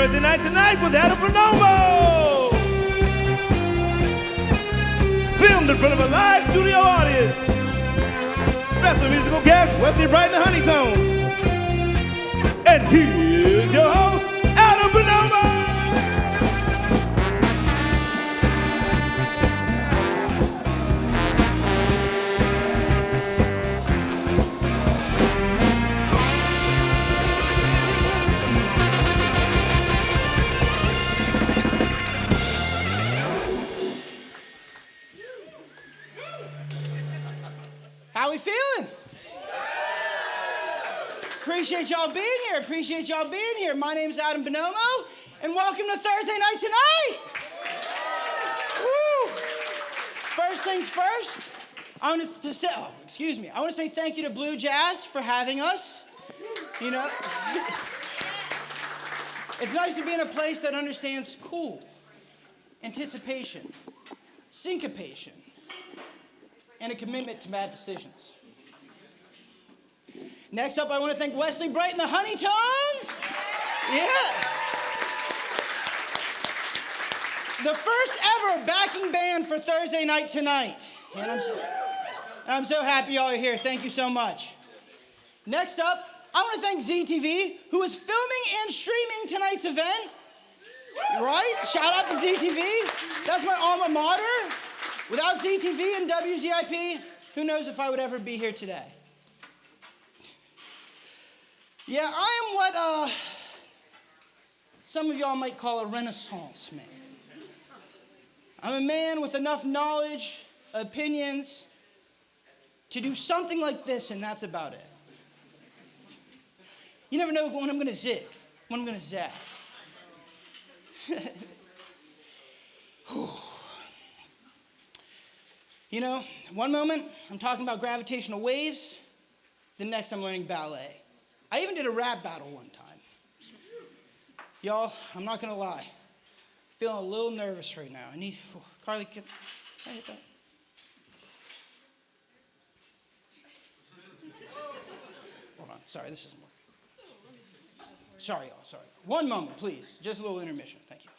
Thursday Night Tonight with Adam Bonomo. Filmed in front of a live studio audience. Special musical guest, Wesley Bright and the Honeytones. And here's your host, Adam Bonomo. How we feeling? Appreciate y'all being here. My name's Adam Bonomo, and welcome to Thursday Night Tonight. Woo. First things first, I want to say thank you to Blu Jazz for having us. You know, it's nice to be in a place that understands cool, anticipation, syncopation, and a commitment to bad decisions. Next up, I want to thank Wesley Bright and the Honeytones. Yeah. The first ever backing band for Thursday Night Tonight. And I'm so happy y'all are here. Thank you so much. Next up, I want to thank ZTV, who is filming and streaming tonight's event. Right? Shout out to ZTV. That's my alma mater. Without ZTV and WZIP, who knows if I would ever be here today. Yeah, I am what some of y'all might call a Renaissance man. I'm a man with enough knowledge, opinions, to do something like this, and that's about it. You never know when I'm going to zig, when I'm going to zag. You know, one moment, I'm talking about gravitational waves. The next, I'm learning ballet. I even did a rap battle one time. Y'all, I'm not going to lie. Feeling a little nervous right now. Carly, can I hit that? Hold on. Sorry, this isn't working. Sorry, y'all. Sorry. One moment, please. Just a little intermission. Thank you.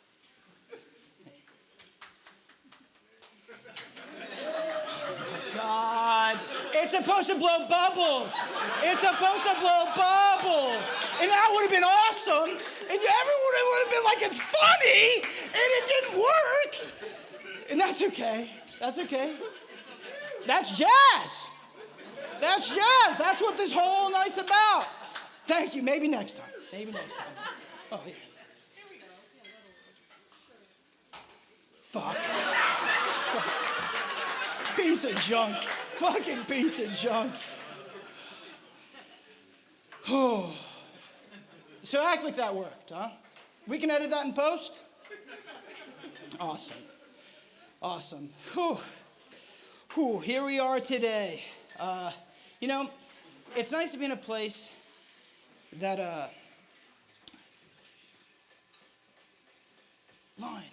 God, it's supposed to blow bubbles. It's supposed to blow bubbles. And that would have been awesome. And everyone would have been like, it's funny. And it didn't work. And that's okay. That's okay. That's jazz. That's jazz. That's what this whole night's about. Thank you. Maybe next time. Oh, here. Fuck. Piece of junk. Fucking piece of junk. Oh. So act like that worked, huh? We can edit that in post? Awesome. Whew. Here we are today. You know, it's nice to be in a place that, Line.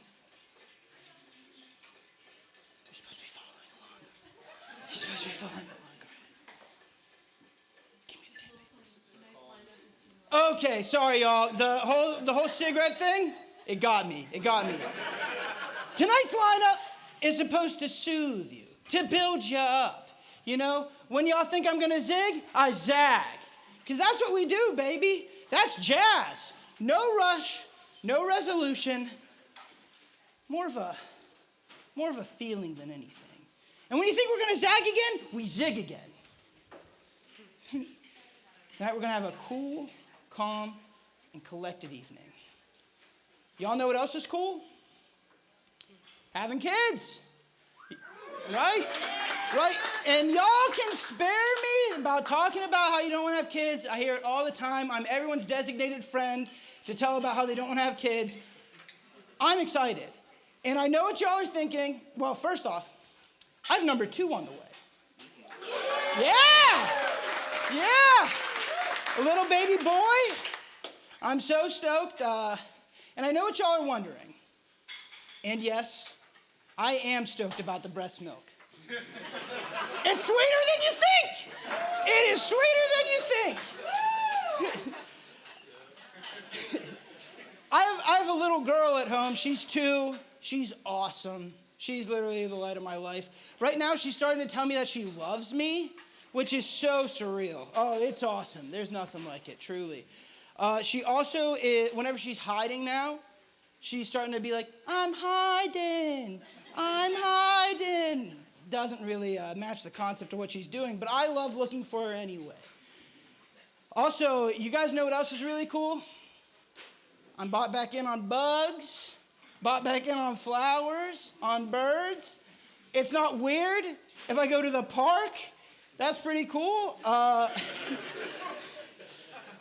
Okay, sorry, y'all. The whole cigarette thing, it got me. Tonight's lineup is supposed to soothe you, to build you up. You know, when y'all think I'm gonna zig, I zag. Because that's what we do, baby. That's jazz. No rush, no resolution. More of a feeling than anything. And when you think we're gonna zag again, we zig again. Tonight we're gonna have a cool, calm, and collected evening. Y'all know what else is cool? Having kids. Right? And y'all can spare me about talking about how you don't want to have kids. I hear it all the time. I'm everyone's designated friend to tell about how they don't want to have kids. I'm excited. And I know what y'all are thinking. Well, first off, I have number 2 on the way. Yeah! A little baby boy. I'm so stoked. And I know what y'all are wondering. And yes, I am stoked about the breast milk. It's sweeter than you think. It is sweeter than you think. I have a little girl at home. She's 2. She's awesome. She's literally the light of my life. Right now, she's starting to tell me that she loves me, which is so surreal. Oh, it's awesome. There's nothing like it, truly. She also is, whenever she's hiding now, she's starting to be like, I'm hiding. Doesn't really match the concept of what she's doing, but I love looking for her anyway. Also, you guys know what else is really cool? I'm bought back in on bugs, bought back in on flowers, on birds. It's not weird if I go to the park. That's pretty cool.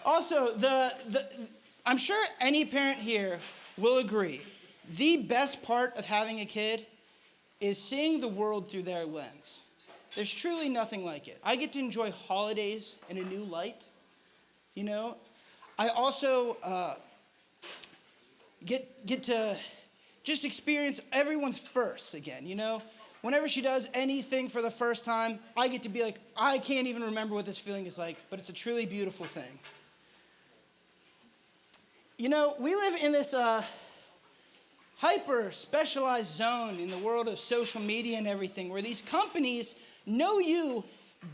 Also, I'm sure any parent here will agree, the best part of having a kid is seeing the world through their lens. There's truly nothing like it. I get to enjoy holidays in a new light, you know. I also get to just experience everyone's firsts again, you know. Whenever she does anything for the first time, I get to be like, I can't even remember what this feeling is like, but it's a truly beautiful thing. You know, we live in this hyper-specialized zone in the world of social media and everything, where these companies know you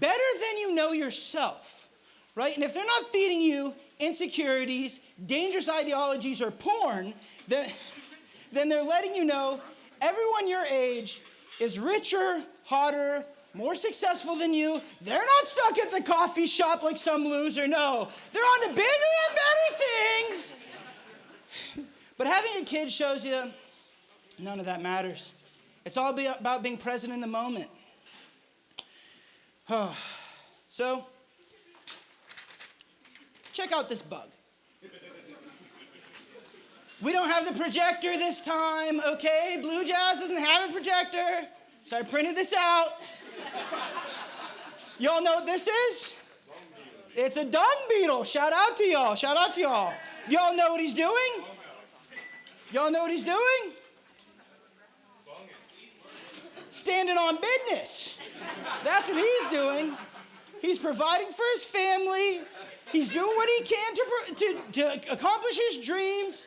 better than you know yourself, right? And if they're not feeding you insecurities, dangerous ideologies, or porn, then they're letting you know everyone your age is richer, hotter, more successful than you. They're not stuck at the coffee shop like some loser. No, they're on to bigger and better things. But having a kid shows you none of that matters. It's all about being present in the moment. So, check out this bug. We don't have the projector this time, okay? Blu Jazz doesn't have a projector, so I printed this out. Y'all know what this is? It's a dung beetle. Shout out to y'all. Shout out to y'all. Y'all know what he's doing? Y'all know what he's doing? Standing on business. That's what he's doing. He's providing for his family. He's doing what he can to accomplish his dreams.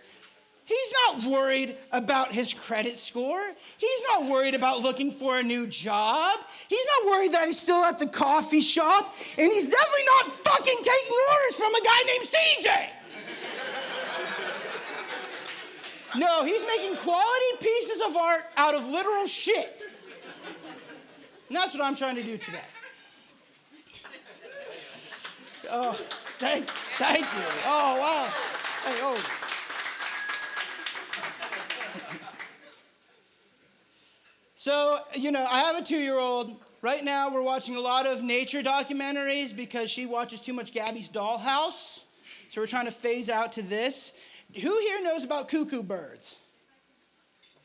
He's not worried about his credit score. He's not worried about looking for a new job. He's not worried that he's still at the coffee shop. And he's definitely not fucking taking orders from a guy named CJ. No, he's making quality pieces of art out of literal shit. And that's what I'm trying to do today. Oh, thank you. Oh, wow. Hey, oh. So, you know, I have a 2-year-old. Right now, we're watching a lot of nature documentaries because she watches too much Gabby's Dollhouse. So we're trying to phase out to this. Who here knows about cuckoo birds?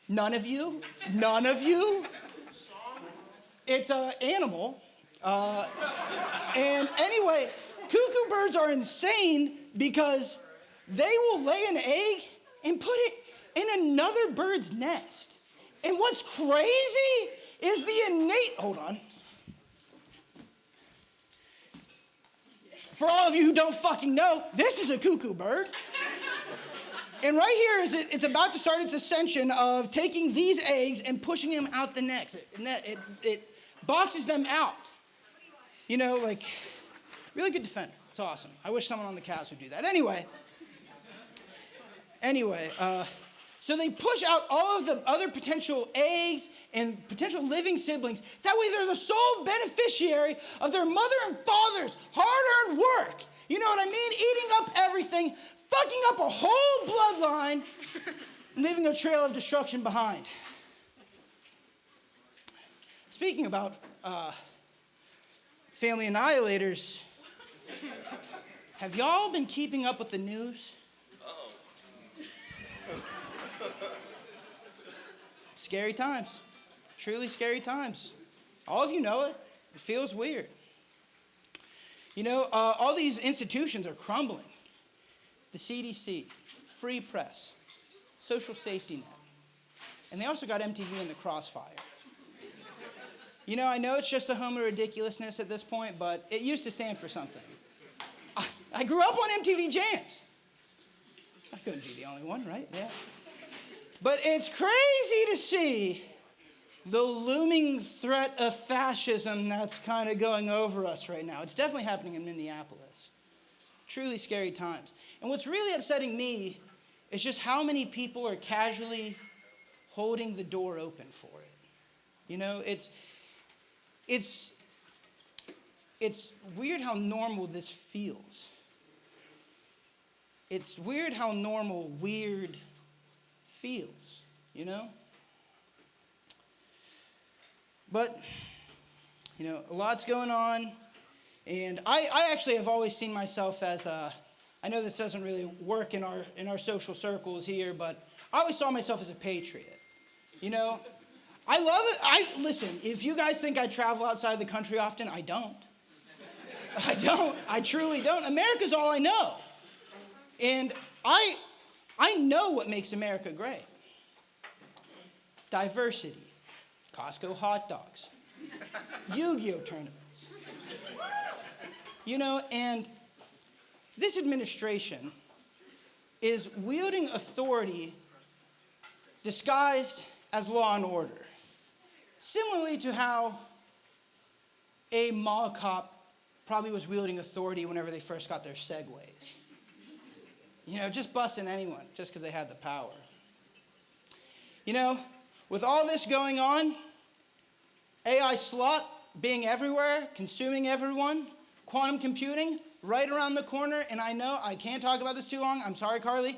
None of you? None of you? It's an animal. And anyway, cuckoo birds are insane because they will lay an egg and put it in another bird's nest. And what's crazy is the innate, hold on. For all of you who don't fucking know, this is a cuckoo bird. And right here is it's about to start its ascension of taking these eggs and pushing them out the nest. It boxes them out. You know, like, really good defender. It's awesome. I wish someone on the Cavs would do that. Anyway, so they push out all of the other potential eggs and potential living siblings. That way they're the sole beneficiary of their mother and father's hard-earned work. You know what I mean? Eating up everything, fucking up a whole bloodline, and leaving a trail of destruction behind. Speaking about family annihilators, have y'all been keeping up with the news? Scary times. Truly scary times. All of you know it. It feels weird. You know, all these institutions are crumbling. The CDC, free press, social safety net. And they also got MTV in the crossfire. You know, I know it's just a home of ridiculousness at this point, but it used to stand for something. I grew up on MTV Jams. I couldn't be the only one, right? Yeah. But it's crazy to see the looming threat of fascism that's kind of going over us right now. It's definitely happening in Minneapolis. Truly scary times. And what's really upsetting me is just how many people are casually holding the door open for it. You know, it's weird how normal this feels. It's weird how normal weird feels, you know? But, you know, a lot's going on. And I actually have always seen myself as I know this doesn't really work in our social circles here, but I always saw myself as a patriot. You know, I love it. Listen, if you guys think I travel outside the country often, I don't. I don't. I truly don't. America's all I know. And I know what makes America great. Diversity. Costco hot dogs. Yu-Gi-Oh tournaments. You know, and this administration is wielding authority disguised as law and order. Similarly to how a mall cop probably was wielding authority whenever they first got their Segways. You know, just busting anyone just because they had the power. You know, with all this going on, AI slot being everywhere, consuming everyone, quantum computing right around the corner, and I know I can't talk about this too long. I'm sorry, Carly.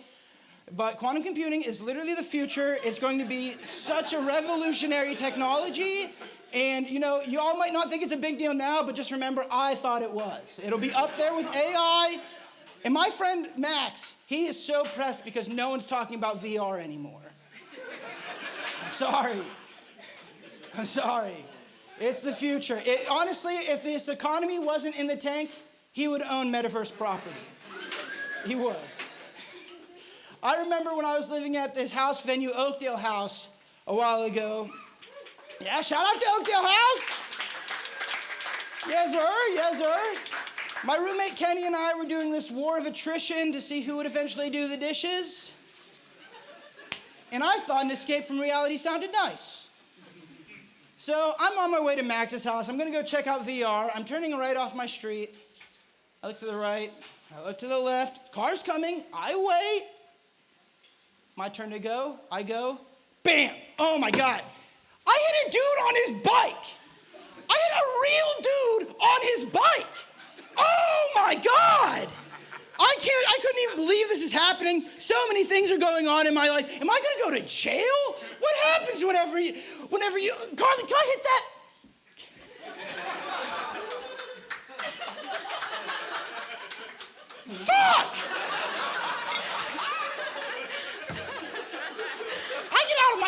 But quantum computing is literally the future. It's going to be such a revolutionary technology. And, you know, you all might not think it's a big deal now, but just remember, I thought it was. It'll be up there with AI. And my friend Max, he is so pressed because no one's talking about VR anymore. I'm sorry. It's the future. Honestly, if this economy wasn't in the tank, he would own metaverse property. He would. I remember when I was living at this house venue, Oakdale House, a while ago. Yeah, shout out to Oakdale House. Yes, sir. Yes, sir. My roommate Kenny and I were doing this war of attrition to see who would eventually do the dishes. And I thought an escape from reality sounded nice. So I'm on my way to Max's house. I'm going to go check out VR. I'm turning right off my street. I look to the right. I look to the left. Car's coming. I wait. My turn to go. I go. Bam! Oh, my God. I hit a dude on his bike. I hit a real dude on his bike. Oh, my God. I couldn't even believe this is happening. So many things are going on in my life. Am I going to go to jail? What happens whenever you... Carly, can I hit that? Fuck! I get out of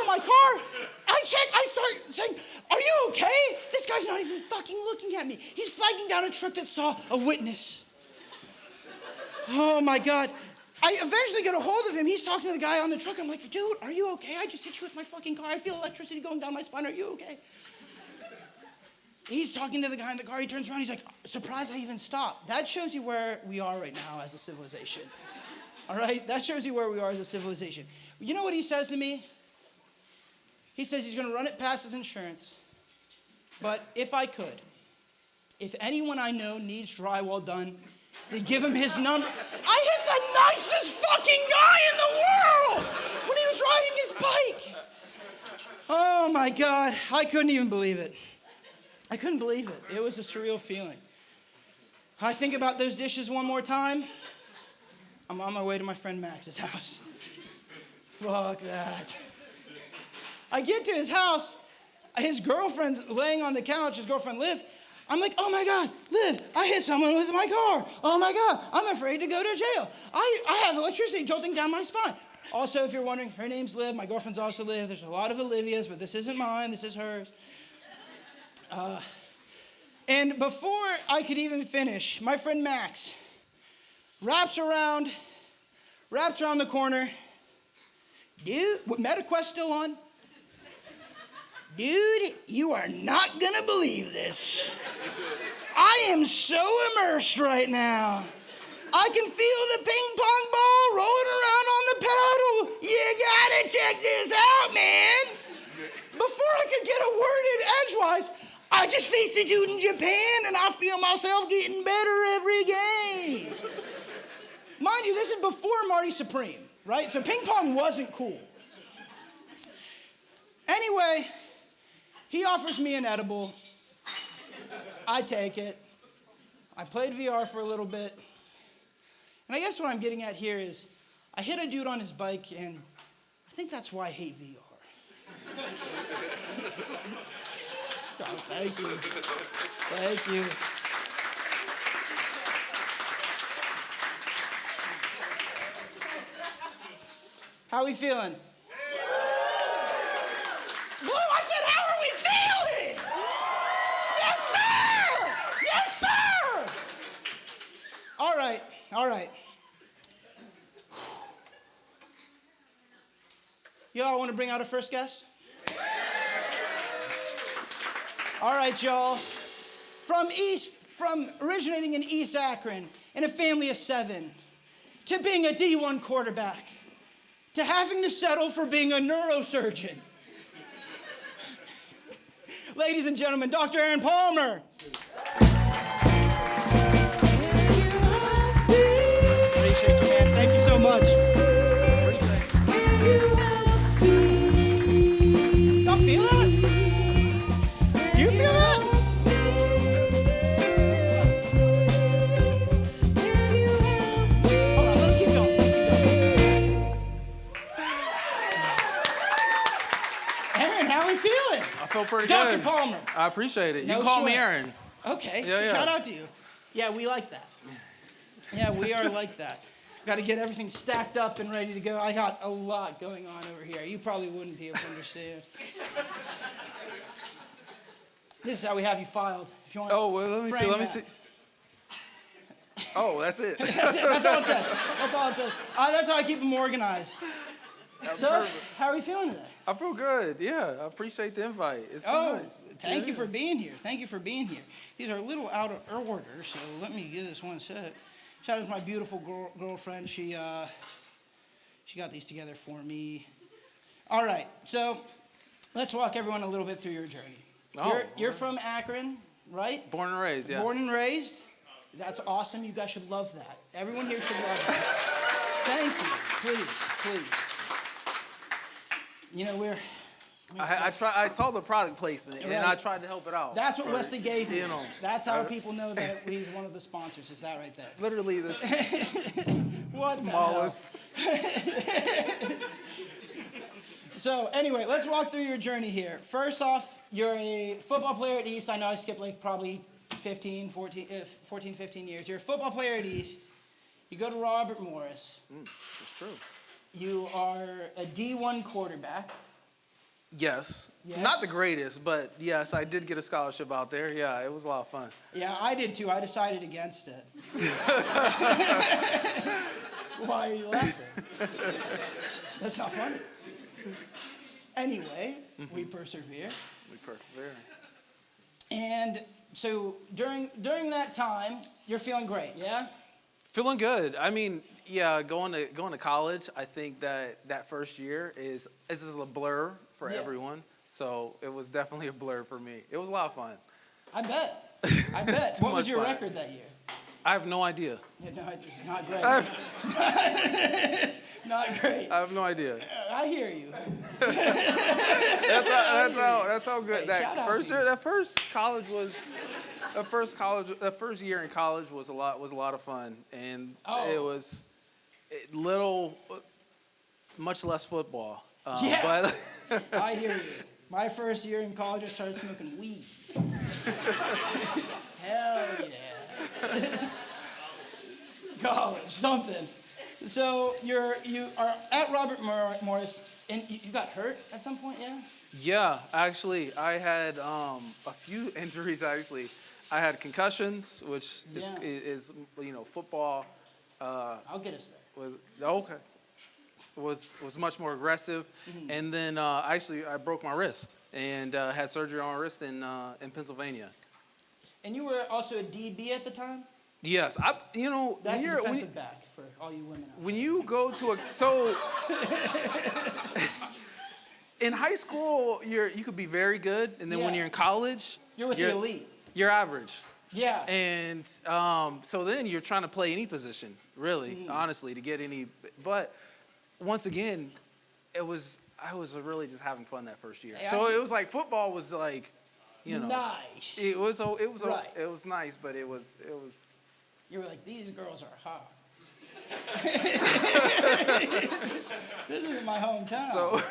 my car. I start saying, are you okay? This guy's not even fucking looking at me. He's flagging down a truck that saw a witness. Oh, my God. I eventually get a hold of him. He's talking to the guy on the truck. I'm like, dude, are you okay? I just hit you with my fucking car. I feel electricity going down my spine. Are you okay? He's talking to the guy in the car. He turns around. He's like, surprised I even stopped. That shows you where we are right now as a civilization. All right? That shows you where we are as a civilization. You know what he says to me? He says he's going to run it past his insurance. But if I could, if anyone I know needs drywall done, to give him his number. I hit the nicest fucking guy in the world when he was riding his bike. Oh, my God. I couldn't even believe it. I couldn't believe it. It was a surreal feeling. I think about those dishes one more time. I'm on my way to my friend Max's house. Fuck that. I get to his house. His girlfriend's laying on the couch. His girlfriend, Liv. I'm like, oh, my God, Liv, I hit someone with my car. Oh, my God, I'm afraid to go to jail. I have electricity jolting down my spine. Also, if you're wondering, her name's Liv. My girlfriend's also Liv. There's a lot of Olivias, but this isn't mine. This is hers. And before I could even finish, my friend Max wraps around the corner. Dude, MetaQuest still on? Dude, you are not going to believe this. I am so immersed right now. I can feel the ping pong ball rolling around on the paddle. You gotta check this out, man. Before I could get a word in edgewise, I just faced a dude in Japan, and I feel myself getting better every game. Mind you, this is before Marty Supreme, right? So ping pong wasn't cool. Anyway, he offers me an edible. I take it. I played VR for a little bit. And I guess what I'm getting at here is I hit a dude on his bike, and I think that's why I hate VR. Oh, thank you. Thank you. How are we feeling? Blue, I said, how are we feeling? Yes, sir! Yes, sir! All right, all right. Y'all want to bring out our first guest? All right, y'all. From originating in East Akron in a family of 7, to being a D1 quarterback, to having to settle for being a neurosurgeon. Ladies and gentlemen, Dr. Aaron Palmer. Appreciate you, man. Thank you so much. Y'all feel that? You feel that? Hold on, let him keep going. Aaron, how are we feeling? I feel pretty Dr. good. Palmer. I appreciate it. No You call me sweat. Aaron. Okay, Yeah, so yeah. shout out to you. Yeah, we like that. Yeah, we are like that. Got to get everything stacked up and ready to go. I got a lot going on over here. You probably wouldn't be able to understand. This is how we have you filed. If you want. Oh, well, let me see. frame Let me that. see. Oh, that's it. That's it. That's all it says. That's all it says. That's how I keep them organized. So, perfect. how are we feeling today? I feel good. Yeah, I appreciate the invite. It's been Oh, nice. thank you for being here. Thank you for being here. These are a little out of order, so let me get this one set. Shout out to my beautiful girlfriend. She got these together for me. All right, so let's walk everyone a little bit through your journey. Oh, You're from Akron, right? Born and raised, yeah. Born and raised. That's awesome. You guys should love that. Everyone here should love that. Thank you. Please. You know, I saw the product placement, and I tried to help it out. that's what Wesley gave me. You know, That's how people know that he's one of the sponsors. Is that right there? literally the What smallest. the hell? So anyway, let's walk through your journey here. First off, you're a football player at East. I know I skipped like probably 14, 15 years. You're a football player at East. You go to Robert Morris. It's true. You are a D1 quarterback. Yes. Yes? Not the greatest, but yes, I did get a scholarship out there. Yeah, it was a lot of fun. Yeah, I did too. I decided against it. Why are you laughing? That's not funny. Anyway, we persevere. We persevere. And so during that time, you're feeling great, yeah? Feeling good. I mean, yeah, going to college, I think that first year is just a blur for everyone. So it was definitely a blur for me. It was a lot of fun. I bet. What was your record that year? I have no idea. Yeah, no, it's not great. Not great. I have no idea. I hear you. That's how good Hey, that shout out first to year. That first year in college was a lot of fun, and it was much less football. Yeah. But I hear you. My first year in college, I started smoking weed. Hell yeah. College, something. So you are at Robert Morris, and you got hurt at some point, yeah? yeah, actually, I had a few injuries. Actually, I had concussions, which is football. I'll get us there. Was much more aggressive, and then actually I broke my wrist and had surgery on my wrist in Pennsylvania. And you were also a DB at the time? Yes, That's a defensive back for all you women out when you go to so in high school you could be very good, and then when Yeah. you're in college, You're with the elite. You're average. Yeah. And so then you're trying to play any position, really, honestly, to get any. But once again, I was really just having fun that first year. So it was like football was like, nice. It was Right. it was nice, but it was. You were like, these girls are hot. This is my hometown.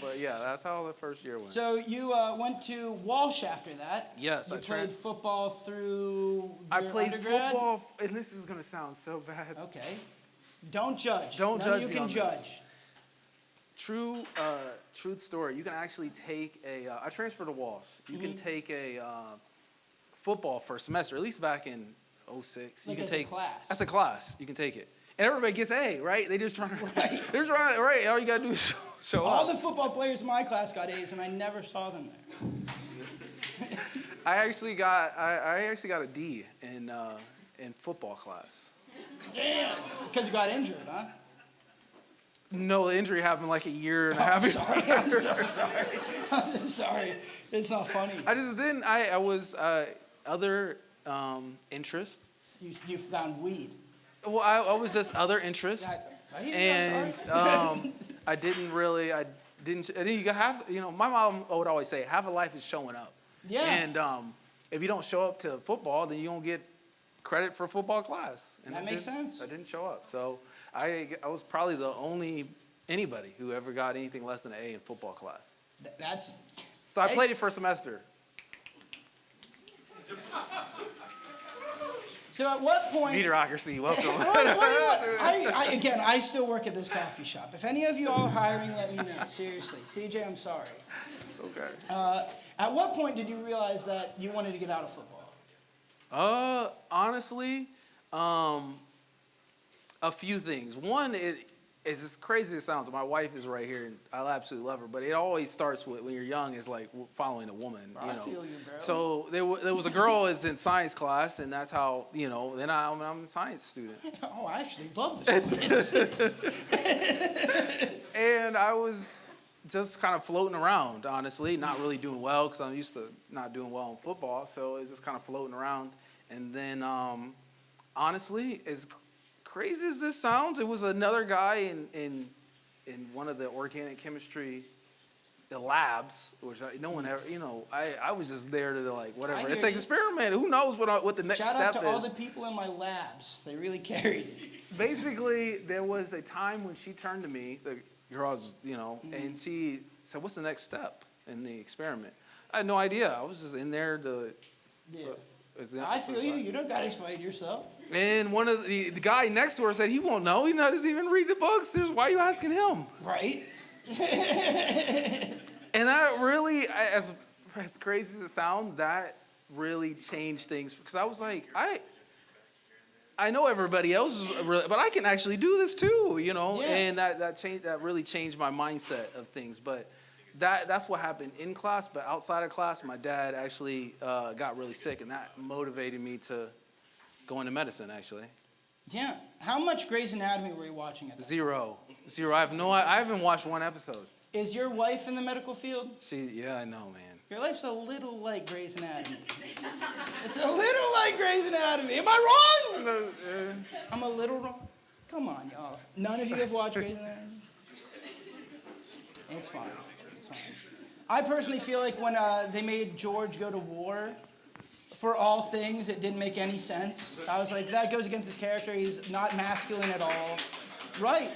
But yeah, that's how the first year went. So you went to Walsh after that. Yes, you played football through I your played undergrad? football, and this is gonna sound so bad. Okay. Don't judge. Don't None judge of you me can on this. judge. Truth story. You can actually take I transferred to Walsh. You can take a football for a semester, at least back in 06. Like you can as a take class. That's a class. You can take it, and everybody gets A, right? They just trying to. They're trying right. All you gotta do is show up. All the football players in my class got A's, and I never saw them there. I actually got a D in football class. Damn. Because you got injured, huh? No, the injury happened like a year and a half ago. I'm so sorry. I'm so sorry. It's not funny. I just didn't. I was other interest. You found weed. Well, I was just other interest, I hear you, I'm and sorry. I didn't really. I didn't. You gotta have. My mom would always say, "Half of life is showing up." Yeah. And if you don't show up to football, then you don't get credit for football class. And That makes sense. I didn't show up, so I was probably the only anybody who ever got anything less than an A in football class. That's. So I played it for a semester. So at what point? Mediocrity, welcome. I still work at this coffee shop. If any of you all are hiring, let me know. Seriously. CJ, I'm sorry. Okay. At what point did you realize that you wanted to get out of football? Honestly, a few things. One, it's as crazy as it sounds. My wife is right here, and I absolutely love her. But it always starts with, when you're young, is like following a woman. I feel you, bro. So there was a girl that's in science class, and that's how, then I'm a science student. Oh, I actually love this. And I was just kind of floating around, honestly, not really doing well, because I'm used to not doing well in football. So it was just kind of floating around. And then, honestly, as crazy as this sounds, it was another guy in one of the organic chemistry labs, which no one ever, I was just there to whatever. It's like experiment. Who knows what the next step is? Shout out to all the people in my labs. They really carried me. Basically, there was a time when she turned to me, the girl was, and she said, "What's the next step in the experiment?" I had no idea. I was just in there to. Yeah. I feel you. You don't got to explain yourself. And one of the guy next to her said, "He won't know. He doesn't even read the books. Why are you asking him?" Right. And that really, as crazy as it sounds, that really changed things, because I was like, I know everybody else is really, but I can actually do this too, Yeah. And that really changed my mindset of things. But that's what happened in class. But outside of class, my dad actually got really sick, and that motivated me to go into medicine, actually. Yeah. How much Grey's Anatomy were you watching at that? Zero. I haven't watched one episode. Is your wife in the medical field? Yeah, I know, man. Your life's a little like Grey's Anatomy. It's a little like Grey's Anatomy. Am I wrong? No, I'm a little wrong. Come on, y'all. None of you have watched Grey's Anatomy? It's fine. It's fine. I personally feel like when they made George go to war, for all things, it didn't make any sense. I was like, that goes against his character. He's not masculine at all. Right.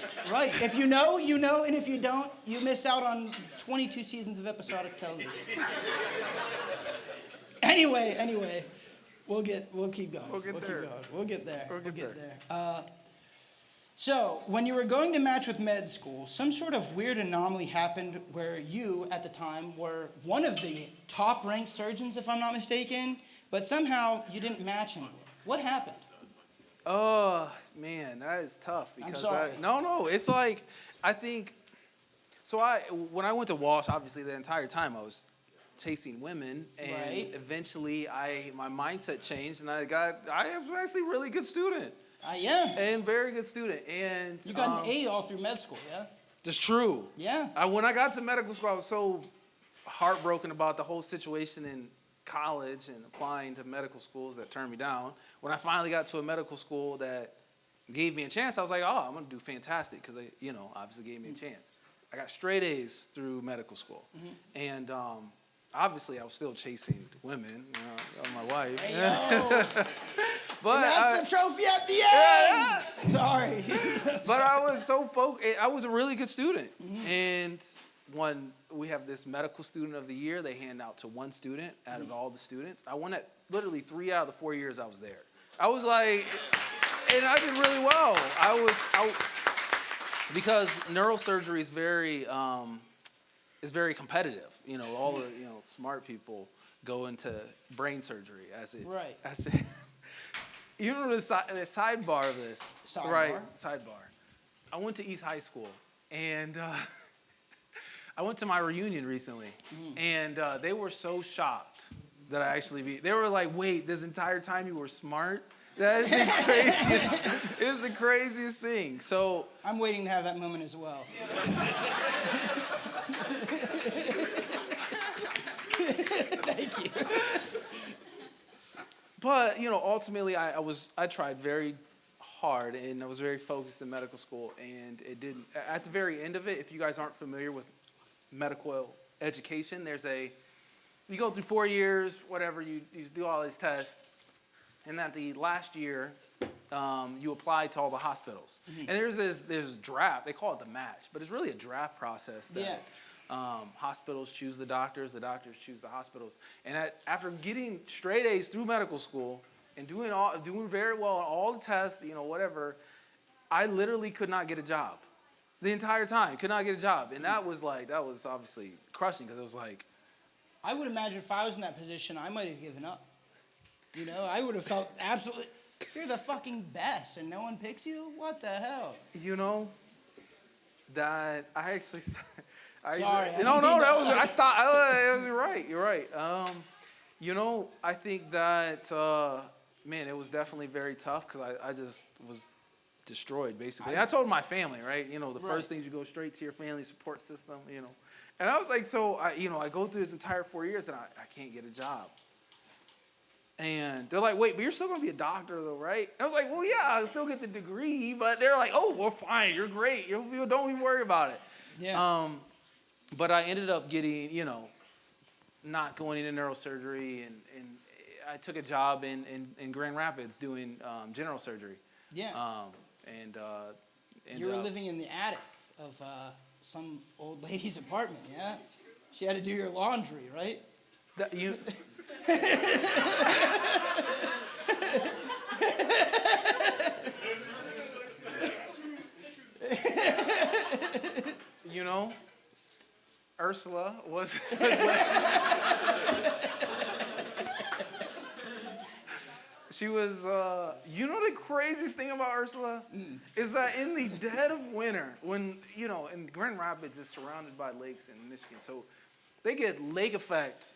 If you know, you know, and if you don't, you missed out on 22 seasons of episodic television. Anyway, we'll keep going. We'll get there. So, when you were going to match with med school, some sort of weird anomaly happened where you, at the time, were one of the top-ranked surgeons, if I'm not mistaken, but somehow you didn't match anymore. What happened? Oh, man, that is tough. Because I'm sorry. No, it's like, I think, so when I went to Walsh, obviously the entire time I was chasing women, and Right. eventually my mindset changed, and I was actually a really good student. Yeah. And very good student. And You got an A all through med school, yeah? That's true. Yeah. When I got to medical school, I was so heartbroken about the whole situation in college and applying to medical schools that turned me down. When I finally got to a medical school that gave me a chance, I was like, oh, I'm going to do fantastic because they, obviously gave me a chance. I got straight A's through medical school. And obviously I was still chasing women, my wife. Hey, yo. But and that's the trophy at the end. Yeah. Sorry. But I was so focused. I was a really good student. And when we have this medical student of the year, they hand out to one student out of all the students. I won at literally 3 out of the 4 years I was there. I was like, and I did really well. Because neurosurgery is very competitive. All the smart people go into brain surgery Right. You know the sidebar of this? Sidebar? Right, sidebar. I went to East High School, and I went to my reunion recently, and they were so shocked that I actually they were like, wait, this entire time you were smart? That is the craziest, it's the craziest thing. So I'm waiting to have that moment as well. Thank you. But ultimately, I tried very hard, and I was very focused in medical school, and it didn't. At the very end of it, if you guys aren't familiar with medical education, you go through 4 years, whatever, you do all these tests, and at the last year, you apply to all the hospitals, and there's this draft. They call it the match, but it's really a draft process that. Hospitals choose the doctors choose the hospitals. And after getting straight A's through medical school and doing very well on all the tests, whatever, I literally could not get a job. The entire time, could not get a job. And that was obviously crushing because it was like. I would imagine if I was in that position, I might have given up. I would have felt absolutely, you're the fucking best and no one picks you? What the hell? That I actually. Sorry. I stopped. You're right. I think that, man, it was definitely very tough because I just was destroyed, basically. And I told my family, right? First things you go straight to your family support system, And I was like, I go through this entire 4 years and I can't get a job. And they're like, wait, but you're still going to be a doctor, though, right? And I was like, well, yeah, I'll still get the degree. But they're like, oh, well, fine, you're great. Don't even worry about it. Yeah. But I ended up getting, not going into neurosurgery, and I took a job in Grand Rapids doing general surgery. Yeah. You were living in the attic of some old lady's apartment, yeah? She had to do your laundry, right? Ursula was she was, the craziest thing about Ursula is that in the dead of winter, when, in Grand Rapids is surrounded by lakes in Michigan, so they get lake effect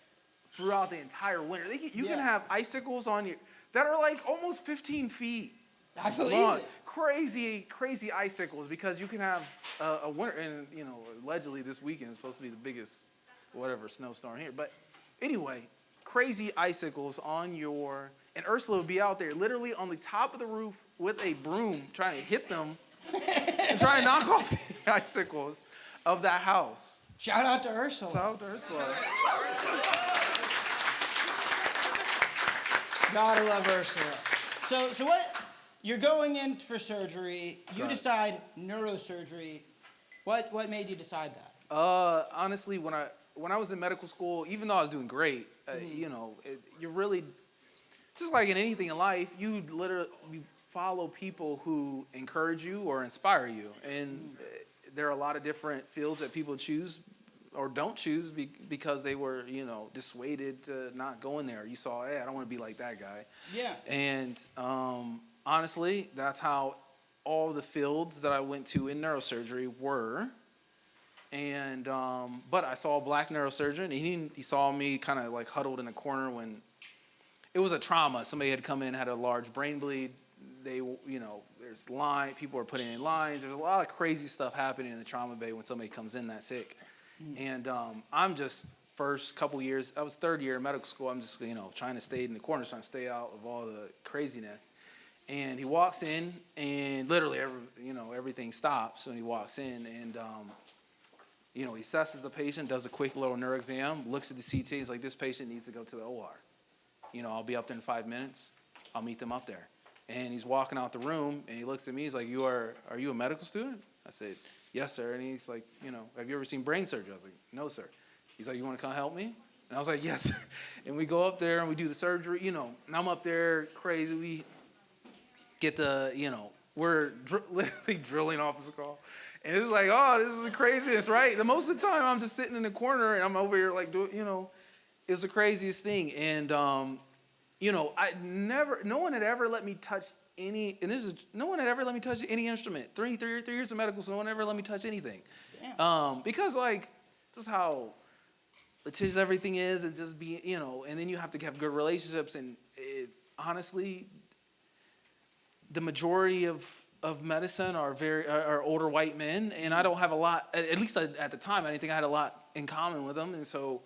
throughout the entire winter. You can have icicles on you that are like almost 15 feet. I believe it. Crazy icicles, because you can have a winter, and allegedly this weekend is supposed to be the biggest snowstorm here. But anyway, crazy icicles on and Ursula would be out there literally on the top of the roof with a broom trying to hit them and trying to knock off the icicles of that house. Shout out to Ursula. Shout out to Ursula. Gotta love Ursula. So what? You're going in for surgery. You decide neurosurgery. What made you decide that? Honestly, when I was in medical school, even though I was doing great, you're really, just like in anything in life, you follow people who encourage you or inspire you. And there are a lot of different fields that people choose or don't choose because they were, dissuaded to not go in there. You saw, hey, I don't want to be like that guy. Yeah. And honestly, that's how all the fields that I went to in neurosurgery were. And but I saw a black neurosurgeon, and he saw me kind of like huddled in a corner when it was a trauma. Somebody had come in, had a large brain bleed. They, there's people are putting in lines. There's a lot of crazy stuff happening in the trauma bay when somebody comes in that sick. And I'm just first couple years, I was third year in medical school. I'm just, trying to stay in the corner, trying to stay out of all the craziness. And he walks in, and literally, everything stops when he walks in. And, he assesses the patient, does a quick little neuro exam, looks at the CT. He's like, this patient needs to go to the OR. I'll be up there in 5 minutes. I'll meet them up there. And he's walking out the room, and he looks at me. He's like, are you a medical student? I said, yes, sir. And he's like, have you ever seen brain surgery? I was like, no, sir. He's like, you want to come help me? And I was like, yes, sir. And we go up there, and we do the surgery, and I'm up there crazy. We get we're literally drilling off the skull. And it's like, oh, this is the craziest, right? The most of the time, I'm just sitting in the corner, and I'm over here like doing, it was the craziest thing. And, no one had ever let me touch no one had ever let me touch any instrument. Three years of medical school, no one ever let me touch anything. Because, this is how litigious everything is, and just be, and then you have to have good relationships. And honestly, the majority of medicine are older white men, and I don't have a lot, at least at the time, I didn't think I had a lot in common with them. And so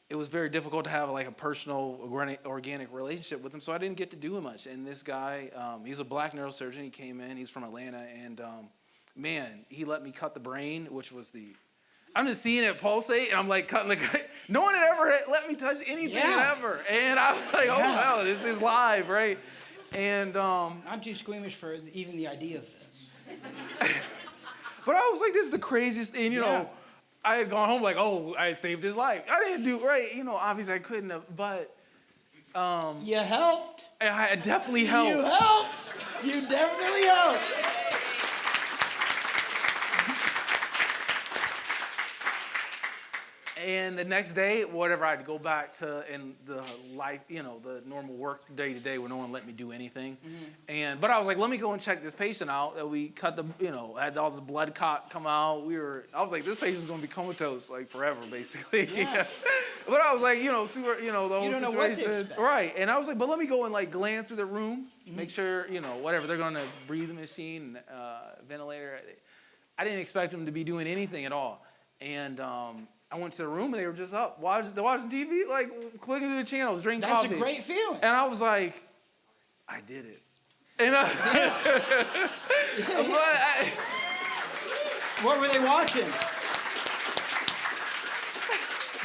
it was very difficult to have like a personal, organic relationship with him, so I didn't get to do much. And this guy, he's a black neurosurgeon. He came in. He's from Atlanta, and he let me cut the brain, which was I'm just seeing it pulsate, and I'm like cutting the. No one had ever let me touch anything ever, and I was like, oh wow, this is live, right? And I'm too squeamish for even the idea of this. But I was like, this is the craziest thing, I had gone home like, oh, I had saved his life. I didn't do right, obviously I couldn't have, but you helped. I definitely helped. You helped. You definitely helped. And the next day, whatever, I had to go back to in the life, the normal work day to day where no one let me do anything. Mm-hmm. But I was like, let me go and check this patient out. That we cut had all this blood come out. I was like, this patient's gonna be comatose like forever, basically. Yeah. But I was like, see where, the whole you don't situation. know what to expect. Right. And I was like, but let me go and like glance through the room, make sure, whatever, they're gonna breathe machine, ventilator. I didn't expect them to be doing anything at all. And I went to the room, and they were just up watching TV, like clicking through the channels, drinking coffee. That's a great feeling. And I was like, I did it. And what were they watching?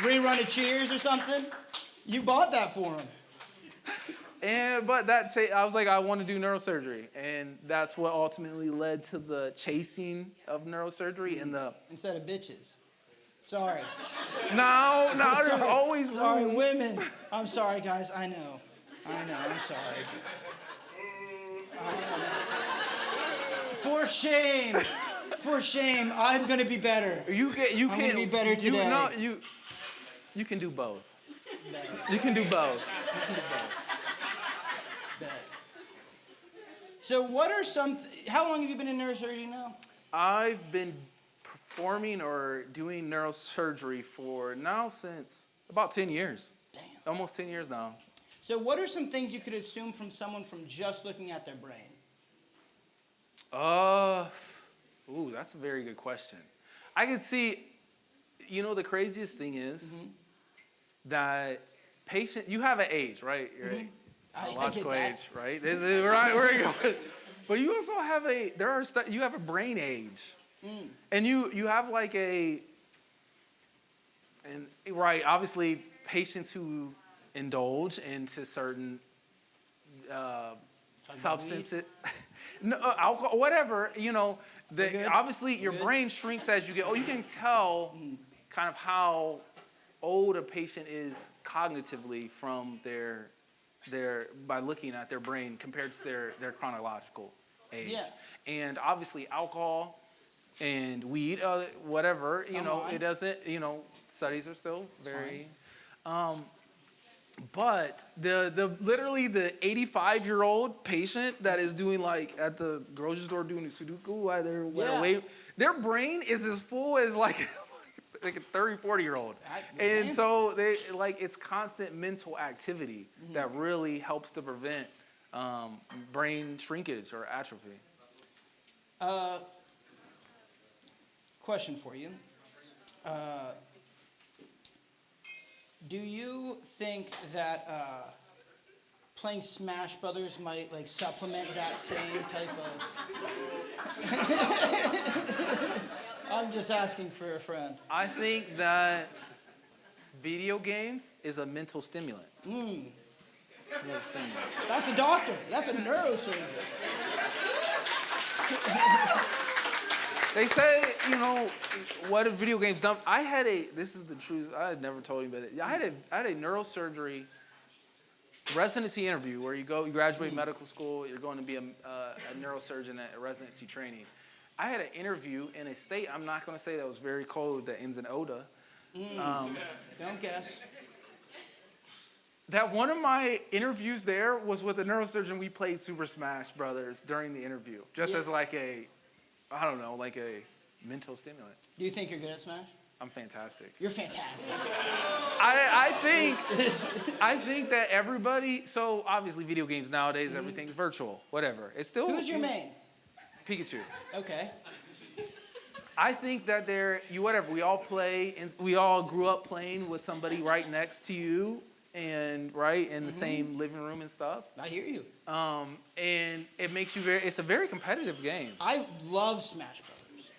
Rerun of Cheers or something? You bought that for them. But I was like, I want to do neurosurgery, and that's what ultimately led to the chasing of neurosurgery and the instead of bitches. Sorry. No, there's always room. Sorry, women. I'm sorry, guys. I know. I'm sorry. For shame. For shame. I'm gonna be better. I'm gonna be better today. You can do both. Better. You can do both. Better. So how long have you been in neurosurgery now? I've been performing or doing neurosurgery for now since about 10 years. Damn. Almost 10 years now. So what are some things you could assume from someone from just looking at their brain? That's a very good question. I could see, the craziest thing is that you have an age, right? Right? Biological age, right? This is right where you go. But you also have you have a brain age. And you have like obviously patients who indulge into certain substances, alcohol, whatever, obviously your brain shrinks as you get old. You can tell kind of how old a patient is cognitively from by looking at their brain compared to their chronological age. Yeah. And obviously alcohol and weed, whatever, it doesn't, studies are still very, but literally the 85-year-old patient that is doing like at the grocery store doing Sudoku while they're away, their brain is as full as like like a 30, 40-year-old. And so it's constant mental activity that really helps to prevent brain shrinkage or atrophy. Question for you. Do you think that playing Smash Brothers might supplement that same type of... I'm just asking for a friend. I think that video games is a mental stimulant. It's a mental stimulant. That's a doctor. That's a neurosurgeon. They say, what have video games done? This is the truth, I had never told you about it. I had a neurosurgery residency interview where you graduate medical school, you're going to be a neurosurgeon at residency training. I had an interview in a state, I'm not going to say that was very cold, that ends in Oda. Don't guess. That one of my interviews there was with a neurosurgeon. We played Super Smash Brothers during the interview, just as a mental stimulant. Do you think you're good at Smash? I'm fantastic. You're fantastic. I think that everybody, so obviously video games nowadays, everything's virtual, whatever. It's still... Who's your main? Pikachu. Okay. I think that we all play, and we all grew up playing with somebody right next to you, and in the same living room and stuff. I hear you. And it makes you it's a very competitive game. I love Smash Brothers.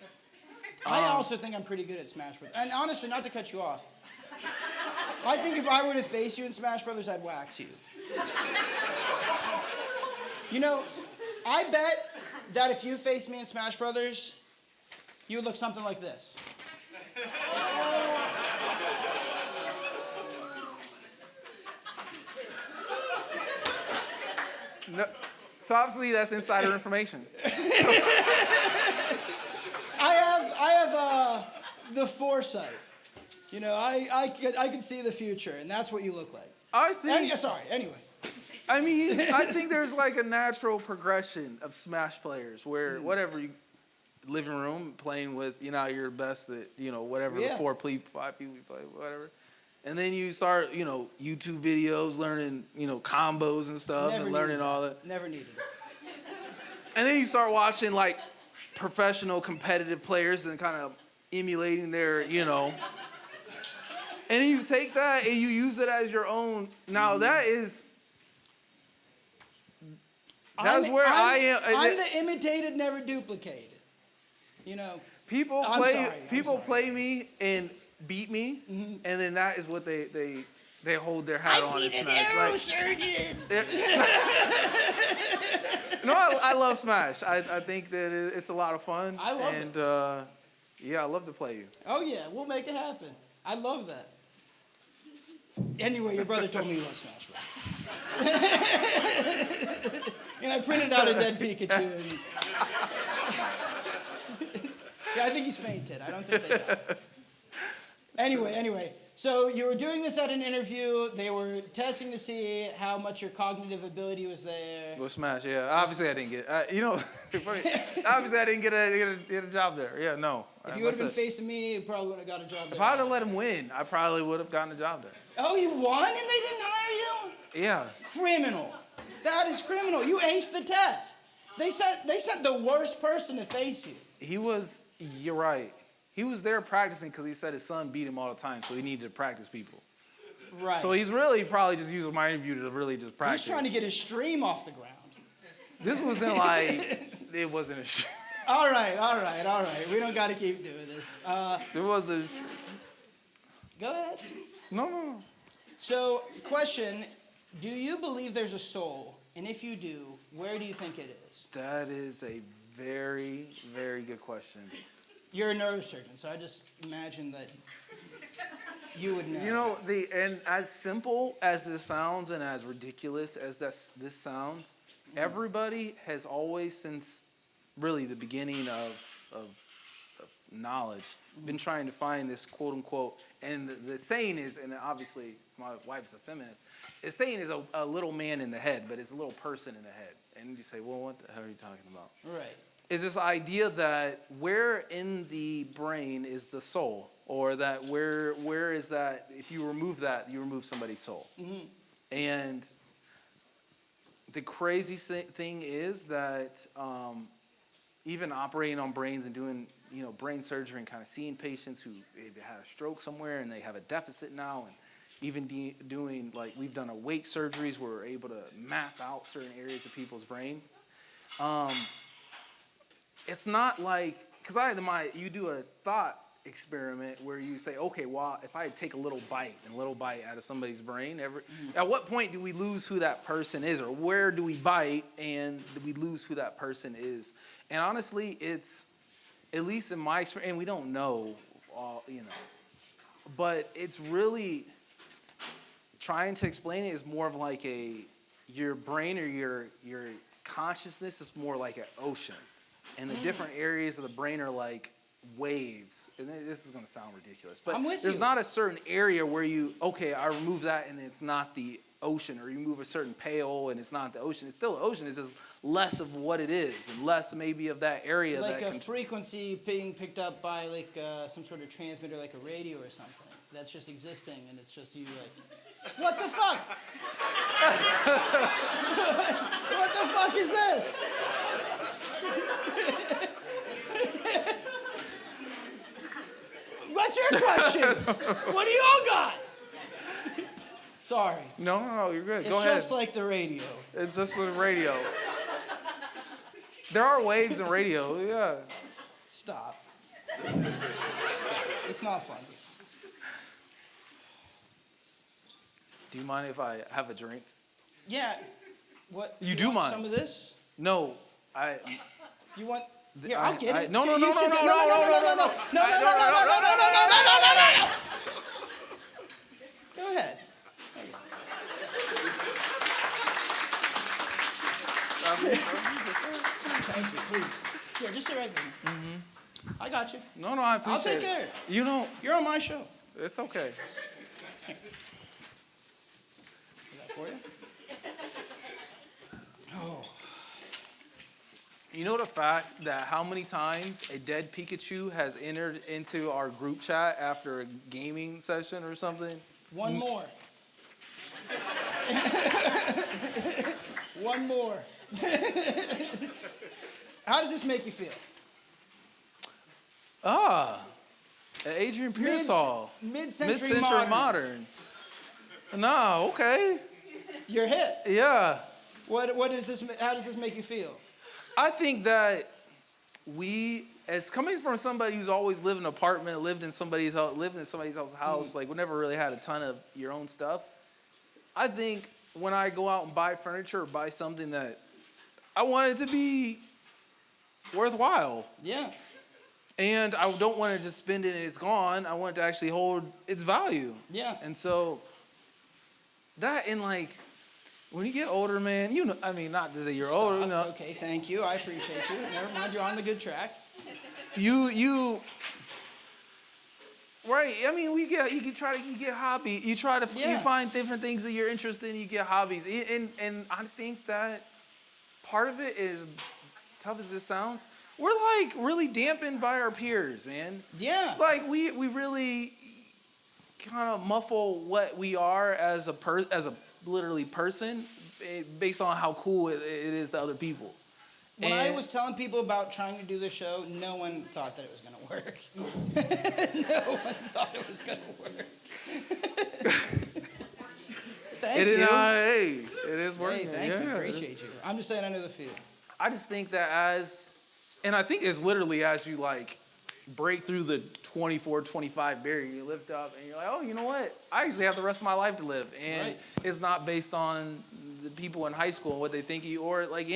I also think I'm pretty good at Smash Brothers. And honestly, not to cut you off, I think if I were to face you in Smash Brothers, I'd wax you. I bet that if you faced me in Smash Brothers, you would look something like this. No, so obviously that's insider information. I have the foresight. I can see the future, and that's what you look like. Anyway. I mean, I think there's a natural progression of Smash players where whatever living room playing with, your best at, whatever the 5 people you play, whatever. And then you start, YouTube videos, learning, combos and stuff, and learning all that. Never needed it. And then you start watching professional competitive players and kind of emulating their, And then you take that and you use it as your own. Now that's where I am. I'm the imitated, never duplicated. People play me and beat me, and then that is what they hold their hat on and Smash. Neurosurgeon. No, I love Smash. I think that it's a lot of fun. I love it. And I love to play you. Oh yeah, we'll make it happen. I love that. Anyway, your brother told me you love Smash Bros. And I printed out a dead Pikachu. And... yeah, I think he's fainted. I don't think they died. Anyway. So you were doing this at an interview. They were testing to see how much your cognitive ability was there. With Smash, yeah. Obviously, I didn't get. Obviously, I didn't get a job there. Yeah, no. If you would have been facing me, you probably wouldn't have got a job there. If I'd have let him win, I probably would have gotten a job there. Oh, you won and they didn't hire you? Yeah. Criminal. That is criminal. You aced the test. They sent the worst person to face you. You're right. He was there practicing because he said his son beat him all the time, so he needed to practice people. Right. So he's really probably just using my interview to really just practice. He's trying to get his stream off the ground. This wasn't it wasn't a stream. All right. We don't got to keep doing this. There was a... Go ahead. No. So, question, do you believe there's a soul? And if you do, where do you think it is? That is a very, very good question. You're a neurosurgeon, so I just imagine that you would know. And as simple as this sounds and as ridiculous as this sounds, everybody has always, since really the beginning of knowledge, been trying to find this quote unquote, and the saying is, and obviously my wife's a feminist, the saying is a little man in the head, but it's a little person in the head. And you say, well, what the hell are you talking about? Right. Is this idea that where in the brain is the soul? or that where is that? If you remove that, you remove somebody's soul. Mm-hmm. And the crazy thing is that even operating on brains and doing brain surgery and kind of seeing patients who maybe had a stroke somewhere and they have a deficit now, and even doing, like, we've done awake surgeries where we're able to map out certain areas of people's brains. It's not like, because you do a thought experiment where you say, okay, well, if I take a little bite out of somebody's brain, at what point do we lose who that person is, or where do we bite and we lose who that person is? And honestly, it's, at least in my experience, and we don't know, but it's really, trying to explain it is more of like your brain or your consciousness is more like an ocean, and the different areas of the brain are like waves. And this is going to sound ridiculous, but there's not a certain area where I remove that and it's not the ocean, or you move a certain pale and it's not the ocean. It's still the ocean. It's just less of what it is and less maybe of that area. Like a frequency being picked up by like some sort of transmitter, like a radio or something. That's just existing, and it's just you like, what the fuck? What the fuck is this? What's your questions? What do you all got? Sorry. No, you're good. Go It's ahead. just like the radio. It's just like radio. There are waves in radio, yeah. Stop. It's not funny. Do you mind if I have a drink? Yeah. What? You do want mind? Some of this? No, You want? Here, I'll get it. No. No. Go ahead. Thank you, please. Here, just sit right there. Mm-hmm. I got you. No, I appreciate it. I'll take care of it. You're on my show. It's okay. Is that for you? Oh. You know the fact that how many times a dead Pikachu has entered into our group chat after a gaming session or something? One more. One more. How does this make you feel? Adrian Pearsall. Mid-century modern. No, okay. You're hip. Yeah. What is this? How does this make you feel? I think that as coming from somebody who's always lived in an apartment, lived in somebody's else's house, like we never really had a ton of your own stuff. I think when I go out and buy furniture or buy something that I want it to be worthwhile. Yeah. And I don't want to just spend it and it's gone. I want it to actually hold its value. Yeah. And so that, and like, when you get older, man, not that you're older, Okay, thank you. I appreciate you. Never mind, you're on the good track. Right. I mean, you get hobby. You find different things that you're interested in. You get hobbies, and I think that part of it is, tough as this sounds, we're like really dampened by our peers, man. Yeah. Like we really kind of muffle what we are as a literally person based on how cool it is to other people. When I was telling people about trying to do the show, no one thought that it was going to work. No one thought it was going to work. Thank you. It is working. Hey, thank you. Appreciate you. I'm just saying I know the feeling. I just think that and I think it's literally as you like break through the 24, 25 barrier, you lift up and you're like, oh, you know what? I actually have the rest of my life to live. And It's not based on the people in high school and what they think of you or like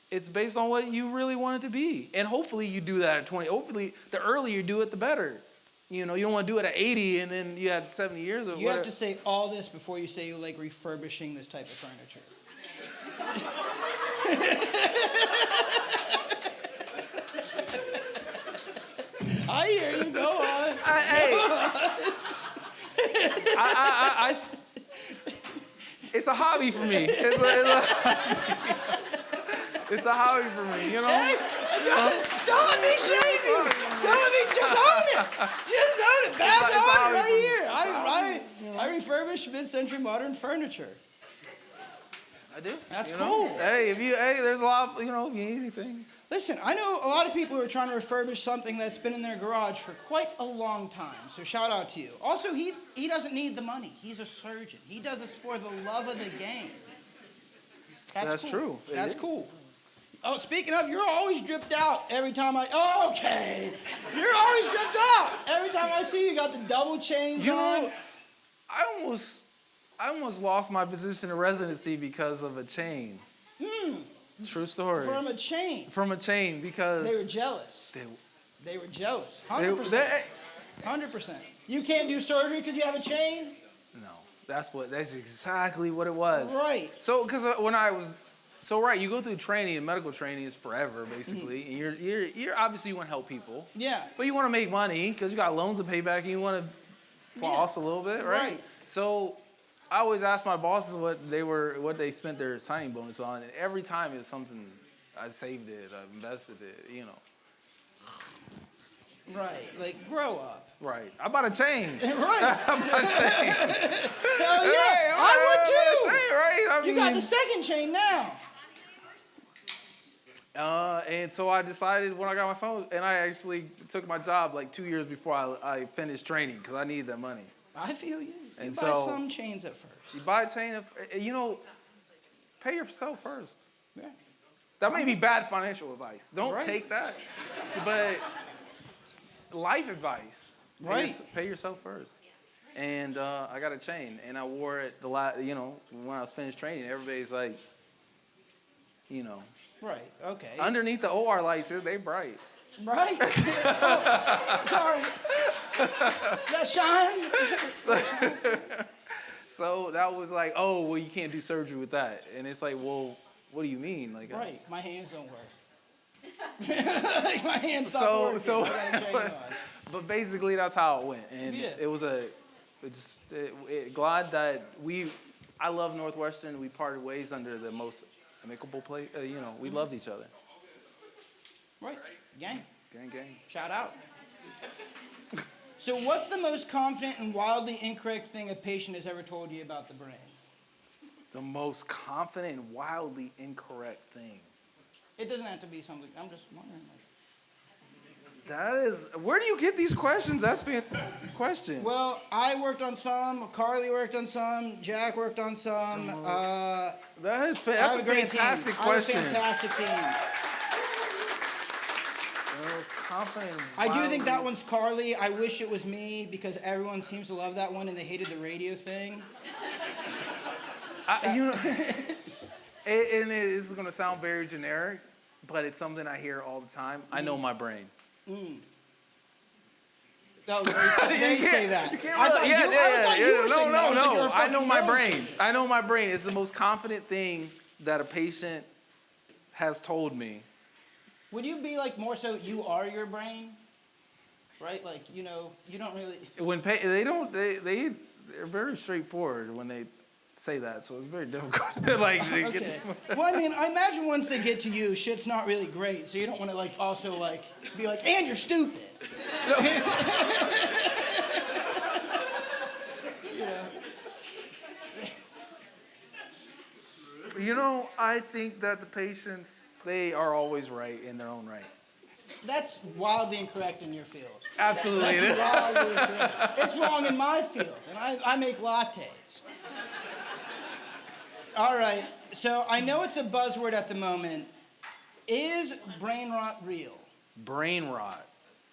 it's based on what you really want it to be. And hopefully you do that at 20. Hopefully the earlier you do it, the better. You don't want to do it at 80 and then you had 70 years of You have to say all this before you say you like refurbishing this type of furniture. I hear you. Go on. It's a hobby for me. It's a hobby for me, Hey, don't let me shame you. Don't let me just own it. Just own it. Badge on right here. I refurbish mid-century modern furniture. I do. That's cool. Hey, there's a lot of, if you need anything. Listen, I know a lot of people who are trying to refurbish something that's been in their garage for quite a long time. So shout out to you. Also, he doesn't need the money. He's a surgeon. He does this for the love of the game. That's cool. True. That's cool. Oh, speaking of, you're always dripped out every time Oh, okay. You're always dripped out. Every time I see you, got the double chains on. I almost lost my position in residency because of a chain. True story. From a chain. From a chain because they were jealous. They were jealous. 100%. 100%. You can't do surgery because you have a chain? No, that's exactly what it was. Right. So, because you go through training, and medical training is forever, basically. And you're obviously you want to help people. Yeah. But you want to make money because you got loans to pay back, and you want to floss a little bit, right? So, I always ask my bosses what they spent their signing bonus on, and every time it was something. I saved it, I invested it, Right, like grow up. Right, I bought a chain. Right. I bought a chain. Hell yeah, I would too. Right, you got the second chain now. And so I decided when I got my son, and I actually took my job like 2 years before I finished training because I needed that money. I feel you. And you buy some chains at first. You buy a chain, pay yourself first. Yeah. That may be bad financial advice. Don't take that. But life advice. Right. Pay yourself first. And I got a chain, and I wore it when I was finished training. Everybody's like, Right. Okay. Underneath the OR lights, they bright. Right. Oh, sorry. That shine. So that was like, oh, well, you can't do surgery with that. And it's like, well, what do you mean? Like, right. My hands don't work. Like my hands stop working. I gotta chain on. But basically, that's how it went. And it was glad that I love Northwestern. We parted ways under the most amicable place. We loved each other. Right. Gang. Gang. Shout out. So what's the most confident and wildly incorrect thing a patient has ever told you about the brain? The most confident and wildly incorrect thing. It doesn't have to be something. I'm just wondering. That is, where do you get these questions? That's a fantastic question. Well, I worked on some. Carly worked on some. Jack worked on some. That's a fantastic question. I have a fantastic team. I do think that one's Carly. I wish it was me because everyone seems to love that one and they hated the radio thing. And it is going to sound very generic, but it's something I hear all the time. I know my brain. That was very funny. You say that. No. I know my brain. I know my brain. It's the most confident thing that a patient has told me. Would you be like more so you are your brain? Right? Like, you don't really... When they're very straightforward when they say that, so it's very difficult. Okay. Well, I mean, I imagine once they get to you, shit's not really great, so you don't want to also be like, and you're stupid. I think that the patients, they are always right in their own right. That's wildly incorrect in your field. Absolutely. That's wildly incorrect. It's wrong in my field, and I make lattes. All right, so I know it's a buzzword at the moment. Is brain rot real? Brain rot.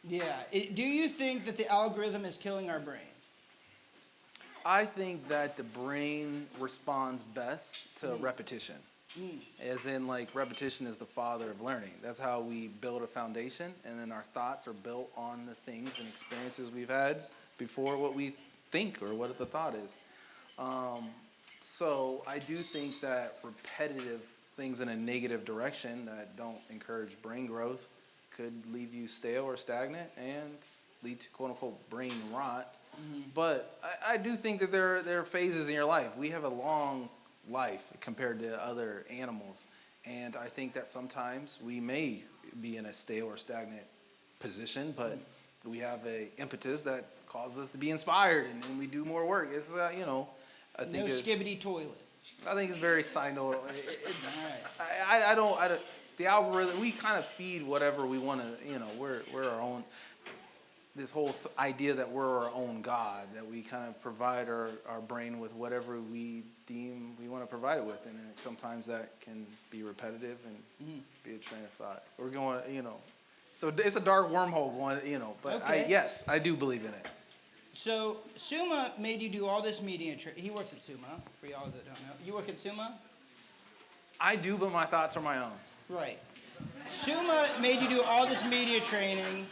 Yeah. Do you think that the algorithm is killing our brains? I think that the brain responds best to repetition. As in, repetition is the father of learning. That's how we build a foundation, and then our thoughts are built on the things and experiences we've had before what we think or what the thought is. So I do think that repetitive things in a negative direction that don't encourage brain growth could leave you stale or stagnant and lead to quote-unquote brain rot. But I do think that there are phases in your life. We have a long life compared to other animals. And I think that sometimes we may be in a stale or stagnant position, but we have a impetus that causes us to be inspired, and then we do more work. It's I think no skibbity toilet. I think it's very sinusoidal. All right. I don't. The algorithm. We kind of feed whatever we want to. We're our own. This whole idea that we're our own God, that we kind of provide our brain with whatever we deem we want to provide it with, and sometimes that can be repetitive and be a train of thought. We're going, so it's a dark wormhole going, but Okay. yes, I do believe in it. So Suma made you do all this media he works at Suma, for y'all that don't know. You work at Suma? I do, but my thoughts are my own. Right. Suma made you do all this media training,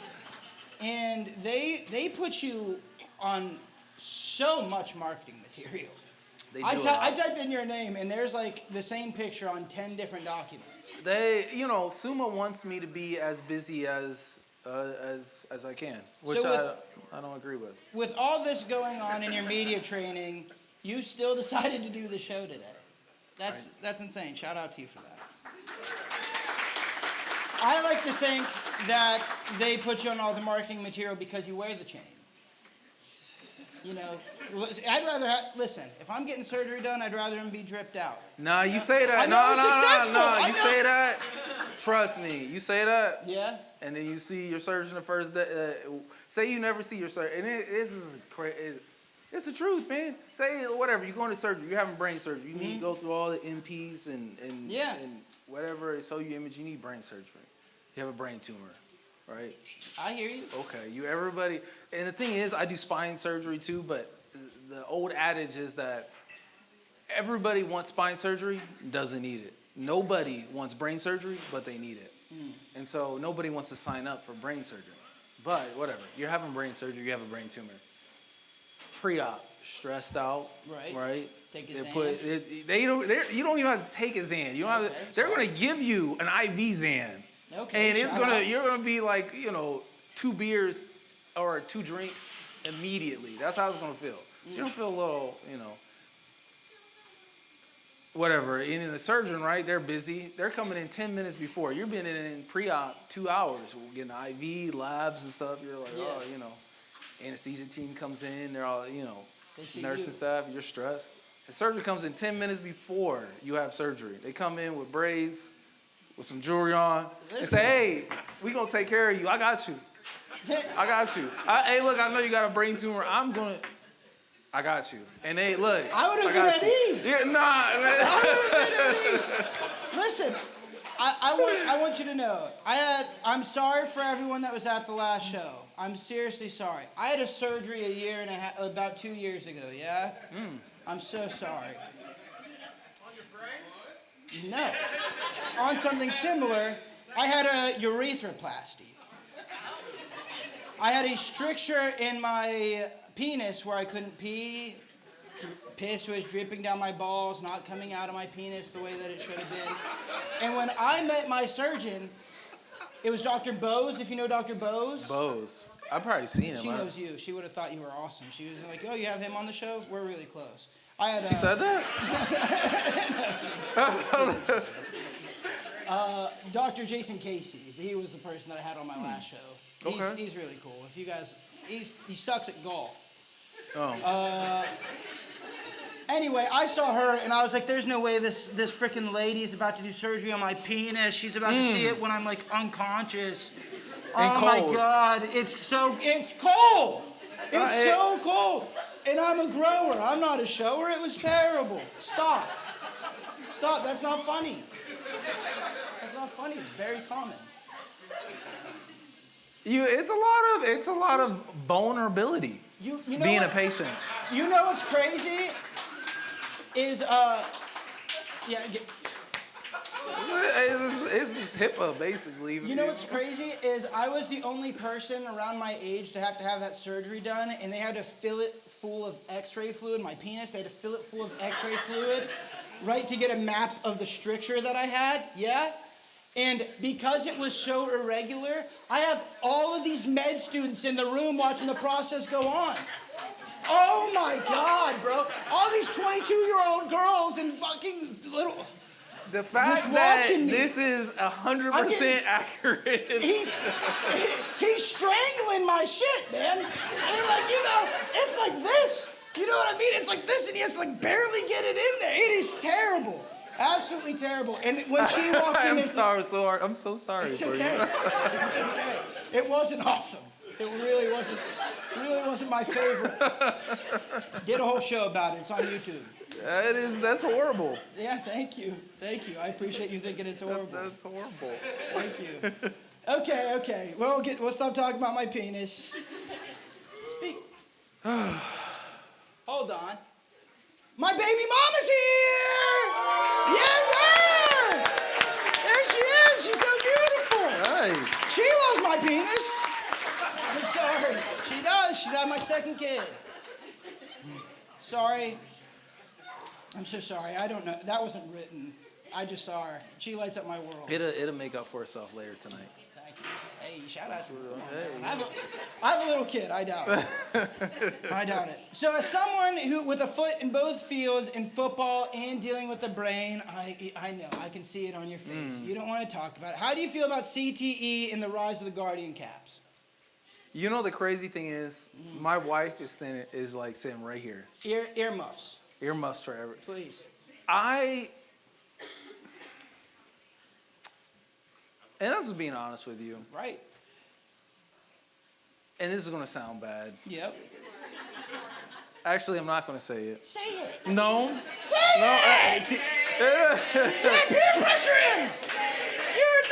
and they put you on so much marketing material. They I do typed in your name, and there's like the same picture on 10 different documents. Suma wants me to be as busy as I can, which So I don't agree with. With all this going on in your media training, you still decided to do the show today. That's insane. Shout out to you for that. I like to think that they put you on all the marketing material because you wear the chain. I'd rather listen. If I'm getting surgery done, I'd rather him be dripped out. Nah, you say that. No. You say that. Trust me. You say that. Yeah. And then you see your surgeon the first day. Say you never see your surgeon, and this is crazy. It's the truth, man. Say whatever. You're going to surgery. You're having brain surgery. You need to go through all the MPs and whatever. So you image. You need brain surgery. You have a brain tumor, right? I hear you. Okay. Everybody. And the thing is, I do spine surgery too. But the old adage is that everybody wants spine surgery, doesn't need it. Nobody wants brain surgery, but they need it. And so nobody wants to sign up for brain surgery. But whatever, you're having brain surgery, you have a brain tumor. Pre-op, stressed out, right? Take his you don't even have to take a Xan. You don't have to, they're going to give you an IV Xan. Okay. And you're going to be like, 2 beers or 2 drinks immediately. That's how it's going to feel. So you don't feel a little, whatever. And in the surgeon, right, they're busy. They're coming in 10 minutes before. You're being in pre-op 2 hours. We're getting IV, labs and stuff. You're like, anesthesia team comes in. They're all, nurse and staff. You're stressed. The surgeon comes in 10 minutes before you have surgery. They come in with braids, with some jewelry on, and say, hey, we going to take care of you. I got you. Hey, look, I know you got a brain tumor. I got you. And hey, look. I would have been at ease. Yeah, nah, man. I would have been at ease. Listen, I want you to know, I'm sorry for everyone that was at the last show. I'm seriously sorry. I had a surgery about 2 years ago, yeah? I'm so sorry. On your brain? No. On something similar, I had a urethroplasty. I had a stricture in my penis where I couldn't pee. Piss was dripping down my balls, not coming out of my penis the way that it should have been. And when I met my surgeon, it was Dr. Bose, if you know Dr. Bose. Bose. I've probably seen him. She knows you. She would have thought you were awesome. She was like, oh, you have him on the show? We're really close. She said that? Dr. Jason Casey. He was the person that I had on my last show. He's really cool. If you guys, he sucks at golf. Oh. Anyway, I saw her and I was like, there's no way this freaking lady is about to do surgery on my penis. She's about to see it when I'm like unconscious. And oh cold. My God, it's cold. It's so cold. And I'm a grower. I'm not a shower. It was terrible. Stop. That's not funny. That's not funny. It's very common. It's a lot of vulnerability. You know being what? A patient. You know what's crazy? Is It's HIPAA basically. You know what's crazy is I was the only person around my age to have that surgery done, and they had to fill it full of X-ray fluid. My penis, they had to fill it full of X-ray fluid, right, to get a map of the stricture that I had. Yeah. And because it was so irregular, I have all of these med students in the room watching the process go on. Oh my God, bro. All these 22-year-old girls and fucking little The fact Just that watching me. this is 100% accurate. He's strangling my shit, man. And like, you know, it's like this. You know what I mean? It's like this, and he has to like barely get it in there. It is terrible. Absolutely terrible. And when she walked in, I'm so sorry it's for okay. you. It's okay. It wasn't awesome. It really wasn't my favorite. Did a whole show about it. It's on YouTube. That's horrible. Yeah, thank you. I appreciate you thinking it's horrible. That's horrible. Thank you. Okay. Well, we'll stop talking about my penis. Speak. Hold on. My baby mama's here! Yes, sir! There she is. She's so beautiful. Hey. She loves my penis. I'm sorry. She does. She's had my second kid. Sorry. I'm so sorry. I don't know. That wasn't written. I just saw her. She lights up my world. It'll make up for herself later tonight. Thank you. Hey, shout out to her. I have a little kid. I doubt it. I doubt it. So as someone who with a foot in both fields in football and dealing with the brain, I know. I can see it on your face. You don't want to talk about it. How do you feel about CTE and the rise of the Guardian Caps? You know the crazy thing is, my wife is sitting right here. Earmuffs. Earmuffs forever. Please. And I'm just being honest with you. Right. And this is going to sound bad. Yep. Actually, I'm not going to say it. Say it. No. Say it! Yeah, peer pressure him! You're a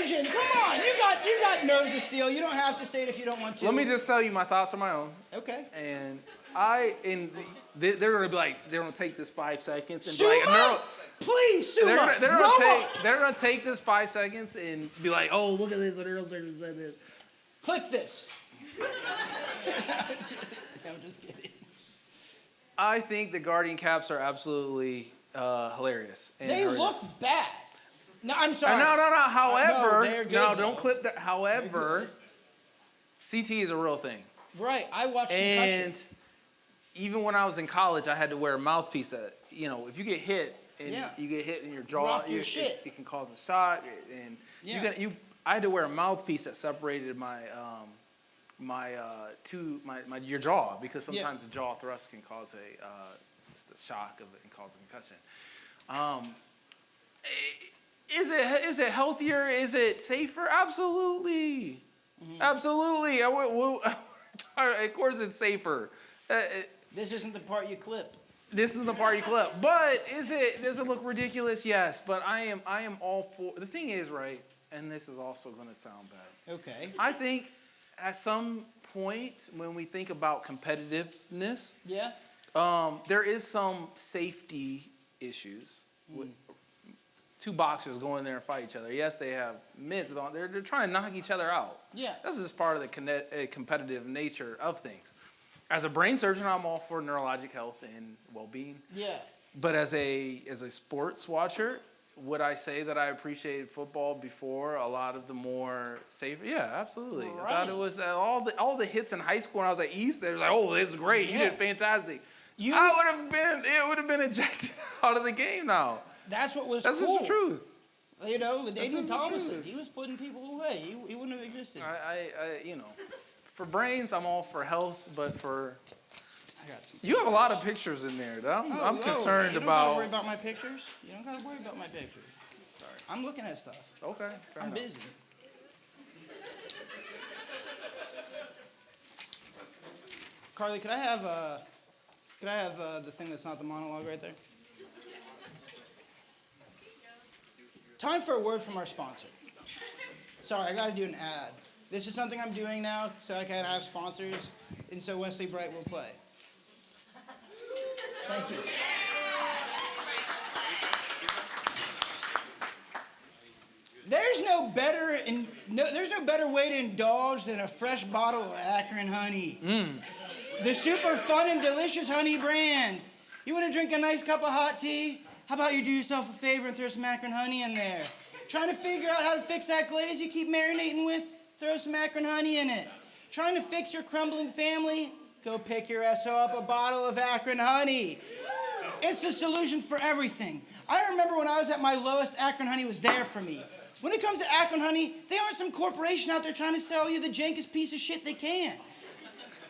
neurosurgeon. Come on. You got nerves of steel. You don't have to say it if you don't want to. Let me just tell you my thoughts are my own. Okay. And they're going to be like, they're going to take this 5 seconds and Sue be like, please, Sue they're going to take this 5 seconds and be like, oh, look at this. Click this. I'm just kidding. I think the Guardian Caps are absolutely hilarious. And They horrendous. look bad. No, I'm sorry. No. However, they're good, no, though. don't clip that. However, CT is a real thing. Right. I watched Concussion. And even when I was in college, I had to wear a mouthpiece that, if you get hit and you get hit in your jaw, Rock your shit. It can cause a shot. And I had to wear a mouthpiece that separated your jaw, because sometimes the jaw thrust can cause just a shock of it and cause a concussion. Is it healthier? Is it safer? Absolutely. Mm-hmm. Absolutely. Of course it's safer. This isn't the part you clip. This is the part you clip. But does it look ridiculous? Yes. But I am all for. The thing is, right, and this is also going to sound bad. Okay. I think at some point when we think about competitiveness, there is some safety issues. With two boxers go in there and fight each other. Yes, they have mitts, but they're trying to knock each other out. Yeah. That's just part of the competitive nature of things. As a brain surgeon, I'm all for neurologic health and well-being. Yeah. But as a sports watcher, would I say that I appreciated football before a lot of the more safer? Yeah, absolutely. Right. I thought it was all the hits in high school when I was at East. They were like, "Oh, this is great. You did fantastic." It would have been ejected out of the game now. That's what was That's cool. Just the truth. Daniel Thomason, he was putting people away. He wouldn't have existed. For brains, I'm all for health, but you have a lot of pictures in there. I'm concerned about. You don't gotta worry about my pictures. You don't gotta worry about my pictures. Sorry, I'm looking at stuff. Okay, I'm busy. Carly, could I have the thing that's not the monologue right there? Time for a word from our sponsor. Sorry, I got to do an ad. This is something I'm doing now so I can have sponsors, and so Wesley Bright will play. Thank you. There's no better way to indulge than a fresh bottle of Akron honey. The super fun and delicious honey brand. You want to drink a nice cup of hot tea? How about you do yourself a favor and throw some Akron honey in there? Trying to figure out how to fix that glaze you keep marinating with? Throw some Akron honey in it. Trying to fix your crumbling family? Go pick your SO up a bottle of Akron honey. It's the solution for everything. I remember when I was at my lowest, Akron Honey was there for me. When it comes to Akron Honey, they aren't some corporation out there trying to sell you the jankest piece of shit they can.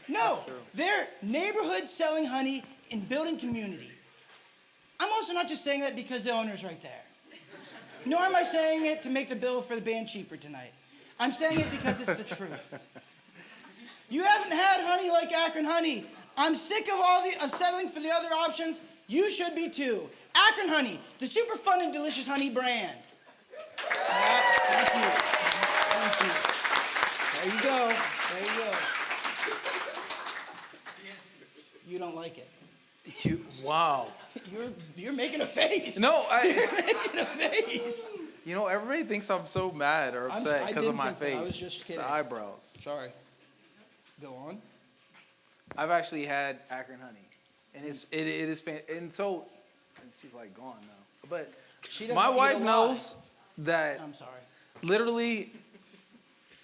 No, they're neighborhood selling honey and building community. I'm also not just saying that because the owner's right there. Nor am I saying it to make the bill for the band cheaper tonight. I'm saying it because it's the truth. You haven't had honey like Akron Honey. I'm sick of settling for the other options. You should be too. Akron Honey, the super fun and delicious honey brand. Thank you. Thank you. There you go. There you go. You don't like it. Wow. You're making a face. No, You're making a face. You know, everybody thinks I'm so mad or upset because of my face. I was just kidding. The eyebrows. Sorry. Go on. I've actually had Akron Honey, and it is and so, and she's like gone now. But my wife knows that. I'm sorry. Literally,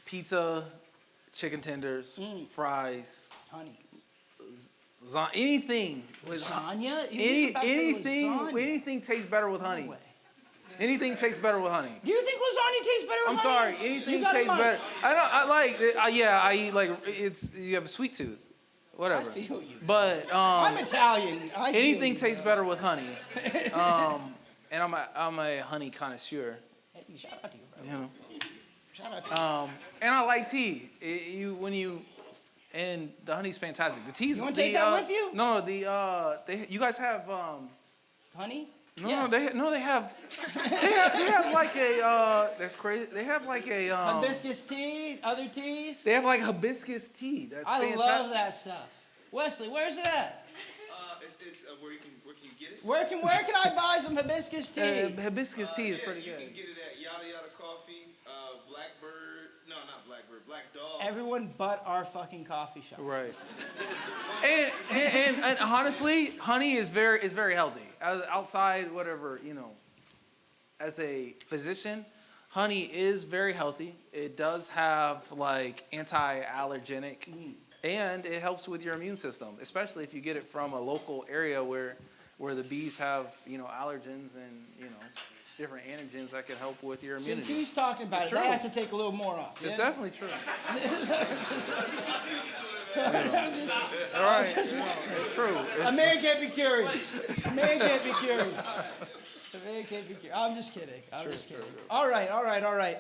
pizza, chicken tenders, fries, Honey. anything with Lasagna? anything tastes better with honey. No way. Anything tastes better with honey. Do you think lasagna tastes better with I'm honey? sorry. Anything tastes better. I eat like you have a sweet tooth, whatever. I feel you. But I'm Italian. anything tastes better with honey. And I'm a honey connoisseur. Hey, shout out to you, bro. You know. Shout out to you. And I like tea. And the honey's fantastic. The tea's. You want to take that with you? No, you guys have Honey? No, Yeah. they have like a that's crazy. They have like a hibiscus tea, other teas. They have like hibiscus tea. That's fantastic. love that stuff. Wesley, where's it at? It's where can you get it? Where can I buy some hibiscus tea? Hibiscus tea is pretty you good. can get it at Yada Yada Coffee, Blackbird. No, not Blackbird. Black Dog. Everyone but our fucking coffee shop. Right. and honestly, honey is very healthy. Outside, whatever, as a physician, honey is very healthy. It does have like anti-allergenic, and it helps with your immune system, especially if you get it from a local area where the bees have, allergens and, different antigens that can help with your immunity. Since he's talking about It's it, that true. has to take a little more off. It's yeah? definitely true. I'm All right. It's true. A man can't be curious. A man can't be curious. A man can't be curious. I'm just kidding. I'm just kidding. All right.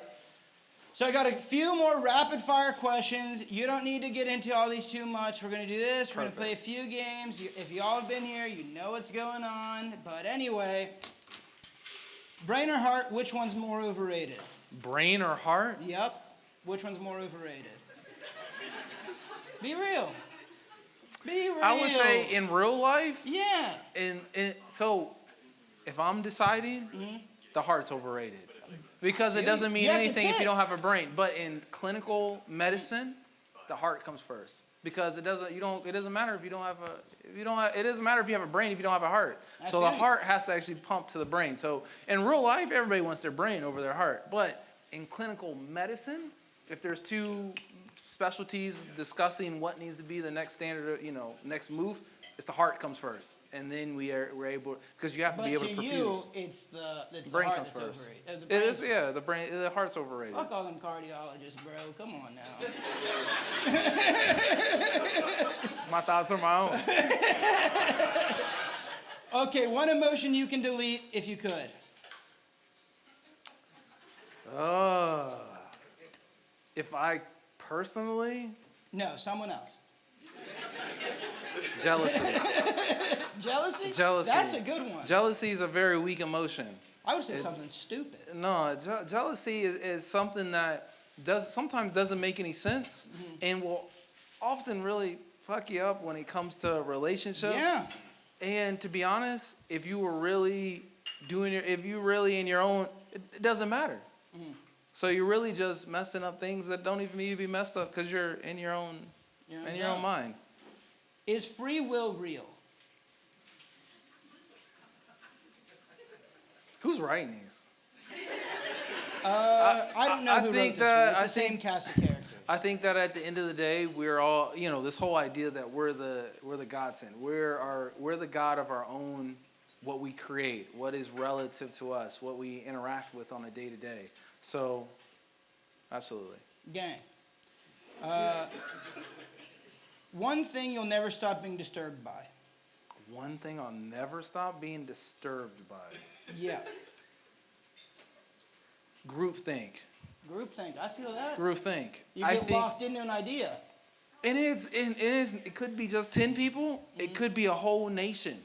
So I got a few more rapid fire questions. You don't need to get into all these too much. We're going to do this. We're going to play a few games. If y'all have been here, you know what's going on. But anyway, brain or heart, which one's more overrated? Brain or heart? Yep. Which one's more overrated? Be real. Be real. I would say in real life. Yeah. So if I'm deciding, the heart's overrated. Because it doesn't mean anything if you don't have a brain. But in clinical medicine, the heart comes first. Because it doesn't matter if you don't have it doesn't matter if you have a brain if you don't have a heart. So the heart has to actually pump to the brain. So in real life, everybody wants their brain over their heart. But in clinical medicine, if there's two specialties discussing what needs to be the next standard, next move, it's the heart comes first, and then we're able, because you have to be able to perfuse. But to you, it's the brain heart comes that's first. overrated. The heart's overrated. Fuck all them cardiologists, bro. Come on now. My thoughts are my own. Okay, one emotion you can delete if you could. If I personally? No, someone else. Jealousy. Jealousy? Jealousy. That's a good one. Jealousy is a very weak emotion. I would say something stupid. No, jealousy is something that sometimes doesn't make any sense and will often really fuck you up when it comes to relationships. Yeah. And to be honest, if you really in your own, it doesn't matter. So you're really just messing up things that don't even need to be messed up because you're in your own mind. Is free will real? Who's writing these? I don't know who wrote this one. It's the same cast of characters. I think that at the end of the day, we're all, this whole idea that we're the godsend. We're the god of our own what we create, what is relative to us, what we interact with on a day-to-day. So, absolutely. Gang. One thing you'll never stop being disturbed by. One thing I'll never stop being disturbed by. Yeah. Groupthink. Groupthink. I feel that. Groupthink. You get locked into an idea. And it could be just 10 people. It could be a whole nation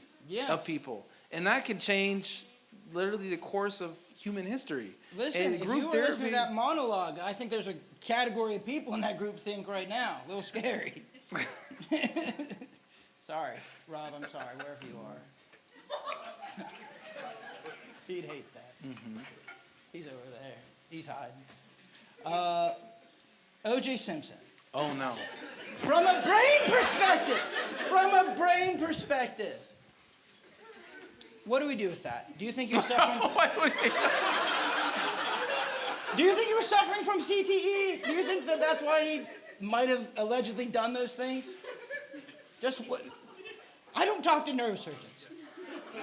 of people. And that can change literally the course of human history. Listen, and if you were listening to that monologue, I think there's a category of people in that groupthink right now. A little scary. Sorry, Rob, I'm sorry, wherever you are. He'd hate that. Mm-hmm. He's over there. He's hiding. O.J. Simpson. Oh, no. From a brain perspective. What do we do with that? Do you think he was suffering? Do you think he was suffering from CTE? Do you think that that's why he might have allegedly done those things? Just what? I don't talk to neurosurgeons.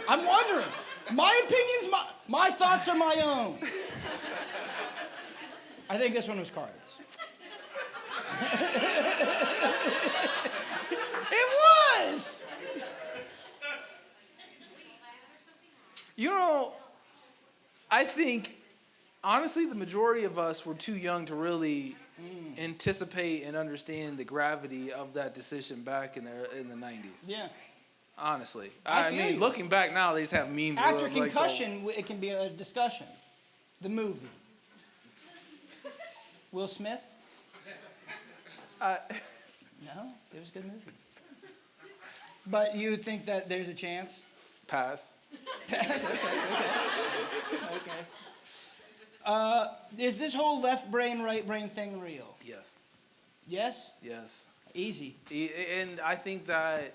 I'm wondering. My opinions, my thoughts are my own. I think this one was Carly's. It was! You know, I think, honestly, the majority of us were too young to really anticipate and understand the gravity of that decision back in the 90s. Yeah. Honestly. I mean, you. looking back now, they just have memes. After concussion, it can be a discussion. The movie. Will Smith? No, it was a good movie. But you think that there's a chance? Pass. Pass? Okay. Is this whole left brain, right brain thing real? Yes. Yes? Yes. Easy. And I think that,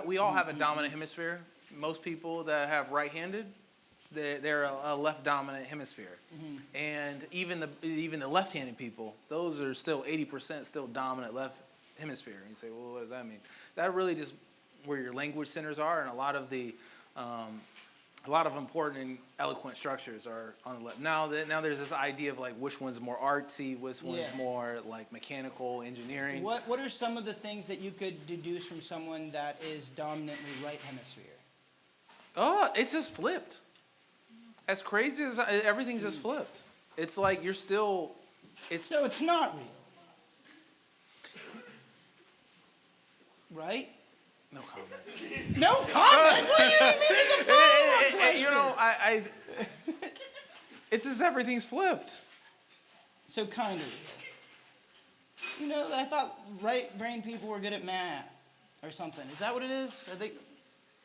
we all have a dominant hemisphere. Most people that have right-handed, they're a left dominant hemisphere. Mm-hmm. And even the left-handed people, those are still 80% still dominant left hemisphere. And you say, well, what does that mean? That really just where your language centers are, and a lot of important and eloquent structures are on the left. Now there's this idea of like which one's more artsy, which one's more like mechanical engineering. What are some of the things that you could deduce from someone that is dominantly right hemisphere? Oh, it's just flipped. As crazy as everything's just flipped. It's like you're still. So it's not real, right? No comment. No comment? What do you mean it's a follow-up question? You know, it's just everything's flipped. So kind of real. You know, I thought right brain people were good at math or something. Is that what it is?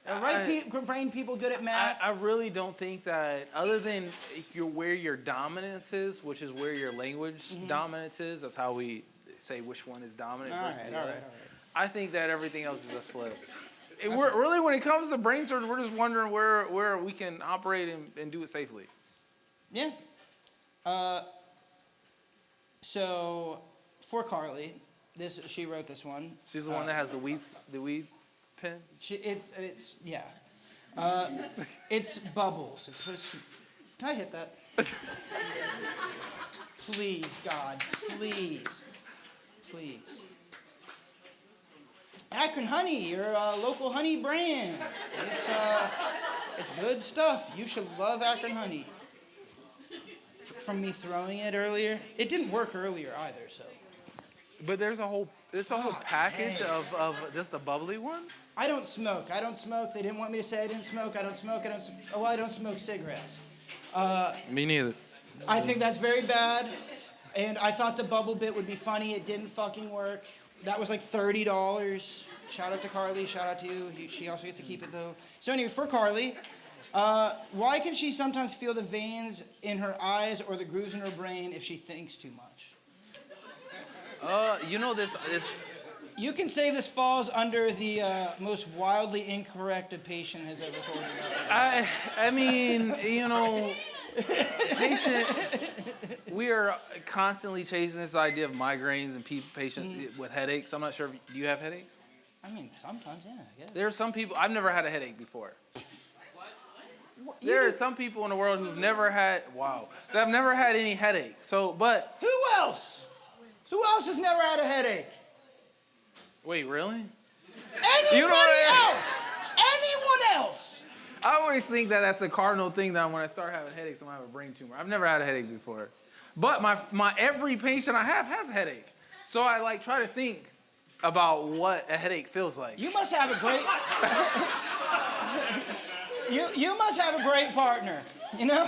Are right-brain people good at math? I really don't think that, other than where your dominance is, which is where your language dominance is, that's how we say which one is dominant. All right. I think that everything else is just flipped. We're really, when it comes to brain surgery, we're just wondering where we can operate and do it safely. Yeah. So, for Carly, she wrote this one. She's the one that has the weed pen? It's bubbles. It's supposed to. Can I hit that? Please, God, please. Akron Honey, your local honey brand. It's good stuff. You should love Akron Honey. From me throwing it earlier, it didn't work earlier either. So. But there's a whole package of just the bubbly ones? I don't smoke. They didn't want me to say I didn't smoke. I don't smoke cigarettes. Me neither. I think that's very bad. And I thought the bubble bit would be funny. It didn't fucking work. That was like $30. Shout out to Carly. Shout out to you. She also gets to keep it though. So anyway, for Carly, why can she sometimes feel the veins in her eyes or the grooves in her brain if she thinks too much? This. You can say this falls under the most wildly incorrect a patient has ever told you about. I mean, patient. We are constantly chasing this idea of migraines and patients with headaches. I'm not sure. Do you have headaches? I mean, sometimes, yeah, I guess. There are some people, I've never had a headache before. What? There are some people in the world who've never had, that have never had any headache. So, but. Who else? Who else has never had a headache? Wait, really? Anybody else? Anyone else? I always think that that's a cardinal thing that when I start having headaches, I'm going to have a brain tumor. I've never had a headache before. But my every patient I have has a headache. So I like try to think about what a headache feels like. You must have a great... you must have a great partner, you know?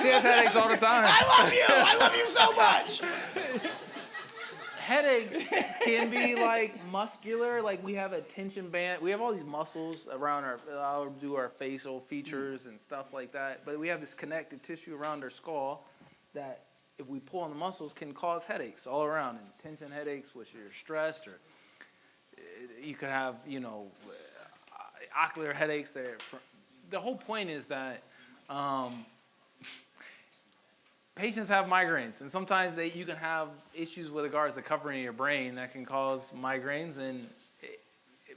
She has headaches all the time. I love you so much. Headaches can be like muscular, like we have a tension band. We have all these muscles around our facial features and stuff like that. But we have this connective tissue around our skull that if we pull on the muscles can cause headaches all around. And tension headaches, which you're stressed, or you could have, ocular headaches. The whole point is that patients have migraines, and sometimes you can have issues with regards to covering your brain that can cause migraines. And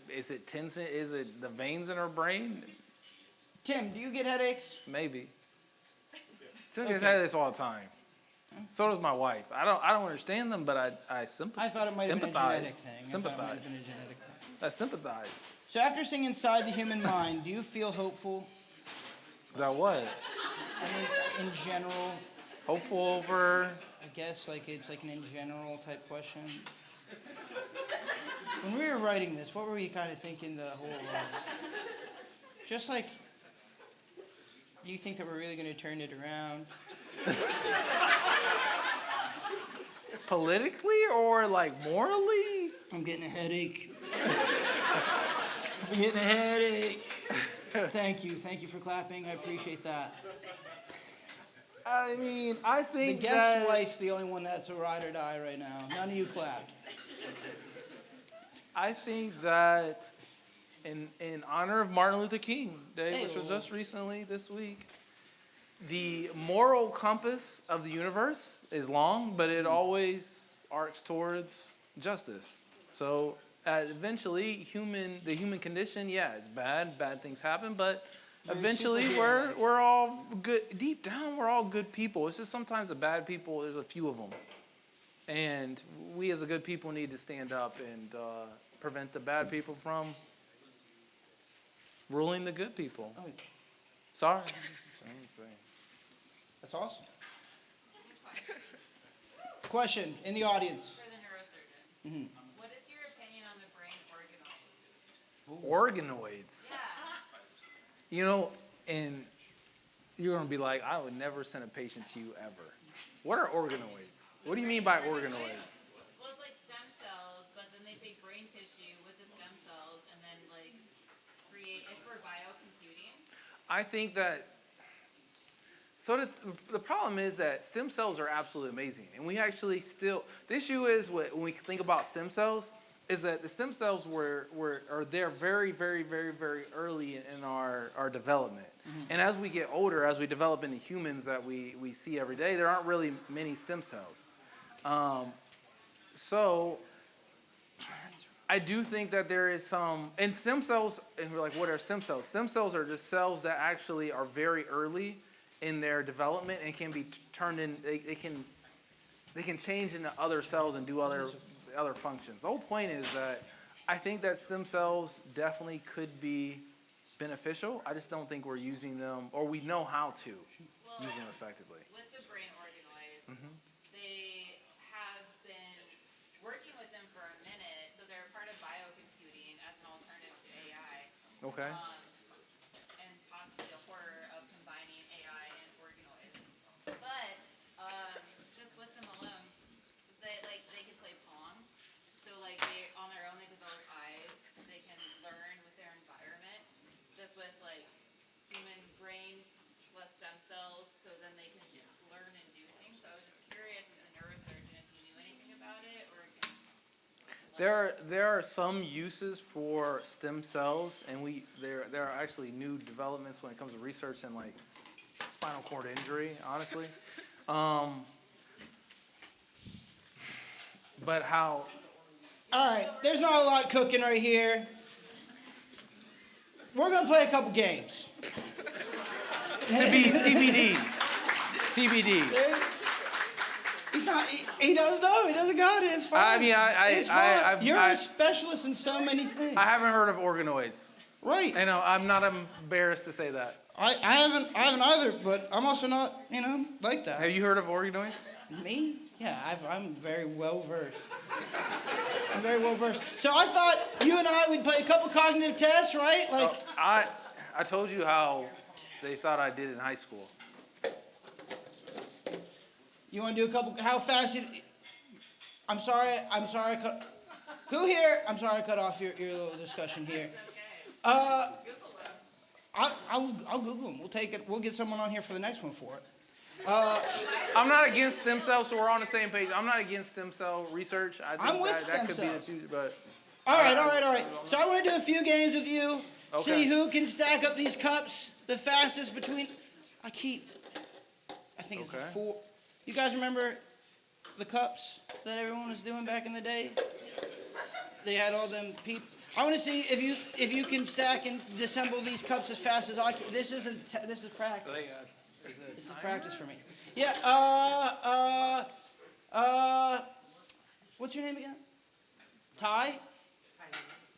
is it tension? Is it the veins in our brain? Tim, do you get headaches? Maybe. Tim gets headaches all the time. So does my wife. I don't understand them, but I sympathize. I thought it might have been a genetic thing. Sympathize. I sympathize. So after seeing Inside the Human Mind, do you feel hopeful? That what? I mean, in general. Hopeful over? I guess it's like an in general type question. When we were writing this, what were you kind of thinking the whole just like, do you think that we're really going to turn it around? Politically or like morally? I'm getting a headache. I'm getting a headache. Thank you for clapping. I appreciate that. I mean, I think the guest's wife's the only one that's a ride or die right now. None of you clapped. I think that in honor of Martin Luther King Day, which was just recently this week, the moral compass of the universe is long, but it always arcs towards justice. So eventually, the human condition, it's bad things happen, but eventually we're all good. Deep down, we're all good people. It's just sometimes the bad people, there's a few of them. And we as a good people need to stand up and prevent the bad people from ruling the good people. Oh, Sorry. That's awesome. Question in the audience. For the neurosurgeon. Mm-hmm. What is your opinion on the brain organoids? Organoids. Yeah. And you're going to be like, I would never send a patient to you ever. What are organoids? What do you mean by organoids? Well, it's like stem cells, but then they take brain tissue with the stem cells and then create, it's for biocomputing. I think that, so the problem is that stem cells are absolutely amazing. And we actually the issue is when we think about stem cells, is that the stem cells are there very, very, very, very early in our development. Mm-hmm. And as we get older, as we develop into humans that we see every day, there aren't really many stem cells. So I do think that there is some, and stem cells, and we're like, what are stem cells? Stem cells are just cells that actually are very early in their development and can be turned in, they can change into other cells and do other functions. The whole point is that I think that stem cells definitely could be beneficial. I just don't think we're using them, or we know how to use them effectively. With the brain organoids, they have been working with them for a minute, so they're part of biocomputing as an alternative to AI. Okay. And possibly a horror of combining AI and organoids. But just with them alone, they can play Pong. So they on their own they develop eyes. They can learn with their environment. Just with human brains plus stem cells, so then they can learn and do things. So I was just curious as a neurosurgeon if you knew anything about it or. There are some uses for stem cells, and there are actually new developments when it comes to research in spinal cord injury, honestly. But how All right, there's not a lot cooking right here. We're gonna play a couple games. TBD. He's not. He doesn't know. He doesn't got it. It's fine. I mean, it's fine. You're a specialist in so many things. I haven't heard of organoids. Right. I know. I'm not embarrassed to say that. I haven't either, but I'm also not, like that. Have you heard of organoids? Me? Yeah, I'm very well versed. I'm very well versed. So I thought you and I would play a couple cognitive tests, right? Like I told you how they thought I did in high school. You want to do a couple? How fast? I'm sorry. I cut. Who here? I'm sorry I cut off your little discussion here. I'll Google them. We'll take it. We'll get someone on here for the next one for it. I'm not against stem cells, so we're on the same page. I'm not against stem cell research. I think I'm with that stem could cells. be the but. All right. So I want to do a few games with you. Okay. See who can stack up these cups the fastest between. I think it's Okay. 4. You guys remember the cups that everyone was doing back in the day? They had all them people. I want to see if you can stack and disassemble these cups as fast as I can. This is practice. This is practice for me. Yeah. What's your name again? Ty?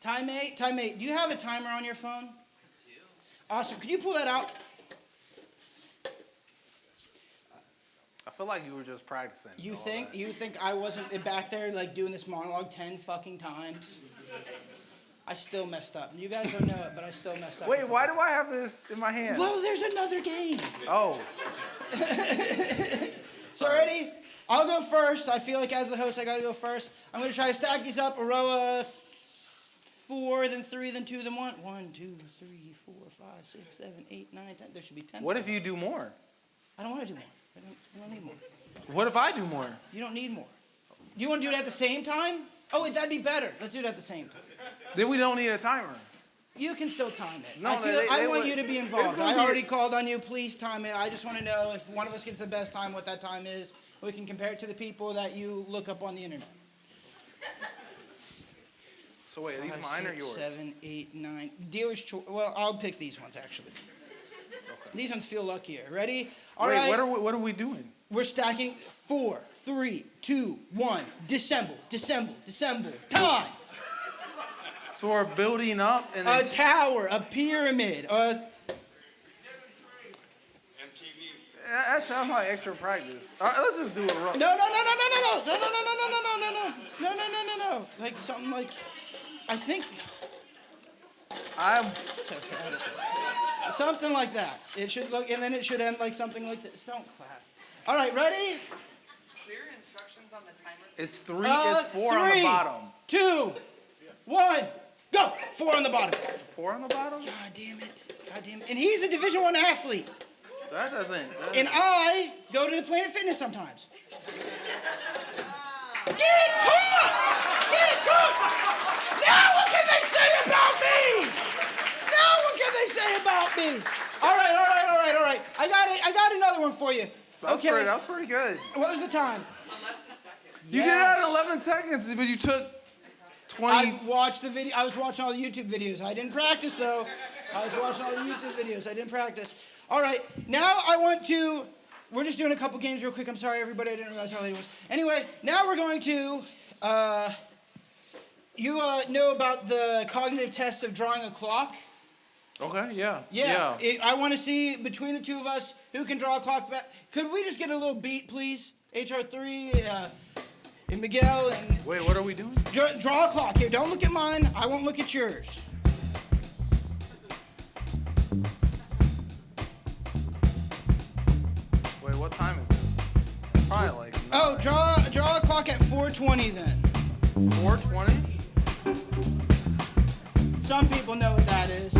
Ty Mate. Do you have a timer on your phone? I do. Awesome. Could you pull that out? I feel like you were just practicing. You think I wasn't back there like doing this monologue 10 fucking times? I still messed up. You guys don't know it, but I still messed up. Wait, why do I have this in my hand? Well, there's another game. Oh. So ready? I'll go first. I feel like as the host, I gotta go first. I'm gonna try to stack these up a row of 4, then 3, then 2, then 1. 1, 2, 3, 4, 5, 6, 7, 8, 9, 10. There should be 10. What if you do more? I don't want to do more. I don't need more. What if I do more? You don't need more. Do you want to do it at the same time? Oh, wait, that'd be better. Let's do it at the same time. Then we don't need a timer. You can still time it. No, I want would- you to be involved. I already called on you. Please time it. I just want to know if one of us gets the best time, what that time is. We can compare it to the people that you look up on the internet. So wait, are these 5, mine 6, or yours? 7, 8, 9. Dealer's choice. Well, I'll pick these ones, actually. Okay. These ones feel luckier. Ready? All right. What are we doing? We're stacking 4, 3, 2, 1. Disassemble. Time. So we're building up and A tower, a pyramid, that sounds like extra practice. All right, let's just do it wrong. No. Like something like, I think. I'm So proud of it. Something like that. It should look, and then it should end like something like this. Don't clap. All right, ready? Clear instructions on the timer. It's 4 on the bottom. 2, 1, go. 4 on the bottom. 4 on the bottom? God damn it. And he's a Division I athlete. That doesn't. And I go to the Planet Fitness sometimes. Get caught! Now what can they say about me? All right. I got another one for you. That was pretty good. What was the time? 11 seconds. You did that in 11 seconds, but you took 20. I've watched the video. I was watching all the YouTube videos. I didn't practice though. All right, now we're just doing a couple games real quick. I'm sorry, everybody. I didn't realize how late it was. Anyway, now we're going to, you know about the cognitive test of drawing a clock? Okay, yeah. I want to see between the two of us who can draw a clock back. Could we just get a little beat, please? HR3, and Miguel. And wait, what are we doing? Draw a clock here. Don't look at mine. I won't look at yours. Wait, what time is it? Probably like 9. Oh, draw a clock at 4:20 then. 4:20? Some people know what that is.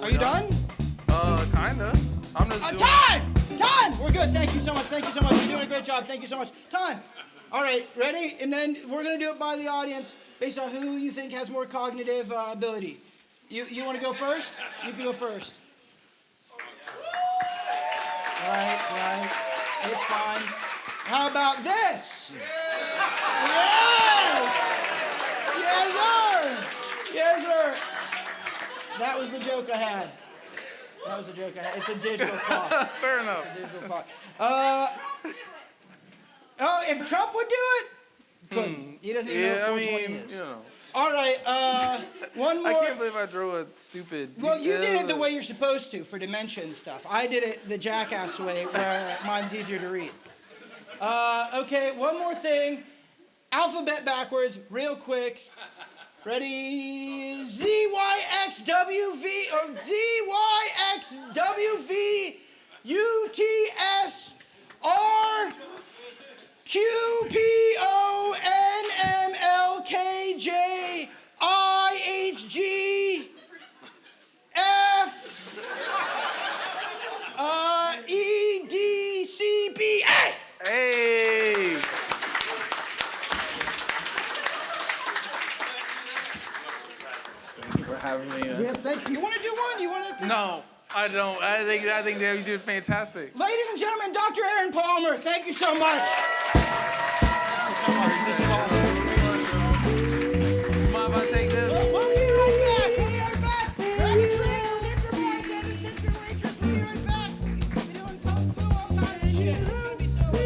Are you done? Kinda. I'm just doing... Time! We're good. Thank you so much. You're doing a great job. Thank you so much. Time. All right, ready? And then we're going to do it by the audience based on who you think has more cognitive ability. You want to go first? You can go first. right. It's fine. How about this? Yes! Yes, sir! That was the joke I had. It's a digital clock. Fair enough. It's a digital clock. If Trump would do it, couldn't. He doesn't even know what 420 is. you know. All right, one more. I can't believe I drew a stupid. Well, you did it the way you're supposed to for dementia and stuff. I did it the jackass way where mine's easier to read. Okay, one more thing. Alphabet backwards, real quick. Ready? ZYXWV or ZYXWV UTS R QPONMLKJ IHG F EDCBA. Hey. Thank you for having me. Yeah, thank you. You want to do one? You want to? No, I don't. I think that you did fantastic. Ladies and gentlemen, Dr. Aaron Palmer, thank you so much. This is awesome. Mind if I take this? We'll be right back. Grab a drink, tip your bartender, tip your waitress. We'll be right back. We'll be doing kung fu, all kinds of shit. It's gonna be so much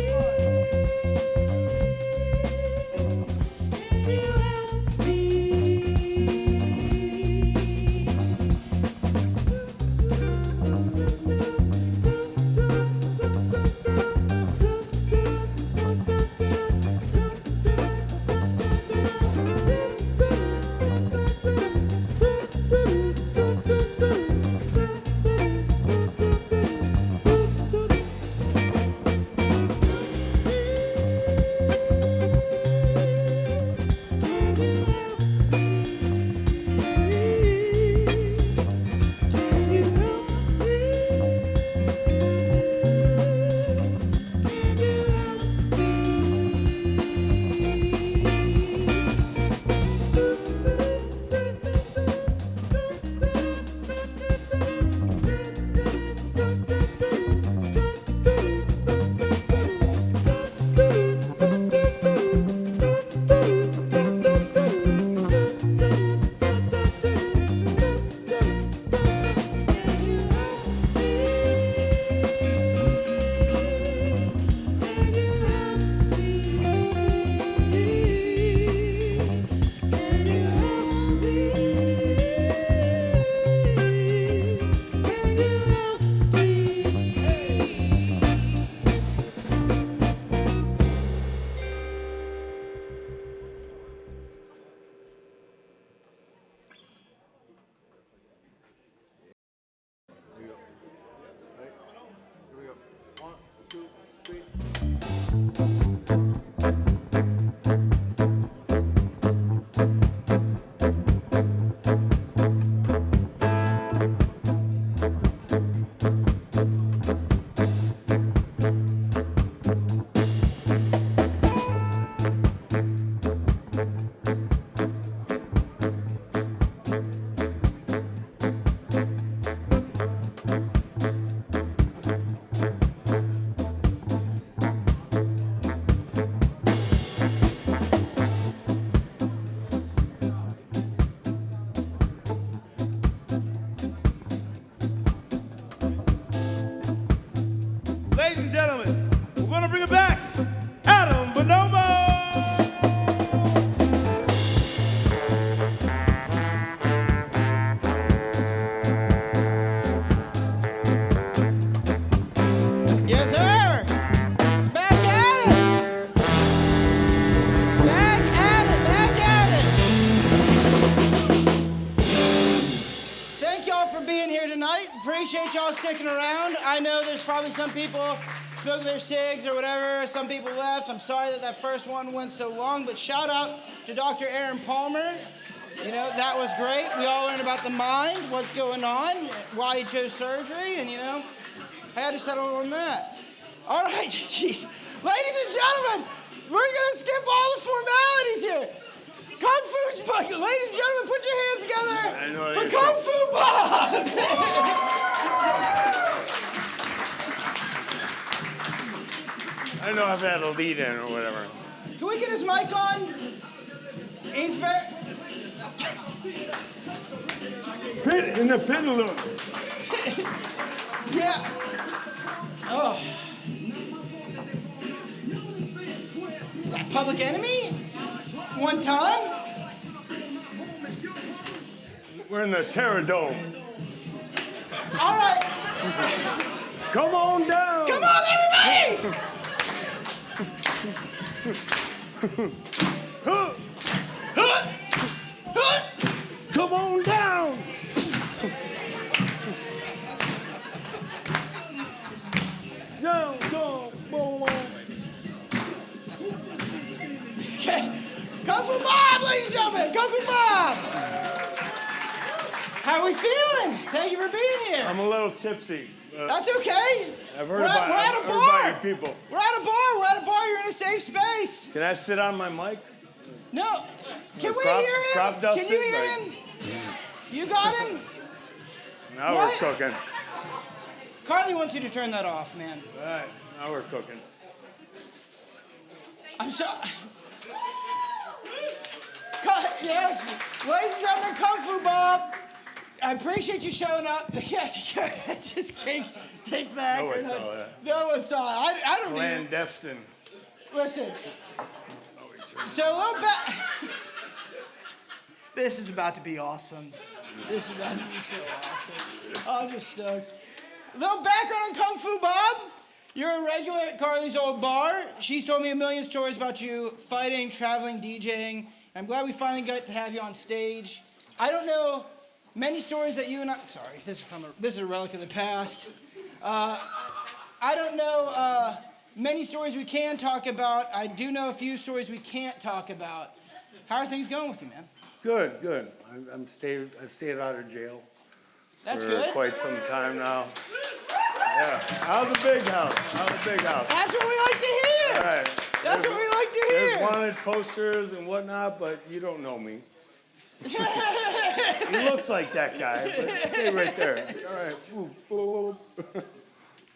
Ladies and gentlemen, we're going to bring it back. Adam Bonomo. Yes, sir. Back at it. Thank y'all for being here tonight. Appreciate y'all sticking around. I know there's probably some people smoking their cigs or whatever. Some people left. I'm sorry that first one went so long, but shout out to Dr. Aaron Palmer. You know, that was great. We all learned about the mind, what's going on, why he chose surgery, and, you know, I had to settle on that. All right, jeez. Ladies and gentlemen, we're going to skip all the formalities here. Kung Fu, ladies and gentlemen, put your hands together for Kung Fu Bob. I know I've had a lead in or whatever. Can we get his mic on? He's very. In the pendulum. Yeah. Oh. Is that Public Enemy? One time? We're in the Terror Dome. All right. Come on down. Come on, everybody! Come on down. Down, down, boom. Okay. Kung Fu Bob, ladies and gentlemen. Kung Fu Bob. How are we feeling? Thank you for being here. I'm a little tipsy. That's okay. I've heard We're about at a I've heard about bar. you people. We're at a bar. We're at a bar. You're in a safe space. Can I sit on my mic? No. Can we Crop- hear him? crop dust Can you it, hear like- him? You got him? Now What? we're cooking. Carly wants you to turn that off, man. All right, now we're cooking. I'm sorry. Yes, ladies and gentlemen, Kung Fu Bob. I appreciate you showing up. Yes, just take that. No one saw that. No one saw it. I don't even. Clandestine. Listen. So a little bit. This is about to be awesome. This is about to be so awesome. I'm just stoked. A little background on Kung Fu Bob. You're a regular at Carly's old bar. She's told me a million stories about you fighting, traveling, DJing. I'm glad we finally got to have you on stage. I don't know many stories that you and I. Sorry, this is a relic of the past. I don't know many stories we can talk about. I do know a few stories we can't talk about. How are things going with you, man? Good, good. I've stayed out of jail That's for good. quite some time now. Yeah, out of the big house. Out of the big house. That's what we like to hear. All right. That's what we like to There's hear. wanted posters and whatnot, but you don't know me. He looks like that guy, but stay right there. All right. Ooh, ooh, ooh.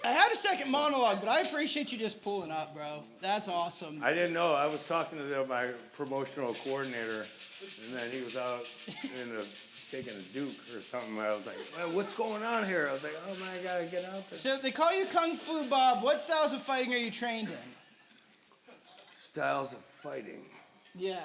I had a second monologue, but I appreciate you just pulling up, bro. That's awesome. I didn't know. I was talking to my promotional coordinator, and then he was out taking a Duke or something. I was like, well, what's going on here? I was like, oh, man, I got to get out there. So they call you Kung Fu Bob. What styles of fighting are you trained in? Styles of fighting. Yeah.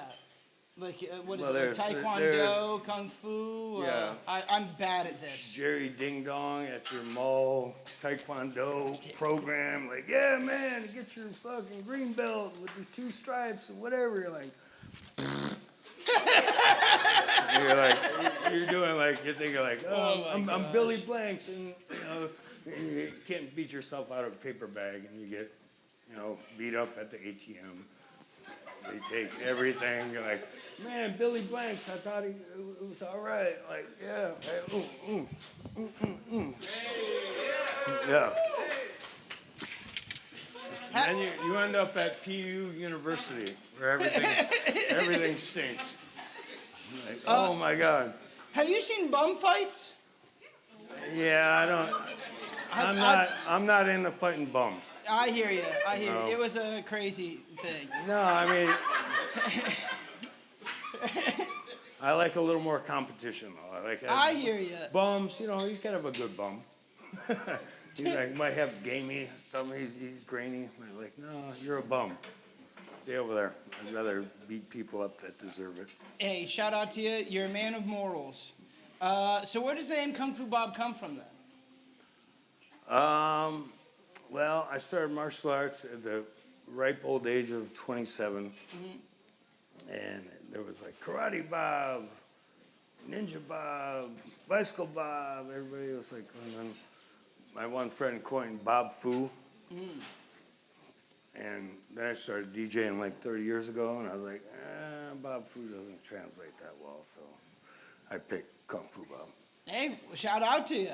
Like, what is Well, it? Like there's- Taekwondo, Kung Fu? Yeah. I'm bad at this. Jerry Ding Dong at your mall Taekwondo program. Like, yeah, man, get your fucking green belt with your 2 stripes and whatever. You're like, you're doing like, you're thinking like, I'm Billy Blanks, and you can't beat yourself out of a paper bag, and you get, beat up at the ATM. They take everything. You're like, man, Billy Blanks, I thought it was all right. Like, yeah. Yeah. And you end up at PU University, where everything stinks. Like, oh, my God. Have you seen bum fights? Yeah, I don't. I'm not into fighting bums. I hear you. No. It was a crazy thing. No, I mean, I like a little more competition, though. I hear you. Bums, you can have a good bum. He might have gamey, he's grainy. I'm like, no, you're a bum. Stay over there. I'd rather beat people up that deserve it. Hey, shout out to you. You're a man of morals. So where does the name Kung Fu Bob come from then? Well, I started martial arts at the ripe old age of 27. And there was like Karate Bob, Ninja Bob, Bicycle Bob. Everybody was like, and then my one friend coined Bob Fu. And then I started DJing like 30 years ago, and I was like, Bob Fu doesn't translate that well, so I picked Kung Fu Bob. Hey, shout out to you.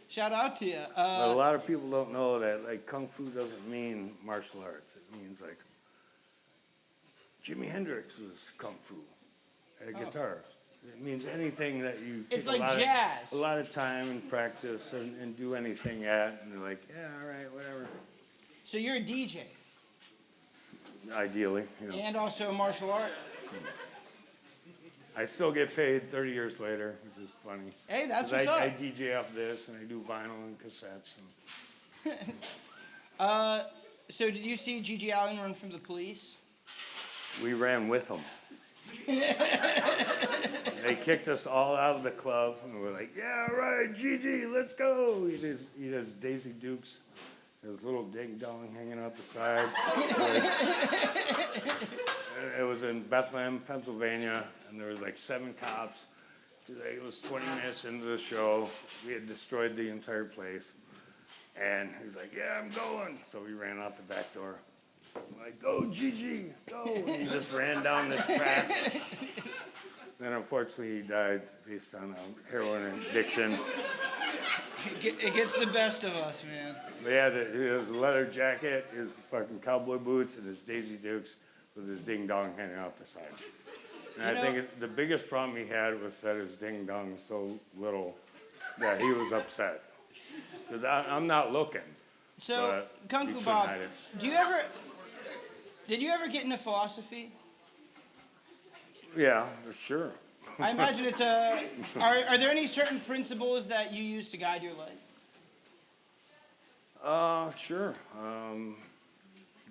Shout out to you. But a lot of people don't know that like Kung Fu doesn't mean martial arts. It means like Jimi Hendrix was Kung Fu, had a guitar. It means anything that you It's take like jazz. a lot of time and practice and do anything at, and they're like, yeah, all right, whatever. So you're a DJ. ideally. And also martial art. I still get paid 30 years later, which is funny. Hey, that's 'Cause what's up. I DJ off this, and I do vinyl and cassettes. So did you see Gigi Allen run from the police? We ran with them. They kicked us all out of the club, and we're like, yeah, all right, Gigi, let's go. He does Daisy Dukes, his little ding dong hanging out the side. It was in Bethlehem, Pennsylvania, and there was like 7 cops. It was 20 minutes into the show. We had destroyed the entire place. And he's like, yeah, I'm going. So we ran out the back door. I'm like, go, Gigi, go. And he just ran down this track. Then unfortunately he died based on heroin addiction. It gets the best of us, man. But yeah, his leather jacket, his fucking cowboy boots, and his Daisy Dukes with his ding dong hanging out the side. And I think the biggest problem he had was that his ding dong was so little that he was upset. Because I'm not looking. So, Kung Fu couldn't Bob, hide it. did you ever get into philosophy? Yeah, sure. I imagine it's are there any certain principles that you use to guide your life? Sure.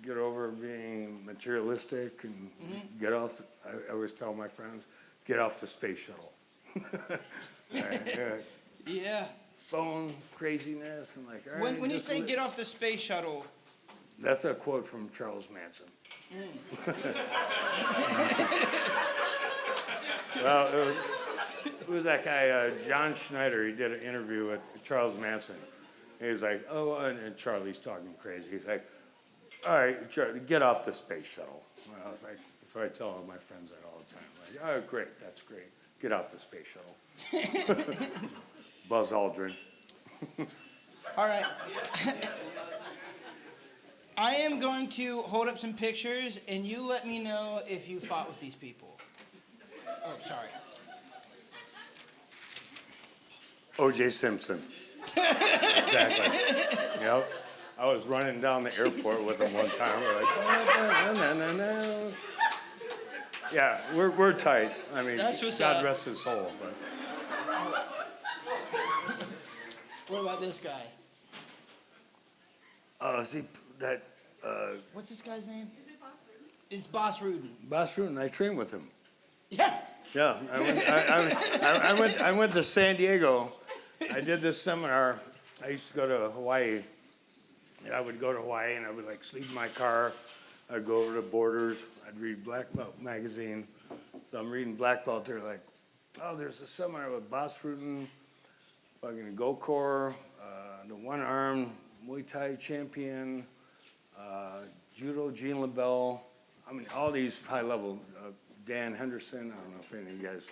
Get over being materialistic and get off. I always tell my friends, get off the space shuttle. Yeah. Phone craziness and like. All right, When you just say get off the space shuttle, that's a quote from Charles Manson. Well, it was that guy, John Schneider. He did an interview with Charles Manson. He was like, oh, and Charlie's talking crazy. He's like, all right, Charlie, get off the space shuttle. And I was like, if I tell all my friends that all the time, like, oh, great, that's great. Get off the space shuttle. Buzz Aldrin. all right. I am going to hold up some pictures, and you let me know if you fought with these people. Oh, sorry. O.J. Simpson. Exactly. Yep. I was running down the airport with him one time. We're like, no. Yeah, we're tight. I mean, That's what's God up. rest his soul. But What about this guy? see that What's this guy's name? It's Boss Rudin. Boss Rutten, I trained with him. Yeah. Yeah, I went to San Diego. I did this seminar. I used to go to Hawaii. And I would go to Hawaii and I would like sleep in my car. I'd go over to Borders. I'd read Black Belt magazine. So I'm reading Black Belt. They're like, oh, there's a seminar with Boss Rutten, fucking Gokor, the one-armed Muay Thai champion, Judo Jean LaBelle. I mean, all these high-level, Dan Henderson. I don't know if any of you guys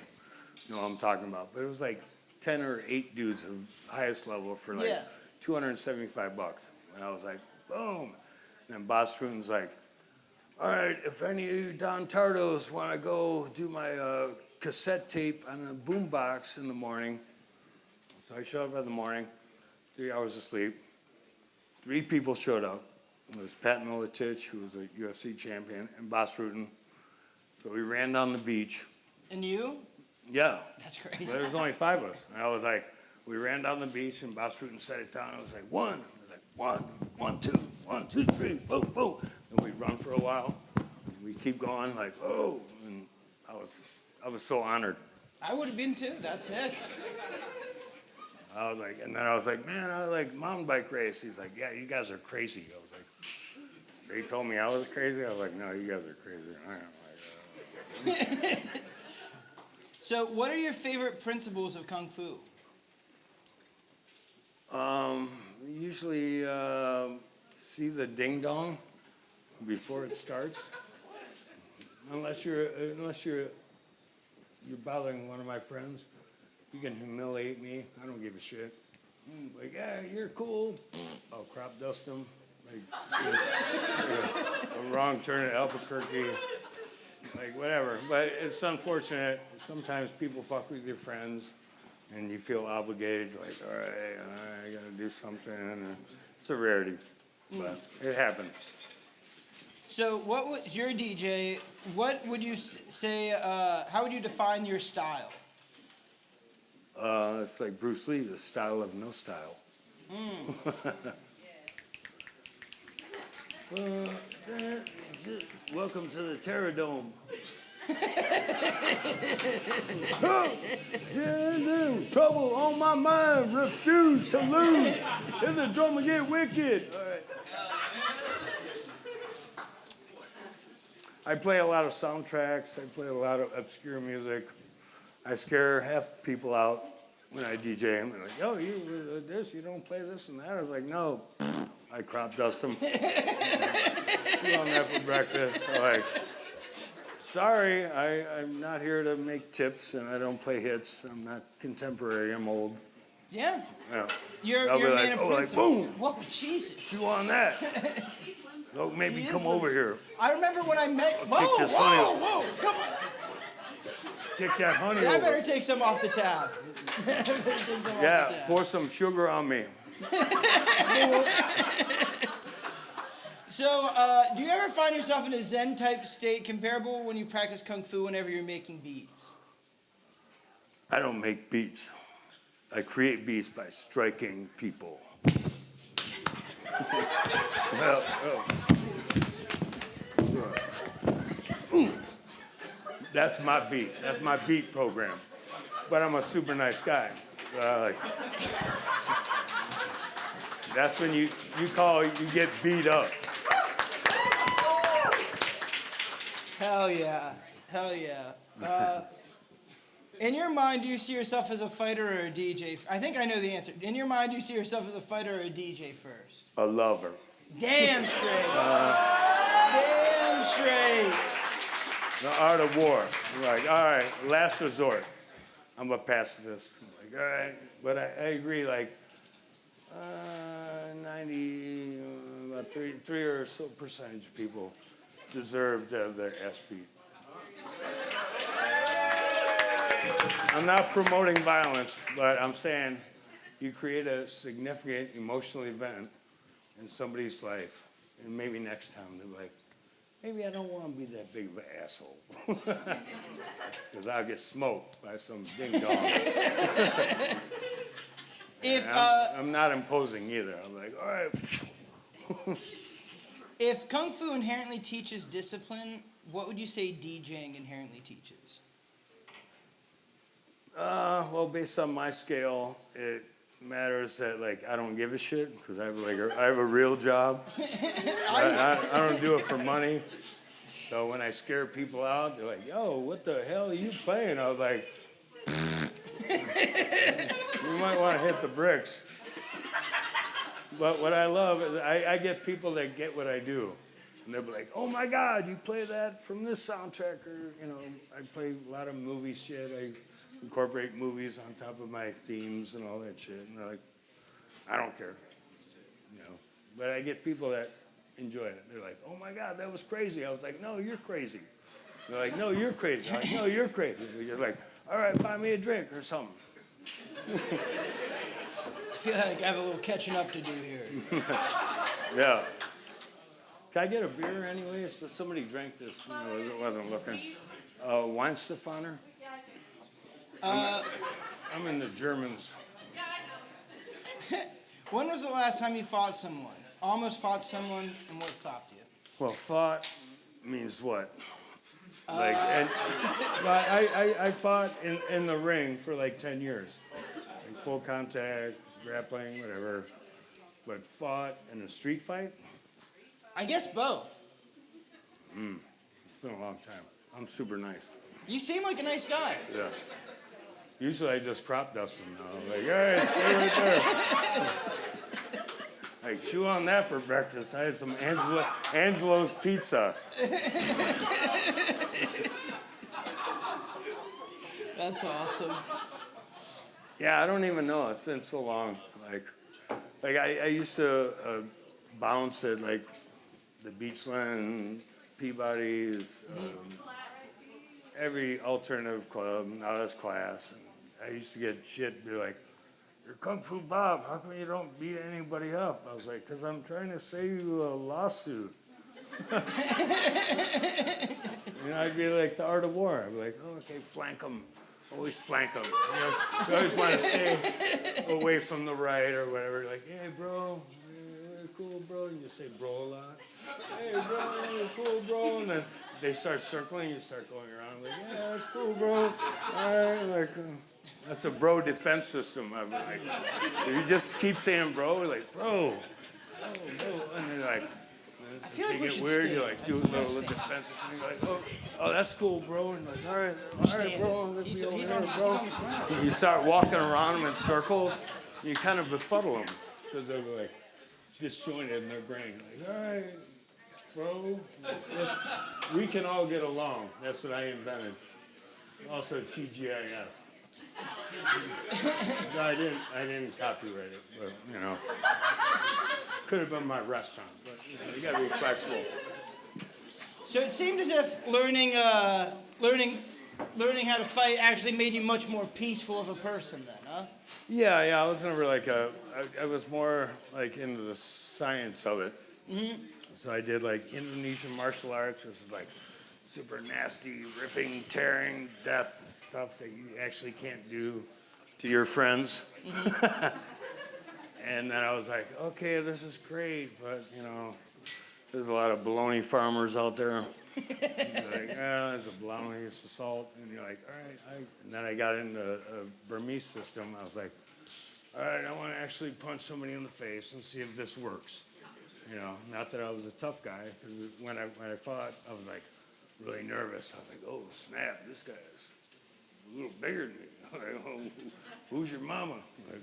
know what I'm talking about. But it was like 10 or 8 dudes of highest level for like $275. And I was like, boom. And then Boss Rutten's like, all right, if any of you Don Tardos want to go do my cassette tape on a boombox in the morning. So I showed up in the morning, 3 hours of sleep. 3 people showed up. It was Pat Miletich, who was a UFC champion, and Boss Rutten. So we ran down the beach. And you? Yeah. That's crazy. But there was only 5 of us. And I was like, we ran down the beach, and Boss Rutten set it down. I was like, 1. I was like, 1, 2, 1, 2, 3, boom, boom. And we'd run for a while. We keep going, like, oh. And I was so honored. I would have been too. That's it. I was like, and then I was like, man, I like mountain bike race. He's like, yeah, you guys are crazy. I was like, he told me I was crazy. I was like, no, you guys are crazy. And I am like, So, what are your favorite principles of Kung Fu? Usually see the ding dong before it starts. Unless you're bothering one of my friends, you can humiliate me. I don't give a shit. Like, yeah, you're cool. I'll crop dust them. Like, a wrong turn at Albuquerque. Like, whatever. But it's unfortunate. Sometimes people fuck with your friends, and you feel obligated. Like, all right, I got to do something. And it's a rarity, but it happened. So what was, you're a DJ, what would you say, how would you define your style? It's like Bruce Lee, the style of no style. Welcome to the Terror Dome. Trouble on my mind, refuse to lose. If the drummer get wicked. All right. I play a lot of soundtracks. I play a lot of obscure music. I scare half people out when I DJ. I'm like, yo, you this, you don't play this and that. I was like, no. I crop dust them. Chew on that for breakfast. I'm like, sorry, I'm not here to make tips, and I don't play hits. I'm not contemporary. I'm old. Yeah. Yeah. You're I'll a be man like, of oh, like, principle. boom. Whoa, Jesus. Chew on that. Oh, maybe come over here. I remember when I met. Kick Whoa, this honey over. whoa, come on. Kick that honey I over. better take some off the tab. Yeah, pour some sugar on me. So, do you ever find yourself in a Zen type state comparable when you practice Kung Fu whenever you're making beats? I don't make beats. I create beats by striking people. Well, that's my beat. That's my beat program. But I'm a super nice guy. That's when you call, you get beat up. Hell yeah. Hell yeah. In your mind, do you see yourself as a fighter or a DJ? I think I know the answer. In your mind, do you see yourself as a fighter or a DJ first? A lover. Damn straight. Damn straight. The art of war. I'm like, all right, last resort. I'm a pacifist. I'm like, all right, but I agree, like, 90, about 3 or so percentage of people deserve to have their ass beat. I'm not promoting violence, but I'm saying you create a significant emotional event in somebody's life, and maybe next time they're like, maybe I don't want to be that big of an asshole. Because I'll get smoked by some ding dong. I'm not imposing either. I'm like, all right. If Kung Fu inherently teaches discipline, what would you say DJing inherently teaches? Well, based on my scale, it matters that, like, I don't give a shit because I have a real job. I don't do it for money. So when I scare people out, they're like, yo, what the hell are you playing? I was like, you might want to hit the bricks. But what I love is I get people that get what I do. And they'll be like, oh my God, you play that from this soundtrack. Or, you know, I play a lot of movie shit. I incorporate movies on top of my themes and all that shit. And they're like, I don't care. You know, but I get people that enjoy it. They're like, oh my God, that was crazy. I was like, no, you're crazy. They're like, no, you're crazy. I'm like, no, you're crazy. You're like, all right, buy me a drink or something. I feel like I have a little catching up to do here. Yeah. Can I get a beer anyway? So somebody drank this when I wasn't looking. Weinstefaner? I'm in the Germans. When was the last time you fought someone? Almost fought someone, and what stopped you? Well, fought means what? Like, I fought in the ring for like 10 years. Like full contact, grappling, whatever. But fought in a street fight? I guess both. It's been a long time. I'm super nice. You seem like a nice guy. Yeah. Usually I just crop dust them now. I'm like, all right, stay right there. I chew on that for breakfast. I had some Angelo's pizza. That's awesome. Yeah, I don't even know. It's been so long. Like I used to bounce at like the Beachland, Peabody's, every alternative club. Now that's class. And I used to get shit, be like, "You're Kung Fu Bob. How come you don't beat anybody up?" I was like, "'Cause I'm trying to save you a lawsuit." And I'd be like the art of war. I'd be like, oh, okay, flank them. Always flank them. You know, you always want to stay away from the right or whatever. Like, hey, bro, cool, bro. And you say bro a lot. Hey, bro, cool, bro. And then they start circling. You start going around. Like, yeah, that's cool, bro. All right, like, that's a bro defense system. I'm like, you just keep saying bro. Like, bro. And then like, I feel like you we get should weird, stay. you like do a little defensive thing, like, oh, that's cool, bro. And like, all right, bro, let's He's be over on here, the bro. ground. You start walking around them in circles, you kind of befuddle them because they're like disjointed in their brain. Like, all right, bro, we can all get along. That's what I invented. Also, TGIF. No, I didn't copyright it, but you know. Could have been my restaurant, but you gotta be flexible. So it seemed as if learning how to fight actually made you much more peaceful of a person then, huh? Yeah, I was never like I was more like into the science of it. Mm-hmm. So I did like Indonesian martial arts, which is like super nasty, ripping, tearing, death stuff that you actually can't do to your friends. Mm-hmm. And then I was like, okay, this is great, but you know, there's a lot of baloney farmers out there. Like, there's a baloney, it's assault, and you're like, all right. And then I got into a Burmese system. I was like, all right, I want to actually punch somebody in the face and see if this works. You know, not that I was a tough guy, because when I fought, I was like really nervous. I was like, oh snap, this guy's a little bigger than me. Like, oh, who's your mama? Like,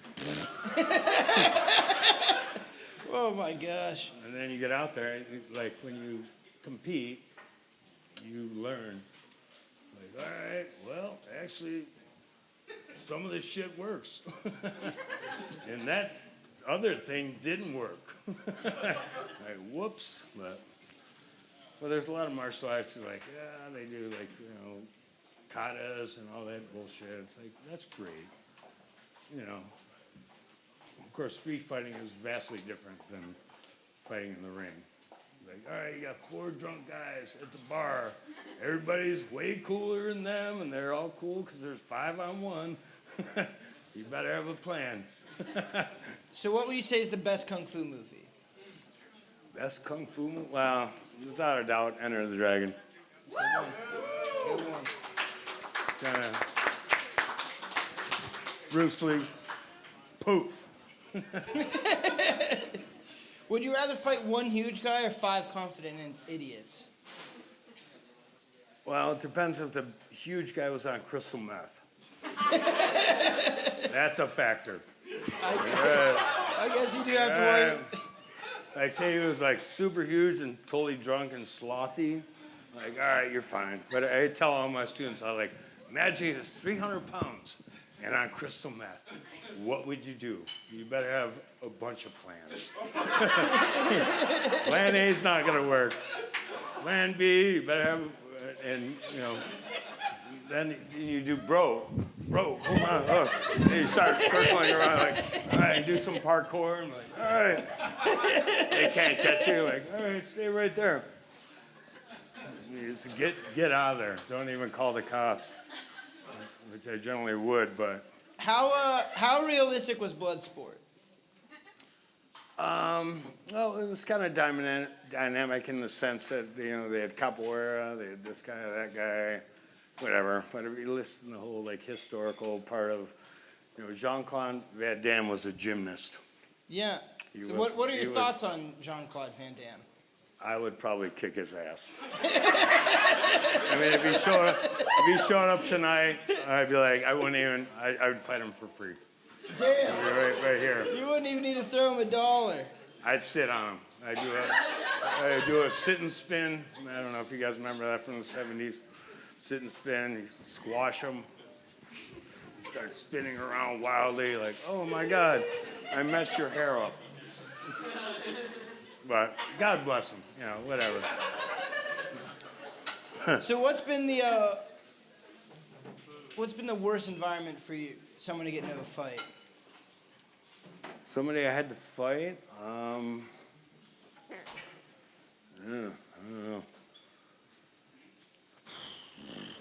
Oh my gosh. and then you get out there, like when you compete, you learn. Like, all right, well, actually, some of this shit works. And that other thing didn't work. Like, whoops. But there's a lot of martial arts who are like, yeah, they do like, you know, katas and all that bullshit. It's like, that's great. You know, of course, street fighting is vastly different than fighting in the ring. Like, all right, you got 4 drunk guys at the bar. Everybody's way cooler than them, and they're all cool because there's 5 on 1. You better have a plan. So what would you say is the best kung fu movie? Best kung fu movie? Well, without a doubt, Enter the Dragon. Good one. Kinda Bruce Lee. Poof. Would you rather fight one huge guy or 5 confident idiots? Well, it depends if the huge guy was on crystal meth. That's a factor. I guess you do have to worry. Like, say he was like super huge and totally drunk and slothy. Like, all right, you're fine. But I tell all my students, I like, imagine he's 300 pounds and on crystal meth. What would you do? You better have a bunch of plans. Plan A is not going to work. Plan B, you better have, and you know, then you do bro, come on, oh. And you start circling around like, all right, do some parkour. I'm like, all right. They can't catch you. Like, all right, stay right there. Just get out of there. Don't even call the cops, which I generally would, but. How realistic was Bloodsport? Well, it was kind of dynamic in the sense that, you know, they had capoeira, they had this guy, that guy, whatever. But if you listen to the whole, like, historical part of, you know, Jean-Claude Van Damme was a gymnast. Yeah. What are your thoughts on Jean-Claude Van Damme? I would probably kick his ass. I mean, if he showed up tonight, I'd be like, I would fight him for free. Damn. Right here. You wouldn't even need to throw him $1. I'd sit on him. I'd do a sit and spin. I don't know if you guys remember that from the 70s. Sit and spin, you squash him. Start spinning around wildly like, oh my God, I messed your hair up. But God bless him, you know, whatever. So what's been the worst environment for you? Someone to get into a fight? Somebody I had to fight? don't know.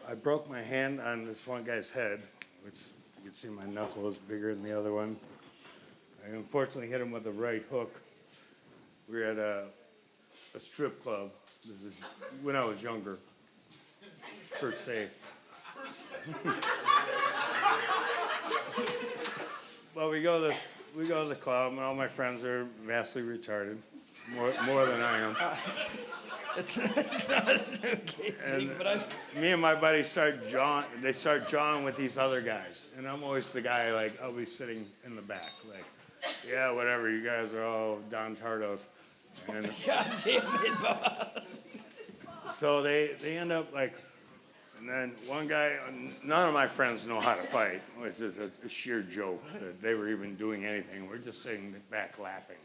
I broke my hand on this one guy's head, which you can see my knuckle is bigger than the other one. I unfortunately hit him with a right hook. We were at a strip club. This is when I was younger, per se. Well, we go to the club, and all my friends are vastly retarded, more than I am. It's not an okay thing, but Me and my buddy start jawing with these other guys, and I'm always the guy, like, I'll be sitting in the back, like, yeah, whatever, you guys are all Don Tardos. And God damn it, Bob. so they end up, like, and then one guy, none of my friends know how to fight, which is a sheer joke that they were even doing anything. We're just sitting back laughing.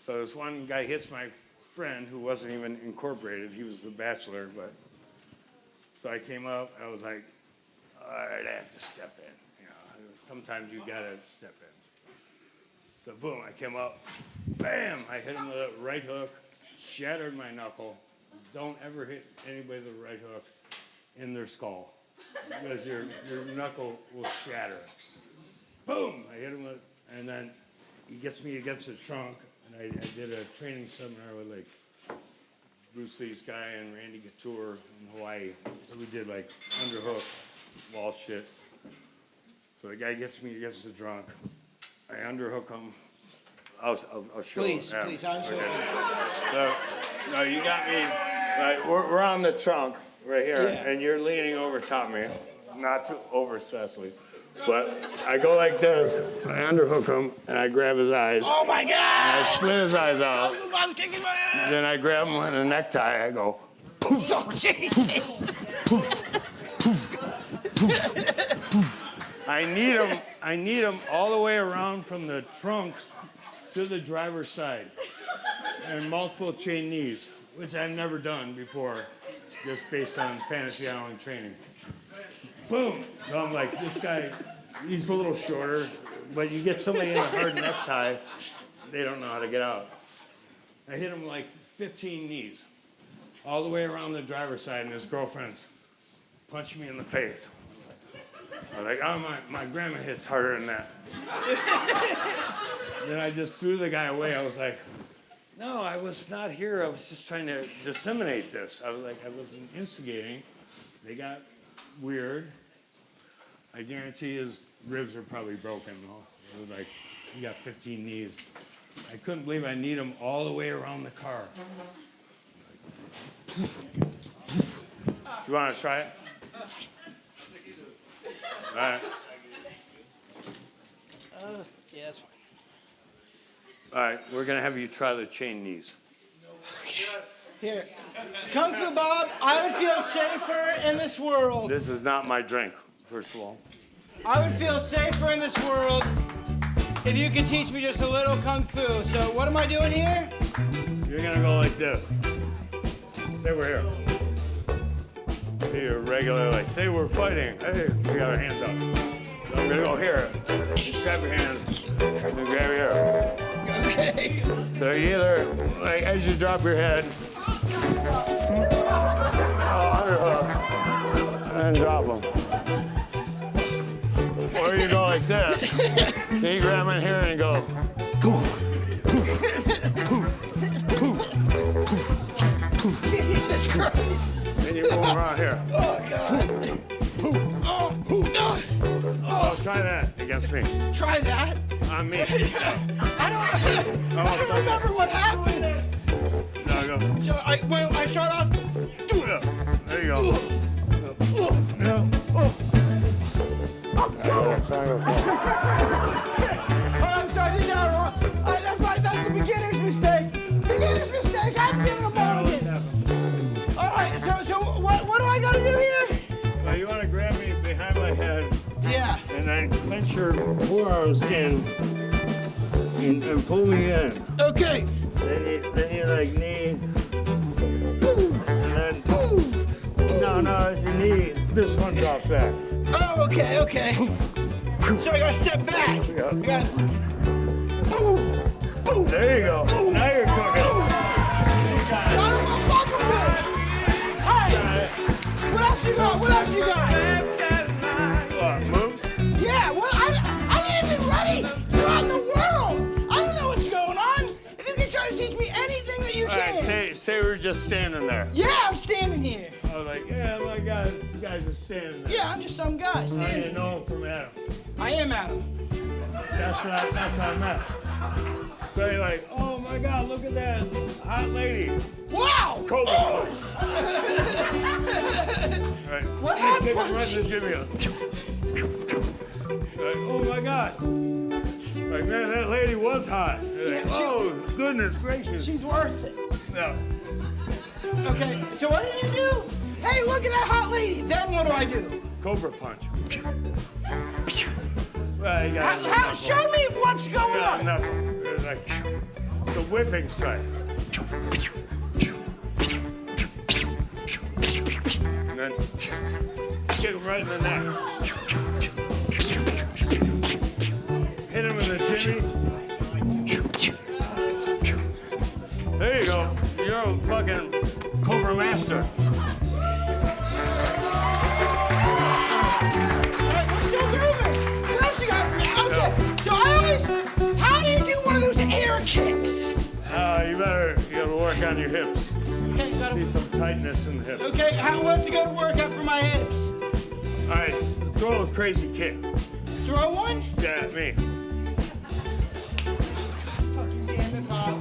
So this one guy hits my friend who wasn't even incorporated. He was the bachelor, but so I came up. I was like, all right, I have to step in. You know, sometimes you gotta step in. So boom, I came up, bam! I hit him with a right hook, shattered my knuckle. Don't ever hit anybody with a right hook in their skull because your knuckle will shatter. Boom! I hit him with, and then he gets me against the trunk. And I did a training seminar with like Bruce Lee's guy and Randy Couture in Hawaii. So we did like underhook, wall shit. So the guy gets me against the trunk. I underhook him. I'll show Please, him. please, I'm sorry. So, no, you got me. Right, we're on the trunk right here, Yeah. and you're leaning over top me, not too over Cecily. But I go like this, I underhook him, and I grab his eyes. Oh my God! And I split his eyes out. I'm kicking my ass! Then I grab him in a necktie. I go, Oh, Jesus! I need him all the way around from the trunk to the driver's side, and multiple chain knees, which I've never done before, just based on Fantasy Island training. Boom! So I'm like, this guy, he's a little shorter, but you get somebody in a hard necktie, they don't know how to get out. I hit him like 15 knees, all the way around the driver's side, and his girlfriend's punched me in the face. I'm like, oh, my grandma hits harder than that. Then I just threw the guy away. I was like, no, I was not here. I was just trying to disseminate this. I was like, I wasn't instigating. They got weird. I guarantee his ribs are probably broken, though. It was like, he got 15 knees. I couldn't believe I need him all the way around the car. Do you want to try it? All right. Yeah, that's fine. All right, we're going to have you try the chain knees. Here. Kung Fu Bob, I would feel safer in this world. This is not my drink, first of all. I would feel safer in this world if you could teach me just a little Kung Fu. So what am I doing here? You're going to go like this. Say we're here. Say you're regular, like, say we're fighting. Hey, we got our hands up. So I'm going to go here. You grab your hands. And you grab your hair. Okay. So you either, like, as you drop your head, underhook, and then drop them. Or you go like this. Then you grab in here and go, poof, poof, poof, poof, poof, Jesus Christ. then you move around here. Oh, God. Oh, try that against me. Try that. On me. I don't remember what happened. No, go. So I start off. Yeah. There you go. Yeah. I'm sorry, I did that wrong. That's the beginner's mistake. Beginner's mistake. I'm giving a mulligan. All right. So what do I got to do here? Well, you want to grab me behind my head. Yeah. And then clench your forearms in and pull me in. Okay. Then you like knee. Poof. And then Poof. no, it's your knee. This one drops back. Oh, okay. So I gotta step back. Yeah. I gotta. Poof. Poof. There you go. Now you're cooking. Motherfucker! just standing there? Yeah, I'm standing here. I was like, yeah, my God, you guys are standing there. Yeah, I'm just some guy I standing didn't here. know him from Adam. I am Adam. That's what I meant. So you're like, oh my God, look at that hot lady. Wow! Cobra punch. Right. What Hey, happened? kick him right in the jimmy. Like, oh my God. Like, man, that lady was hot. Like, Yeah, she- oh, goodness gracious. She's worth it. No. Okay, so what did you do? Hey, look at that hot lady. Then what do I do? Cobra punch. Well, you got Show me what's going on. It's like the whipping strike. And then kick him right in the neck. Hit him in the jimmy. There you go. You're a fucking Cobra master. Alright, we're still grooving. What else you got for me? Okay, so how do you do one of those air kicks? You gotta work on your hips. Okay, See some tightness in the hips. okay, what's a good workout for my hips? All right, throw a crazy kick. Throw one? Yeah, me. Fucking damn it, Bob.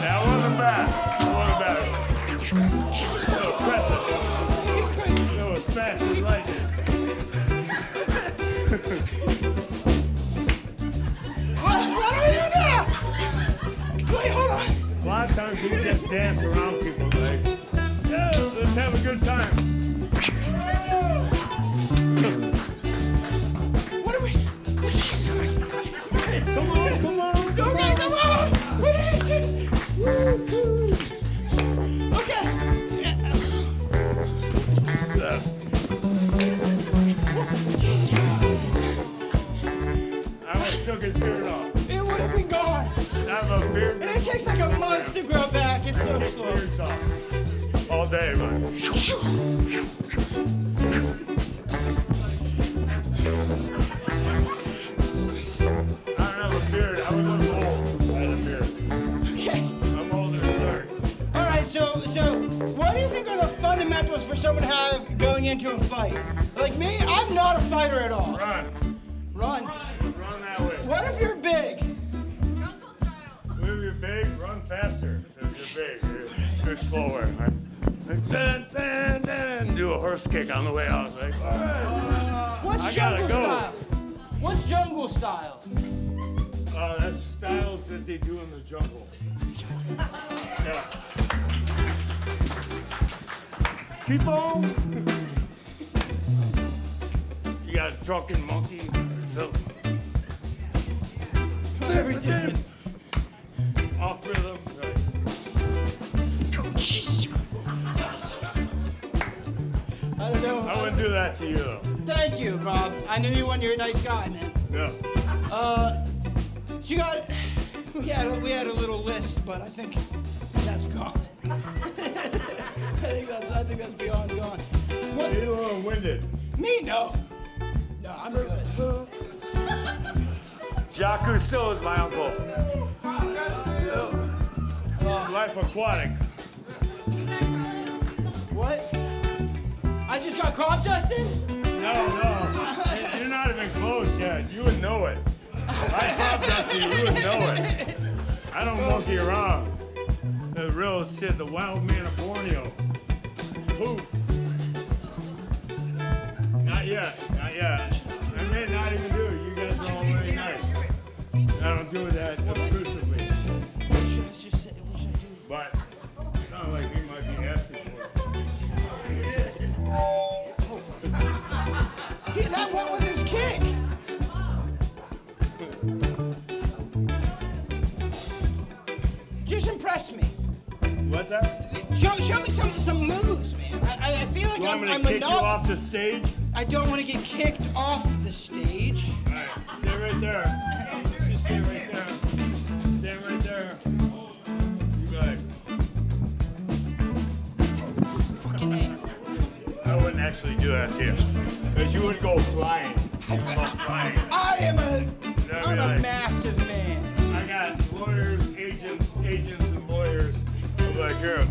That wasn't bad. That wasn't bad. So impressive. It was fast as lightning. What do we do now? Wait, hold on. A lot of times people just dance around people like, yeah, let's have a good time. What are we? Come on, come on. Okay, come on. What is it? Okay. I would have took his beard off. It would have been gone. I'm a beard. And it takes like a month to grow back. It's so slow. Beard's off. All day, man. I don't have a beard. I was old. I had a beard. Okay. I'm older than 30. All right. So what do you think are the fundamentals for someone to have going into a fight? Like me, I'm not a fighter at all. Run. Run. Run that way. What if you're big? Jungle style. If you're big, run faster. If you're big, you're slower. Like, dun, dun, dun. Do a horse kick on the way out. Like, all right. What's I gotta jungle go. style? What's jungle style? That's styles that they do in the jungle. Yeah. Keep on. You got a drunken monkey or something. Off rhythm. Right. I don't know. I wouldn't do that to you though. Thank you, Bob. I knew you when you're a nice guy, man. Yeah. So you got. We had a little list, but I think that's gone. I think that's beyond gone. What? You're a little winded. Me? No. No, I'm good. Jacques Cousteau is my uncle. Life aquatic. What? I just got caught, Justin? No. You're not even close yet. You would know it. I popped Dusty, you would know it. I don't monkey around. The real shit, the wild man of Borneo. Poof. Not yet. I may not even do it. You guys are all really nice. I don't do that obtrusively. What should I just say? What should I do? But it sounds like you might be asking for it. Yeah, that went with his kick. Just impress me. What's that? Show me some moves, man. I feel like You want me to I'm kick you enough. off the stage? I don't want to get kicked off the stage. All right, stay right there. Just stay right there. Stay right there. You got it. Fucking A. I wouldn't actually do that to you. Because you wouldn't go flying. I'm I'm a like- massive man. I got lawyers, agents, agents and lawyers will be like, here,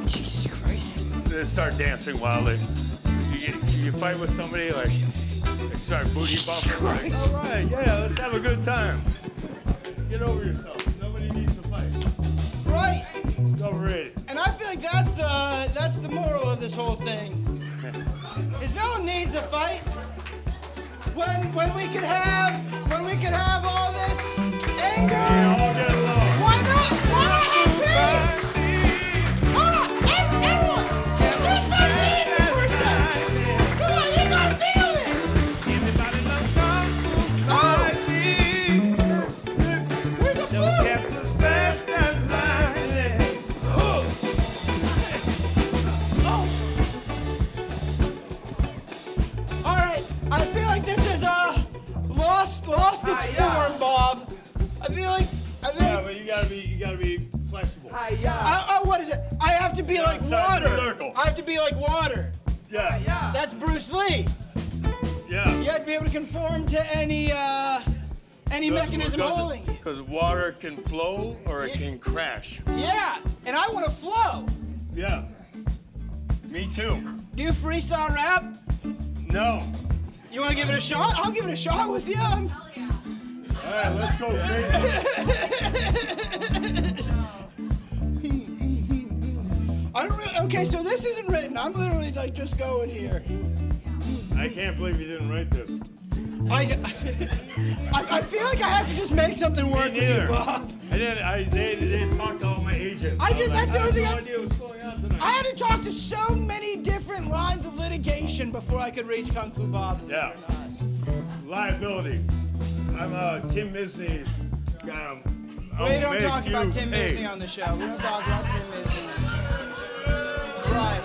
Jesus Christ. they start dancing wildly. You fight with somebody, like, they start booty bumping. Like, all right, yeah, let's have a good time. Get over yourself. Nobody needs to fight. Right. It's overrated. And I feel like that's the moral of this whole thing. Is no one needs to fight. When we could have all this anger. All get along. Why not? Why not have peace? Hold on, everyone, just start dancing for a second. Come on, you gotta feel it. Everybody loves kung fu fighting. Where's the No food? gets the best as lightning. Oh. All right, I feel like this is lost its form, Bob. I feel like. Yeah, but you gotta be flexible. What is it? I have to be like outside the water. circle. I have to be like water. Yeah. That's Bruce Lee. Yeah. You have to be able to conform to any mechanism holding you. Because water can flow or it can crash. Yeah, and I want to flow. Yeah. Me too. Do you freestyle rap? No. You want to give it a shot? I'll give it a shot with you. All right, let's go crazy. I don't really. Okay, so this isn't written. I'm literally like just going here. I can't believe you didn't write this. I feel like I have to just make something work with you, neither. Bob. They talked to all my agents. That's the only thing I have no idea what's going on tonight. I had to talk to so many different lines of litigation before I could reach Kung Fu Bob. believe it Yeah. or not. Liability. I'm Tim Misney. We don't talk about Tim Misney on the show. We don't talk about Tim Misney. Right.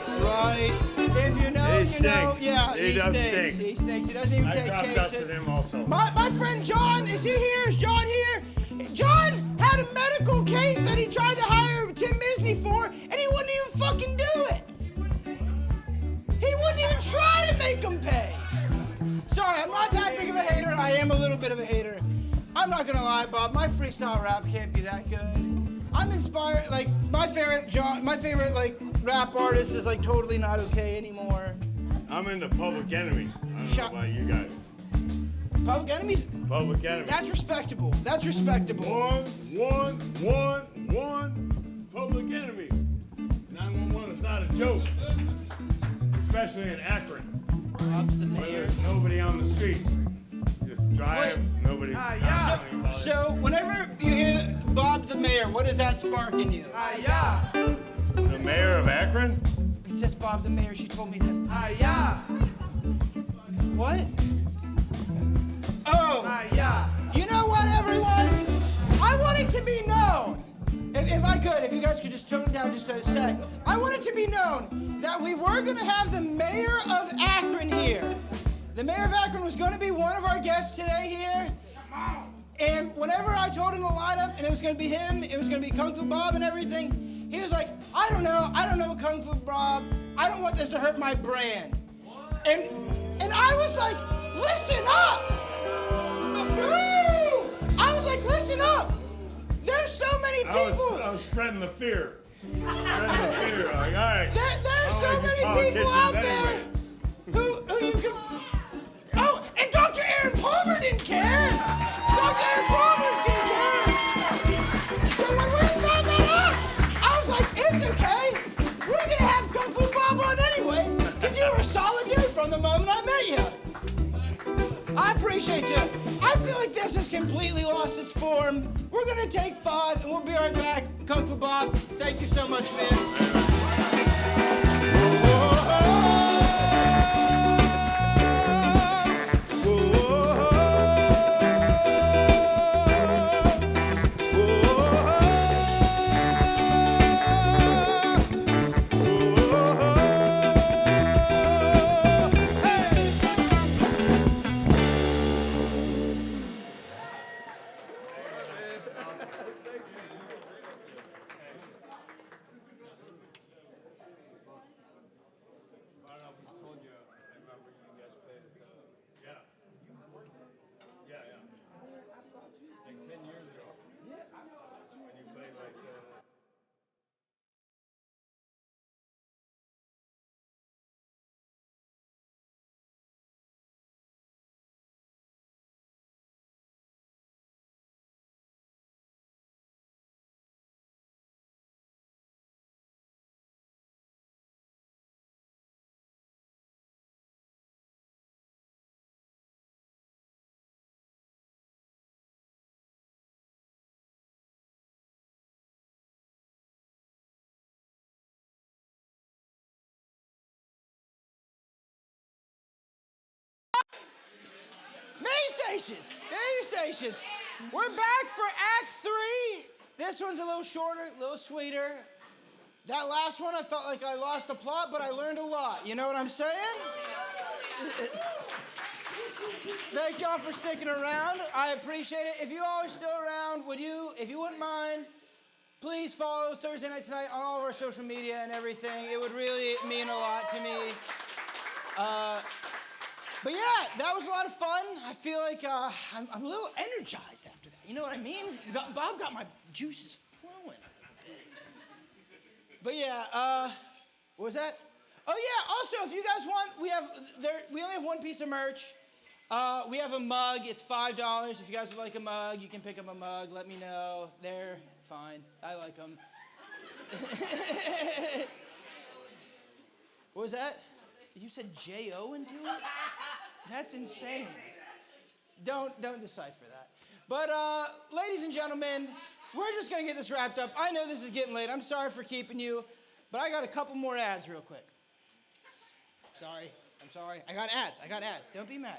If you know, He you know. stinks. Yeah, He does stinks. stink. He stinks. He doesn't even I take dropped dust cases. to him also. My friend John, is he here? Is John here? John had a medical case that he tried to hire Tim Misney for, and he wouldn't even fucking do it. He wouldn't even try to make him pay. Sorry, I'm not that big of a hater. I am a little bit of a hater. I'm not gonna lie, Bob. My freestyle rap can't be that good. I'm inspired. Like my favorite like rap artist is like totally not okay anymore. I'm in the Public Enemy. I don't know about you guys. Public Enemies. Public Enemy. That's respectable. That's respectable. One. Public Enemy. 911 is not a joke. Especially in Akron. Bob's the Where mayor. there's nobody on the streets. Just drive, Wait. nobody's talking about it. So whenever you hear Bob the mayor, what does that spark in you? The mayor of Akron? It says Bob the mayor. She told me that. What? Oh. You know what, everyone? I want it to be known. If I could, if you guys could just tone it down just a sec. I want it to be known that we were going to have the mayor of Akron here. The mayor of Akron was going to be one of our guests today here. And whenever I told him the lineup, and it was going to be him, it was going to be Kung Fu Bob and everything, he was like, I don't know Kung Fu Bob. I don't want this to hurt my brand. And I was like, listen up. I was like, listen up. There's so many people. I was spreading the fear. Like, all right. There's I so don't like you many people out politicians there anyway. who you can. Oh, and Dr. Aaron Palmer didn't care. Dr. Aaron Palmer didn't care. So when we found that out, I was like, it's okay. We're gonna have Kung Fu Bob on anyway, because you were a solid dude from the moment I met you. I appreciate you. I feel like this has completely lost its form. We're gonna take 5 and we'll be right back. Kung Fu Bob, thank you so much, man. stations. Baby stations. We're back for Act 3. This one's a little shorter, a little sweeter. That last one, I felt like I lost the plot, but I learned a lot. You know what I'm saying? Thank y'all for sticking around. I appreciate it. If you all are still around, if you wouldn't mind, please follow Thursday Night Tonight on all of our social media and everything. It would really mean a lot to me. But yeah, that was a lot of fun. I feel like I'm a little energized after that. You know what I mean? Bob got my juices flowing. But yeah, what was that? Oh yeah, also if you guys want, we only have one piece of merch. We have a mug, it's $5. If you guys would like a mug, you can pick up a mug, let me know. They're fine, I like them. What was that? You said J-O into it? That's insane. Don't decipher that. But ladies and gentlemen, we're just gonna get this wrapped up. I know this is getting late, I'm sorry for keeping you, but I got a couple more ads real quick. Sorry, I'm sorry. I got ads. Don't be mad.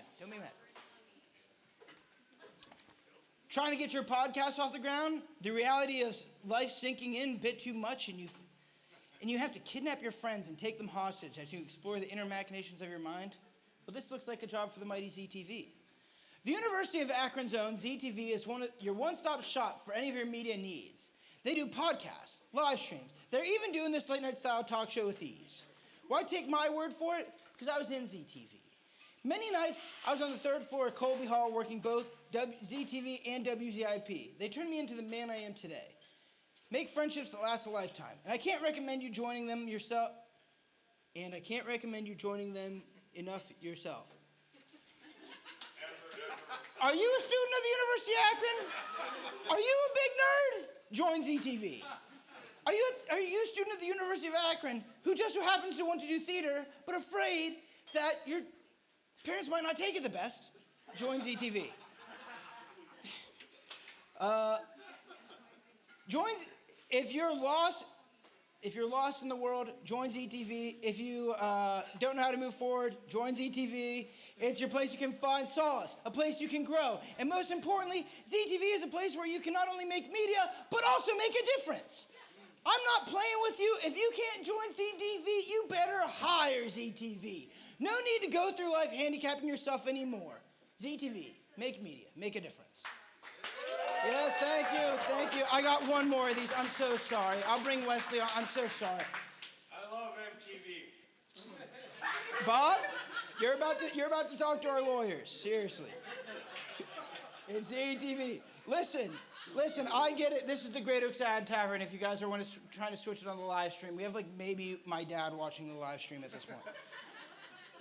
Trying to get your podcast off the ground? The reality of life sinking in a bit too much, and you have to kidnap your friends and take them hostage as you explore the inner machinations of your mind? Well, this looks like a job for the mighty ZTV. The University of Akron's own ZTV is your one-stop shop for any of your media needs. They do podcasts, live streams. They're even doing this late-night style talk show with ease. Why take my word for it? Because I was in ZTV. Many nights, I was on the third floor of Colby Hall working both ZTV and WZIP. They turned me into the man I am today. Make friendships that last a lifetime. And I can't recommend you joining them yourself. And I can't recommend you joining them enough yourself. Are you a student of the University of Akron? Are you a big nerd? Join ZTV. Are you a student of the University of Akron who just so happens to want to do theater, but afraid that your parents might not take it the best? Join ZTV. If you're lost in the world, join ZTV. If you don't know how to move forward, join ZTV. It's your place you can find solace, a place you can grow. And most importantly, ZTV is a place where you can not only make media, but also make a difference. I'm not playing with you. If you can't join ZTV, you better hire ZTV. No need to go through life handicapping yourself anymore. ZTV, make media, make a difference. Yes, thank you. I got one more of these. I'm so sorry. I'll bring Wesley on. I'm so sorry. I love MTV. Bob, you're about to talk to our lawyers. Seriously. It's ATV. Listen, I get it. This is the Great Oaks Ad Tavern. If you guys are trying to switch it on the live stream, we have like maybe my dad watching the live stream at this point.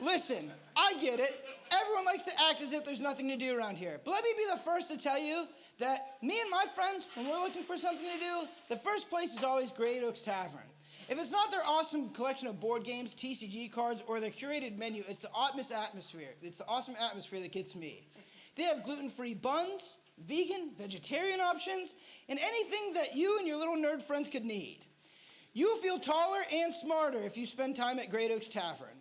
Listen, I get it. Everyone likes to act as if there's nothing to do around here. But let me be the first to tell you that me and my friends, when we're looking for something to do, the first place is always Great Oaks Tavern. If it's not their awesome collection of board games, TCG cards, or their curated menu, it's the atmosphere. It's the awesome atmosphere that gets me. They have gluten-free buns, vegan, vegetarian options, and anything that you and your little nerd friends could need. You will feel taller and smarter if you spend time at Great Oaks Tavern.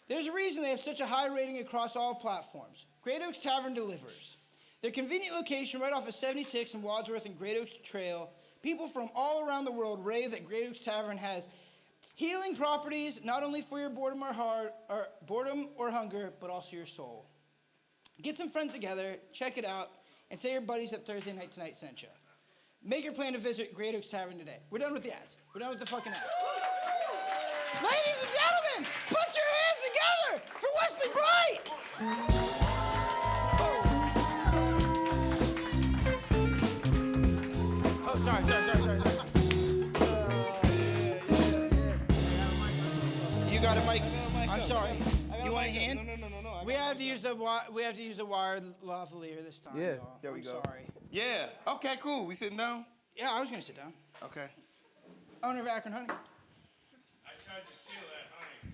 There's a reason they have such a high rating across all platforms. Great Oaks Tavern delivers. Their convenient location right off of 76 and Wadsworth and Great Oaks Trail, people from all around the world rave that Great Oaks Tavern has healing properties, not only for your boredom or hunger, but also your soul. Get some friends together, check it out, and say your buddies at Thursday Night Tonight sent you. Make your plan to visit Great Oaks Tavern today. We're done with the ads. We're done with the fucking ads. Ladies and gentlemen, put your hands together for Wesley Bright! Oh, sorry. You got a mic? I'm sorry. You want a hand? No. We have to use the wired lavalier this time. Yeah, y'all. there we go. I'm sorry. Yeah. Okay, cool. We sitting down? Yeah, I was gonna sit down. Okay. Owner of Akron Honey. I tried to steal that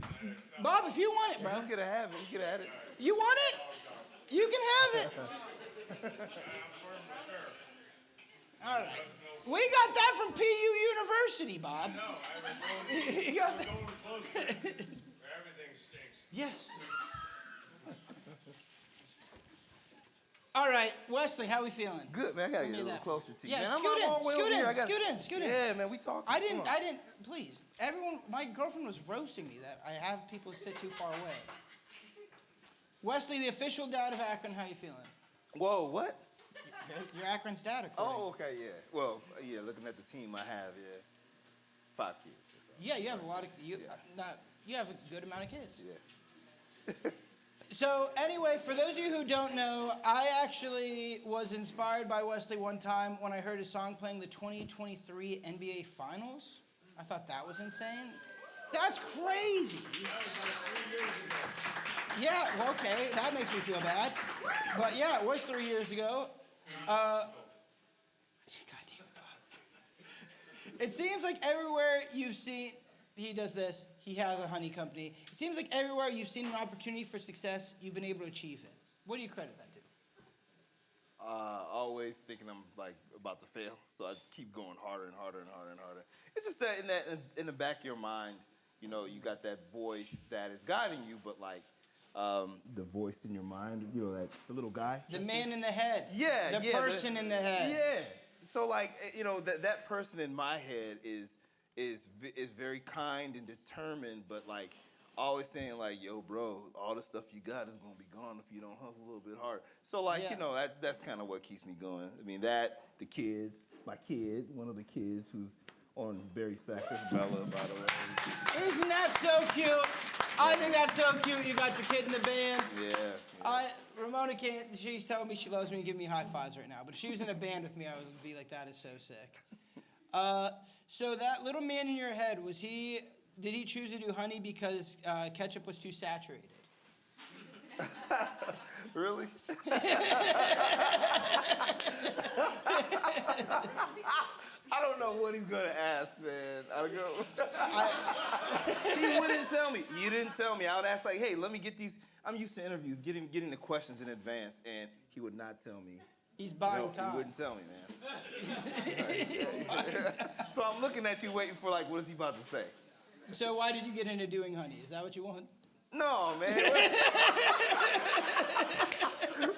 honey. Bob, if you want it, bro. You could have had it. You could have had it. You want it? You can have it. All right. We got that from PU University, Bob. No, You got that? going close where everything stinks. Yes. All right, Wesley, how we feeling? Good, man. I gotta Give me get a little that. closer to you. Yeah, man, I'm scoot a long way in, over here. I scoot gotta- in, scoot in. Yeah, man, we talking. I didn't, Come on. please. Everyone, my girlfriend was roasting me that I have people sit too far away. Wesley, the official dad of Akron, how you feeling? Whoa, what? You're Akron's dad, according. Oh, okay, yeah. Well, yeah, looking at the team I have, yeah. 5 kids. Or so. Yeah, you have a lot of, you have a good amount of kids. Yeah. So anyway, for those of you who don't know, I actually was inspired by Wesley one time when I heard his song playing the 2023 NBA Finals. I thought that was insane. That's crazy. Yeah, well, okay, that makes me feel bad. But yeah, it was 3 years ago. God damn it, Bob. It seems like everywhere you've seen, he does this, he has a honey company. It seems like everywhere you've seen an opportunity for success, you've been able to achieve it. What do you credit that to? Always thinking I'm like about to fail, so I just keep going harder and harder and harder and harder. It's just that in the back of your mind, you know, you got that voice that is guiding you, but like the voice in your mind, you know, that the little guy. The man in the head. Yeah, The person in the head. Yeah. So like, you know, that person in my head is very kind and determined, but like always saying like, yo, bro, all the stuff you got is gonna be gone if you don't hustle a little bit harder. So like, Yeah. you know, that's kind of what keeps me going. I mean, that, the kids, my kid, one of the kids who's on Barry Sachs, that's Bella, by the way. Isn't that so cute? I think that's so cute. You got your kid in the band. Yeah. Ramona can't, she's telling me she loves me and giving me high fives right now. But if she was in a band with me, I would be like, that is so sick. So that little man in your head, did he choose to do honey because ketchup was too saturated? Really? I don't know what he's gonna ask, man. I don't know. He wouldn't tell me. You didn't tell me. I would ask like, hey, let me get these. I'm used to interviews, getting the questions in advance, and he would not tell me. He's buying time. He wouldn't tell me, man. So I'm looking at you, waiting for like, what is he about to say? So why did you get into doing honey? Is that what you want? No, man.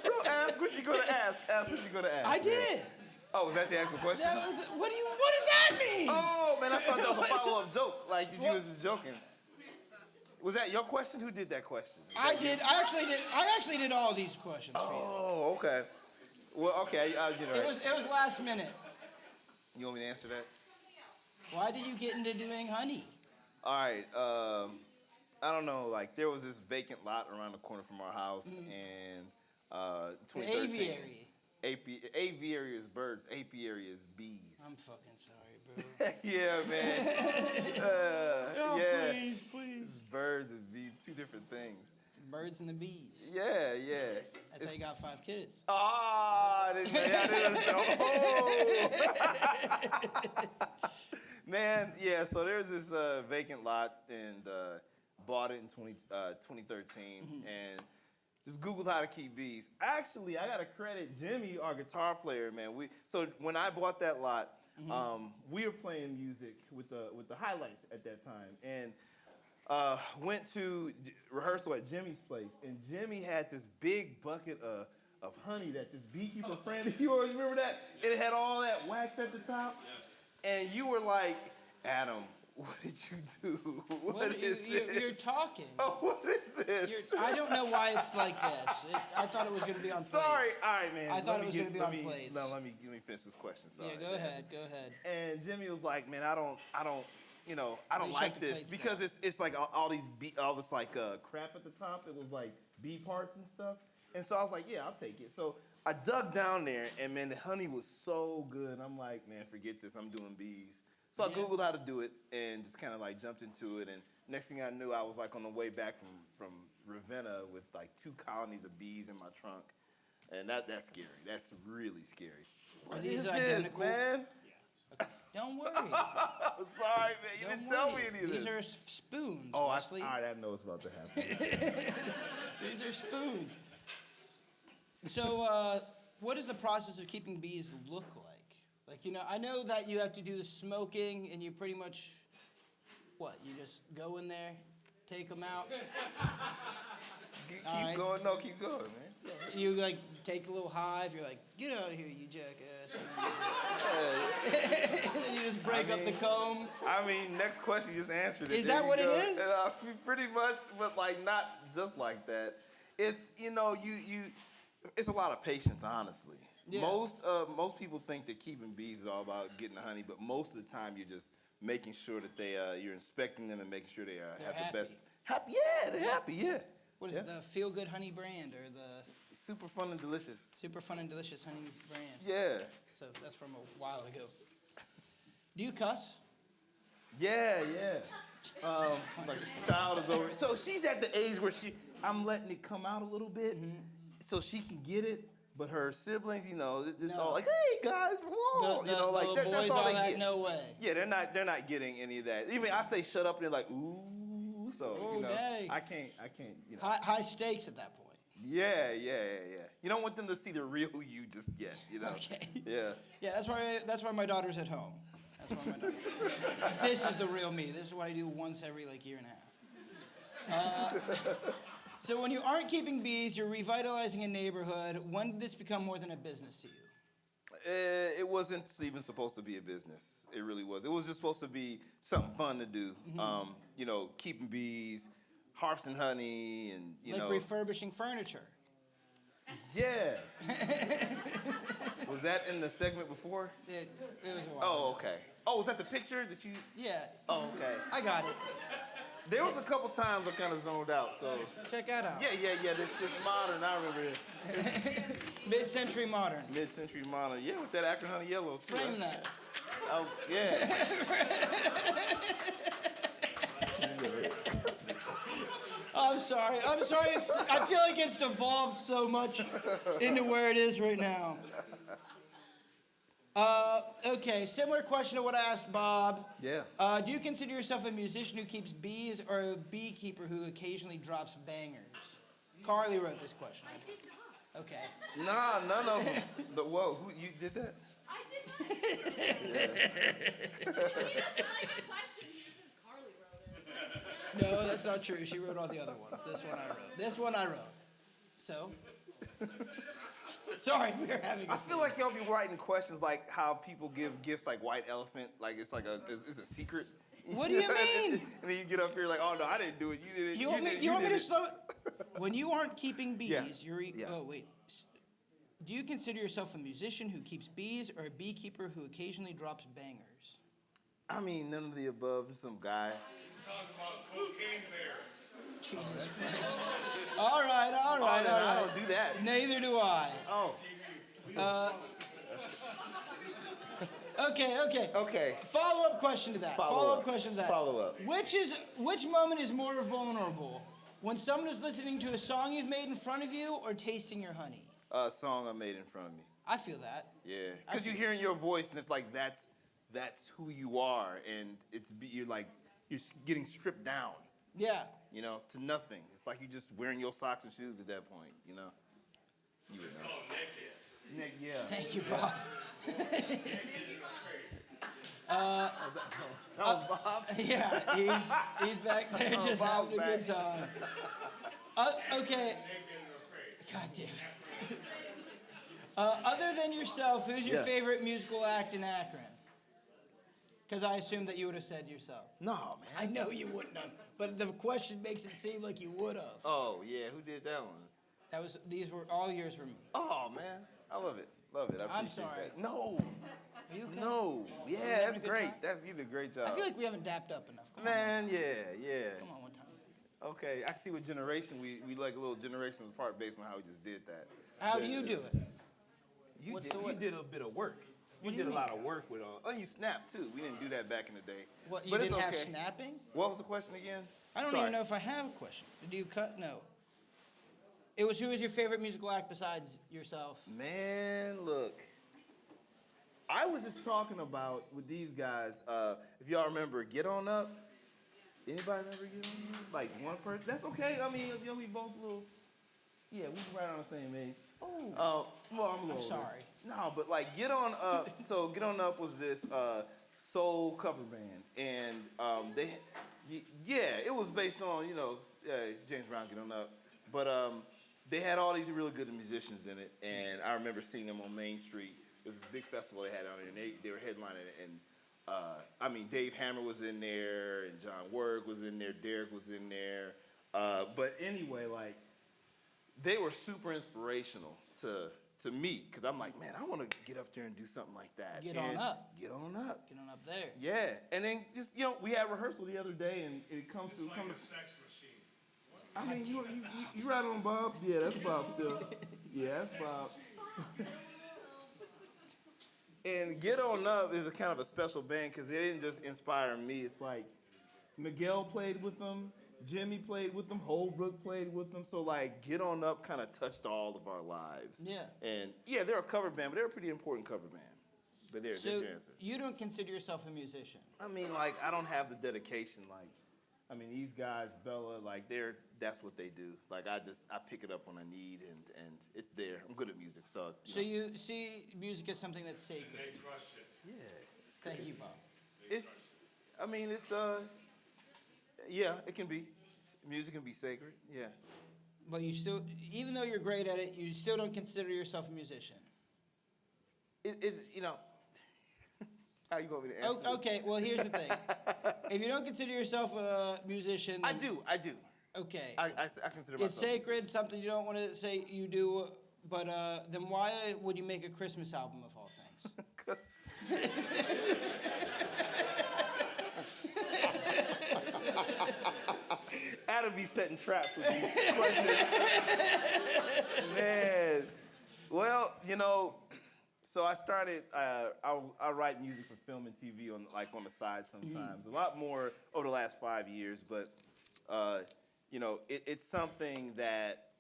Don't ask what you're gonna ask. Ask what you're gonna ask. I did. Oh, was that the actual question? What does that mean? Oh, man, I thought that was a follow-up joke. Like, you was just joking. Was that your question? Who did that question? I did. I actually did all these questions for you. Oh, okay. Well, okay. You know. It was last minute. You want me to answer that? Why did you get into doing honey? All right. I don't know. Like, there was this vacant lot around the corner from our house, and 2013. Aviary. Aviary is birds. Apiary is bees. I'm fucking sorry, bro. Yeah, man. Yeah. Please. It's birds and bees, 2 different things. Birds and the bees. Yeah. That's how you got 5 kids. Ah, I didn't understand. Oh. Man, yeah, so there's this vacant lot, and bought it in 2013, and just Googled how to keep bees. Actually, I got to credit Jimmy, our guitar player, man. So when I bought that lot, we were playing music with the highlights at that time, and went to rehearsal at Jimmy's place, and Jimmy had this big bucket of honey that this beekeeper friend, you always remember that? It had all that wax at the top. Yes. And you were like, Adam, what did you do? What is this? You're talking. Oh, what is this? I don't know why it's like this. I thought it was going to be on plates. Sorry. All right, man. I thought it was going to be on plates. No, let me finish this question. Sorry. Yeah, go ahead. And Jimmy was like, man, I don't like this because down. it's like all this like crap at the top. It was like bee parts and stuff. And so I was like, yeah, I'll take it. So I dug down there, and man, the honey was so good. I'm like, man, forget this. I'm doing bees. So I Googled how to do it and just kind of like jumped into it. And next thing I knew, I was like on the way back from Ravenna with like 2 colonies of bees in my trunk. And that's scary. That's really scary. Are these What is identical? this, man? Don't worry. Sorry, man. You didn't tell me any of this. These are spoons, Oh, Wesley. I know what's about to happen. These are spoons. So, what does the process of keeping bees look like? Like, you know, I know that you have to do the smoking, and you pretty much, you just go in there, take them out, Keep right. going. No, keep going, man. You like take a little hive. You're like, get out of here, you jackass. And then you just break up the comb. I mean, next question, you just answered it. Is There that you what it go. is? Pretty much, but like not just like that. It's it's a lot of patience, honestly. Yeah. Most people think that keeping bees is all about getting the honey, but most of the time you're just making sure that you're inspecting them and making sure they have happy. the best. Happy, yeah, they're happy, yeah. What is it, the Feel Good Honey brand or the Super fun and delicious. Super Fun and Delicious Honey brand? Yeah. So that's from a while ago. Do you cuss? Yeah. Like the child is over. So she's at the age where I'm letting it come out a little bit, so she can get it. But her siblings, just all like, "Hey guys, whoa," The that's boys all they that, get. no way. Yeah, they're not getting any of that. Even I say shut up, and they're like, "Ooh," so dang. I can't. High stakes at that point. Yeah. You don't want them to see the real you just yet, Okay. Yeah. Yeah, that's why my daughter's at home. That's why my daughter. This is the real me. This is what I do once every year and a half. So when you aren't keeping bees, you're revitalizing a neighborhood. When did this become more than a business to you? It wasn't even supposed to be a business. It really was. It was just supposed to be something fun to do. Keeping bees, harvesting honey, and refurbishing furniture. Yeah. Was that in the segment before? It was a while. Oh, ago. okay. Oh, was that the picture that you? Yeah. Oh, okay. I got it. There was a couple times I kind of zoned out, so. Check that out. Yeah. This modern, I remember it. Mid-century modern. Mid-century modern. Yeah, with that Akron honey yellow too. Frame that. Oh, yeah. I'm sorry. I feel like it's devolved so much into where it is right now. Okay, similar question to what I asked Bob. Yeah. Do you consider yourself a musician who keeps bees or a beekeeper who occasionally drops bangers? Carly wrote this question. I did not. Okay. Nah, none of them. Whoa, you did that? I did not. He doesn't like the question. He just says Carly wrote it. No, that's not true. She wrote all the other ones. This one I wrote. So? Sorry, we're having. I feel like y'all be writing questions like how people give gifts like white elephant, like it's a secret. What do you mean? And then you get up here like, oh no, I didn't do it. You did it. You want me to slow? When you aren't keeping bees, Yeah. Oh wait. Do you consider yourself a musician who keeps bees or a beekeeper who occasionally drops bangers? I mean, none of the above. Some guy. Talking about cocaine bear. Jesus Christ. All right. I don't do that. Neither do I. Oh. Okay. Follow-up question to that. Follow-up. Question to that. Follow-up. Which moment is more vulnerable? When someone is listening to a song you've made in front of you or tasting your honey? A song I made in front of me. I feel that. Yeah. Because you're hearing your voice and it's like that's who you are, and you're getting stripped down. Yeah. To nothing. It's like you're just wearing your socks and shoes at that point, You would know. Nick, yeah. Thank you, Bob. That was Bob. Yeah, he's back there just Bob's having a good back. time. Okay. God damn it. Other than yourself, who's your favorite musical act in Akron? Because I assumed that you would have said yourself. No, man. I know you wouldn't have, but the question makes it seem like you would have. Oh, yeah. Who did that one? These were all yours for me. Oh, man. I love it. I appreciate I'm sorry. that. No. Are you okay? No. Yeah, having that's a good great. time? You did a great job. I feel like we haven't dapped up enough. Come Man, yeah. on. Come on, one time. Okay, I see what generation we like a little generations apart based on how we just did that. How do you do it? You did a bit of work. You did a lot of work with you snapped too. We didn't do that back in the day. What, you but didn't it's have okay. snapping? What was the question again? I don't even know if I have a question. Do you cut? No. It was who was your favorite musical act besides yourself? Man, look. I was just talking about with these guys, if y'all remember Get On Up. Anybody remember Get On Up? Like one person? That's okay. I mean, we both little. Yeah, we right on the same age. Oh. Well, I'm a little older. sorry. No, but like Get On Up. So Get On Up was this soul cover band, and it was based on James Brown Get On Up. But they had all these really good musicians in it, and I remember seeing them on Main Street. It was this big festival they had on there, and they were headlining it. And I mean, Dave Hammer was in there, and John Werg was in there, Derek was in there. But anyway, like, they were super inspirational to me, because I'm like, man, I want to get up there and do something like that. Get on up. Get on up. Get on up there. Yeah, and then just, we had rehearsal the other day, and it comes to Like a sex machine. I mean, you right on, Bob. Yeah, that's Bob still. Yeah, that's Bob. And Get On Up is a kind of a special band because it didn't just inspire me. It's like Miguel played with them, Jimmy played with them, Holbrook played with them. So like Get On Up kind of touched all of our lives. Yeah. And yeah, they're a cover band, but they're a pretty important cover band. But there's your answer. You don't consider yourself a musician? I mean, like, I don't have the dedication. Like, I mean, these guys, Bella, like, that's what they do. Like, I pick it up when I need, and it's there. I'm good at music, so. So you see music as something that's sacred? And they crushed it. Yeah. Thank you, Bob. Yeah, it can be. Music can be sacred, yeah. But you still, even though you're great at it, you still don't consider yourself a musician? It's, how you want me to answer this? Okay, well, here's the thing. If you don't consider yourself a musician... I do. Okay. I consider myself It's sacred, something you don't want to say you do, but then why would you make a Christmas album of all things? Adam be setting traps with these questions. Man. Well, so I started, I write music for film and TV on the side sometimes. A lot more over the last 5 years, but, it's something that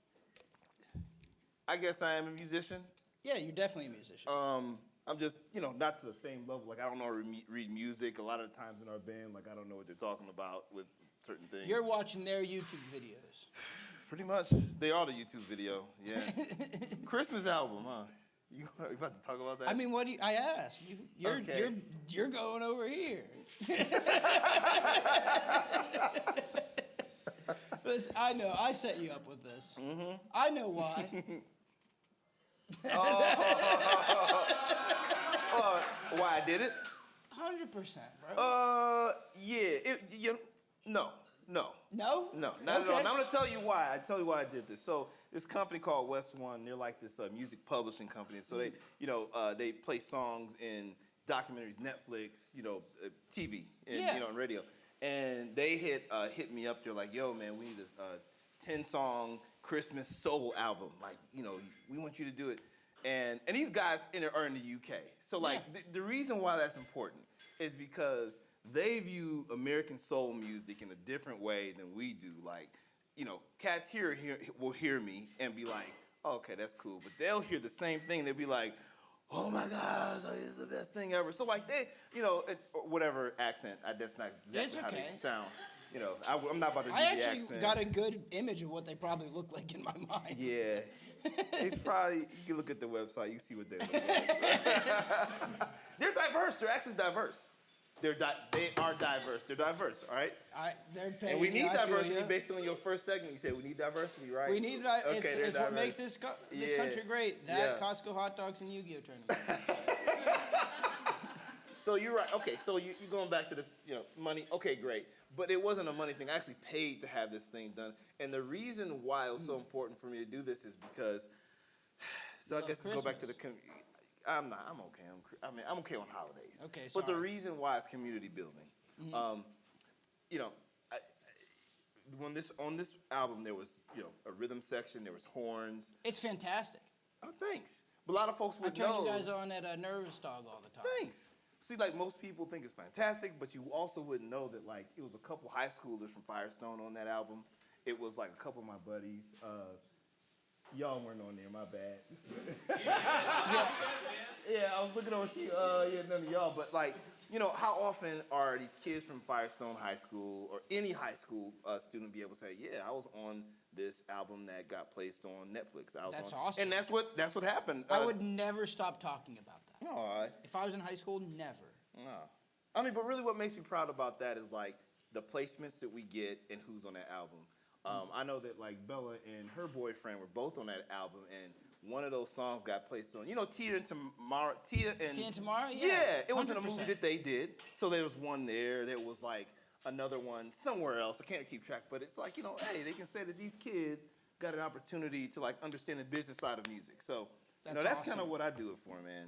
I guess I am a musician. Yeah, you're definitely a musician. I'm just, not to the same level. Like, I don't know how to read music. A lot of the times in our band, like, I don't know what they're talking about with certain things. You're watching their YouTube videos. Pretty much. They are the YouTube video, yeah. Christmas album, huh? You about to talk about that? I mean, I asked. You're going over here. Listen, I know. I set you up with this. Mm-hmm. I know why. Why I did it? 100%, bro. Yeah. No. No? No, not at all. And I'm gonna tell you why. I tell you why I did this. So this company called West One, they're like this music publishing company. So they play songs in documentaries, Netflix, TV, and and radio. And they hit me up. They're like, "Yo, man, we need a 10-song Christmas soul album. Like, we want you to do it." And these guys are in the UK. So like the reason why that's important is because they view American soul music in a different way than we do. Like, cats here will hear me and be like, oh, okay, that's cool. But they'll hear the same thing. They'll be like, oh my gosh, it's the best thing ever. So like they, whatever accent, that's not exactly how they sound. I'm not about to do the accent. I actually got a good image of what they probably look like in my mind. Yeah. It's probably, you can look at the website, you can see what they look like. They're diverse. They're actually diverse. They are diverse. They're diverse, all right? They're paying. And we need diversity based on your first segment. You said we need diversity, right? We need it's what makes this country great. That Costco hot dogs and Yu-Gi-Oh tournament. So you're right. Okay, so you're going back to this, money. Okay, great. But it wasn't a money thing. I actually paid to have this thing done. And the reason why it was so important for me to do this is because, so I guess let's go back to the I'm okay. I'm okay on holidays. Okay, But the sorry. reason why is community building. On this album there was a rhythm section. There was horns. It's fantastic. Oh, thanks. But a lot of folks would I turn know. you guys on at a Nervous Dog all the time. Thanks. See, like most people think it's fantastic, but you also wouldn't know that like it was a couple high schoolers from Firestone on that album. It was like a couple of my buddies. Y'all weren't on there, my bad. Yeah, I was looking over see, none of y'all. But like, how often are these kids from Firestone High School or any high school student be able to say, yeah, I was on this album that got placed on Netflix. That's awesome. And that's what happened. I would never stop talking about that. No, if I was in high school, never. No. I mean, but really what makes me proud about that is like the placements that we get and who's on that album. I know that like Bella and her boyfriend were both on that album, and one of those songs got placed on. You know, Tia and Tamara. Tia and Tamara? Yeah, it was in a 100%. movie that they did. So there was one there. There was like another one somewhere else. I can't keep track, but it's like, you know, hey, they can say that these kids got an opportunity to like understand the business side of music. So that's awesome. kind of what I do it for, man.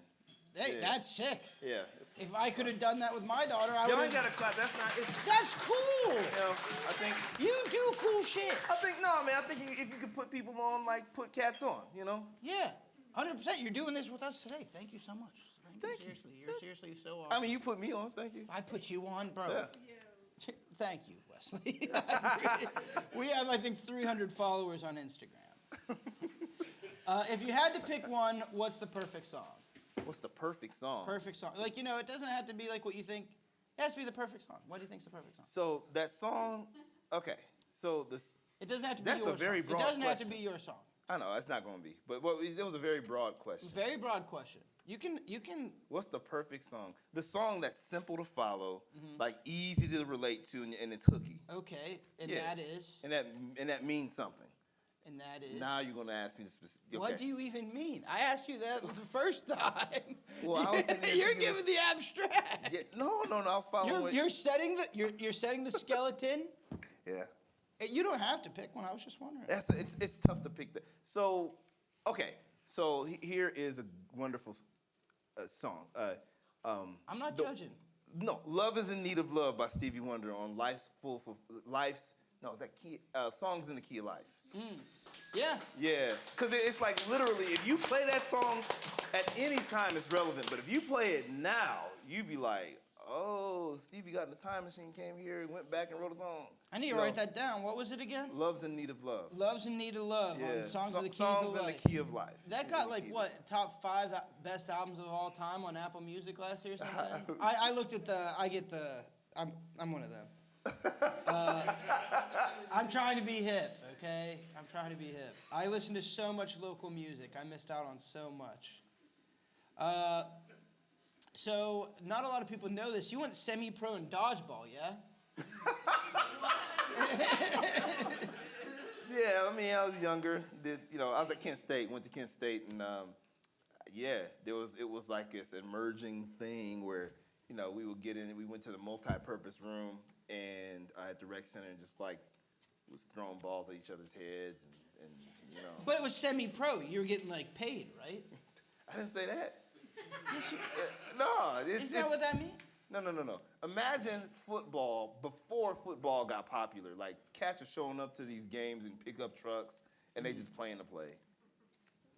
Hey, Yeah. that's sick. Yeah. If I could have done that with my daughter, I would Y'all have. ain't got to clap. That's not. That's cool. You know, I think. You do cool shit. I think no, man. I think if you could put people on, like put cats on, you know. Yeah, 100%. You're doing this with us today. Thank you so much. Thank you. Seriously, you're seriously so awesome. I mean, you put me on. Thank you. I put you on, bro. Yeah. Thank you, Wesley. We have, I think, 300 followers on Instagram. If you had to pick one, what's the perfect song? What's the perfect song? Perfect song. Like, you know, it doesn't have to be like what you think. It has to be the perfect song. What do you think's the perfect song? So that song, okay. So this. It doesn't have to be That's your a very song. broad It doesn't have to question. be your song. I know it's not going to be, but it was a very broad question. Very broad question. You can. What's the perfect song? The song that's simple to follow, Mm-hmm. like easy to relate to, and it's hooky. Okay, and Yeah. that is. And that means something. And that is. Now you're gonna ask me the specific. Okay. What do you even mean? I asked you that the first time. Well, I was sitting there You're thinking- giving the abstract. Yeah, no, I was following. You're setting the skeleton. Yeah. You don't have to pick one. I was just wondering. It's tough to pick that. So, okay. So here is a wonderful song. I'm not judging. No, "Love Is in Need of Love" by Stevie Wonder on Life's is that key? Songs in the Key of Life. Yeah. Yeah, because it's like literally, if you play that song at any time, it's relevant. But if you play it now, you be like, oh, Stevie got in the time machine, came here, went back and wrote a song. I need to write that down. What was it again? "Love's in Need of Love." Love's in Need of Love on Songs in the Key Songs of in Life. the Key of Life. That Yeah, got the like keys. what, top 5 best albums of all time on Apple Music last year or something? I looked at I'm one of them. I'm trying to be hip, okay? I'm trying to be hip. I listen to so much local music. I missed out on so much. So not a lot of people know this. You went semi-pro in dodgeball, yeah? Yeah, I mean, I was younger. I was at Kent State, went to Kent State, and it was like this emerging thing where, we would get in, we went to the multi-purpose room and at the rec center and just like was throwing balls at each other's heads and. But it was semi-pro. You were getting like paid, right? I didn't say that. Yes, you, No, isn't that what that means? No. Imagine football before football got popular. Like, cats are showing up to these games in pickup trucks, and they just playing to play.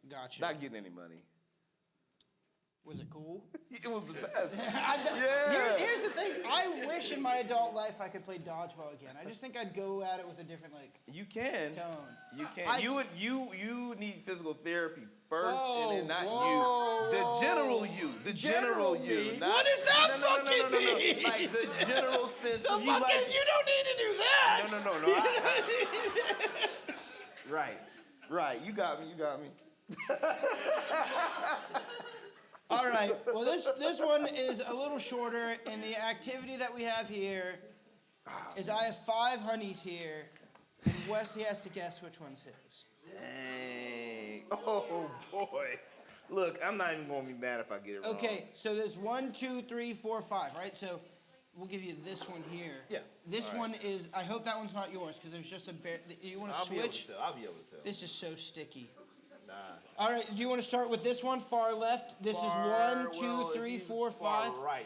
Gotcha. Not getting any money. Was it cool? It was the best. Yeah. Here's the thing. I wish in my adult life I could play dodgeball again. I just think I'd go at it with a different You can. tone. You can. You need physical therapy first, Whoa, and then not whoa, you. The general you. The general you. me? Not- What does that no, fucking mean? Like the general sense The of you fucking, like. you don't need to do that. No. Right. You got me. All right. Well, this one is a little shorter, and the activity that we have here is I have 5 honeys here, and Wesley has to guess which one's his. Dang. Oh boy. Look, I'm not even gonna be mad if I get it wrong. Okay, so there's 1, 2, 3, 4, 5, right? So we'll give you this one here. Yeah. This All right. one is. I hope that one's not yours because there's just a bare. You want to I'll switch? I'll be able to tell. This is so sticky. Nah. All right. Do you want to start with this one, far left? This is 1, 2, 3, 4, 5. Far right.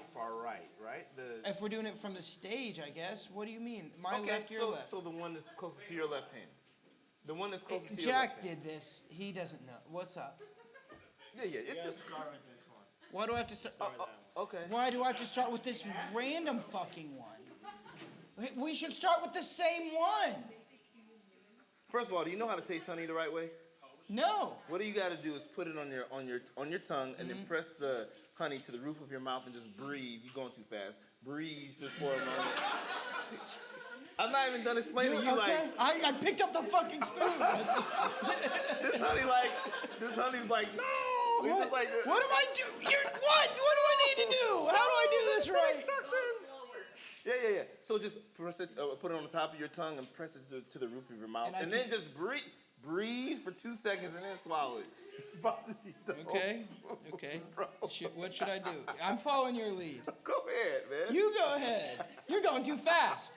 If we're doing it from the stage, I guess. What do you mean? My left, your left. So the one that's closest to your left hand. The one that's closest to your Jack left hand. did this. He doesn't know. What's up? Yeah. It's just. Why do I have to start? Okay. Why do I have to start with this random fucking one? We should start with the same one. First of all, do you know how to taste honey the right way? No. What you got to do is put it on your tongue and then press the honey to the roof of your mouth and just breathe. You're going too fast. Breathe just for a moment. I'm not even done explaining to you okay. I picked up the fucking spoon. this honey's like no. It's What? just like What am I doing? What? What do I need to do? How do I do this right? Instructions. Yeah. So just press it, put it on the top of your tongue and press it to the roof of your mouth, and then just breathe for 2 seconds and then swallow it. Okay. What should I do? I'm following your lead. Go ahead, man. You go ahead. You're going too fast.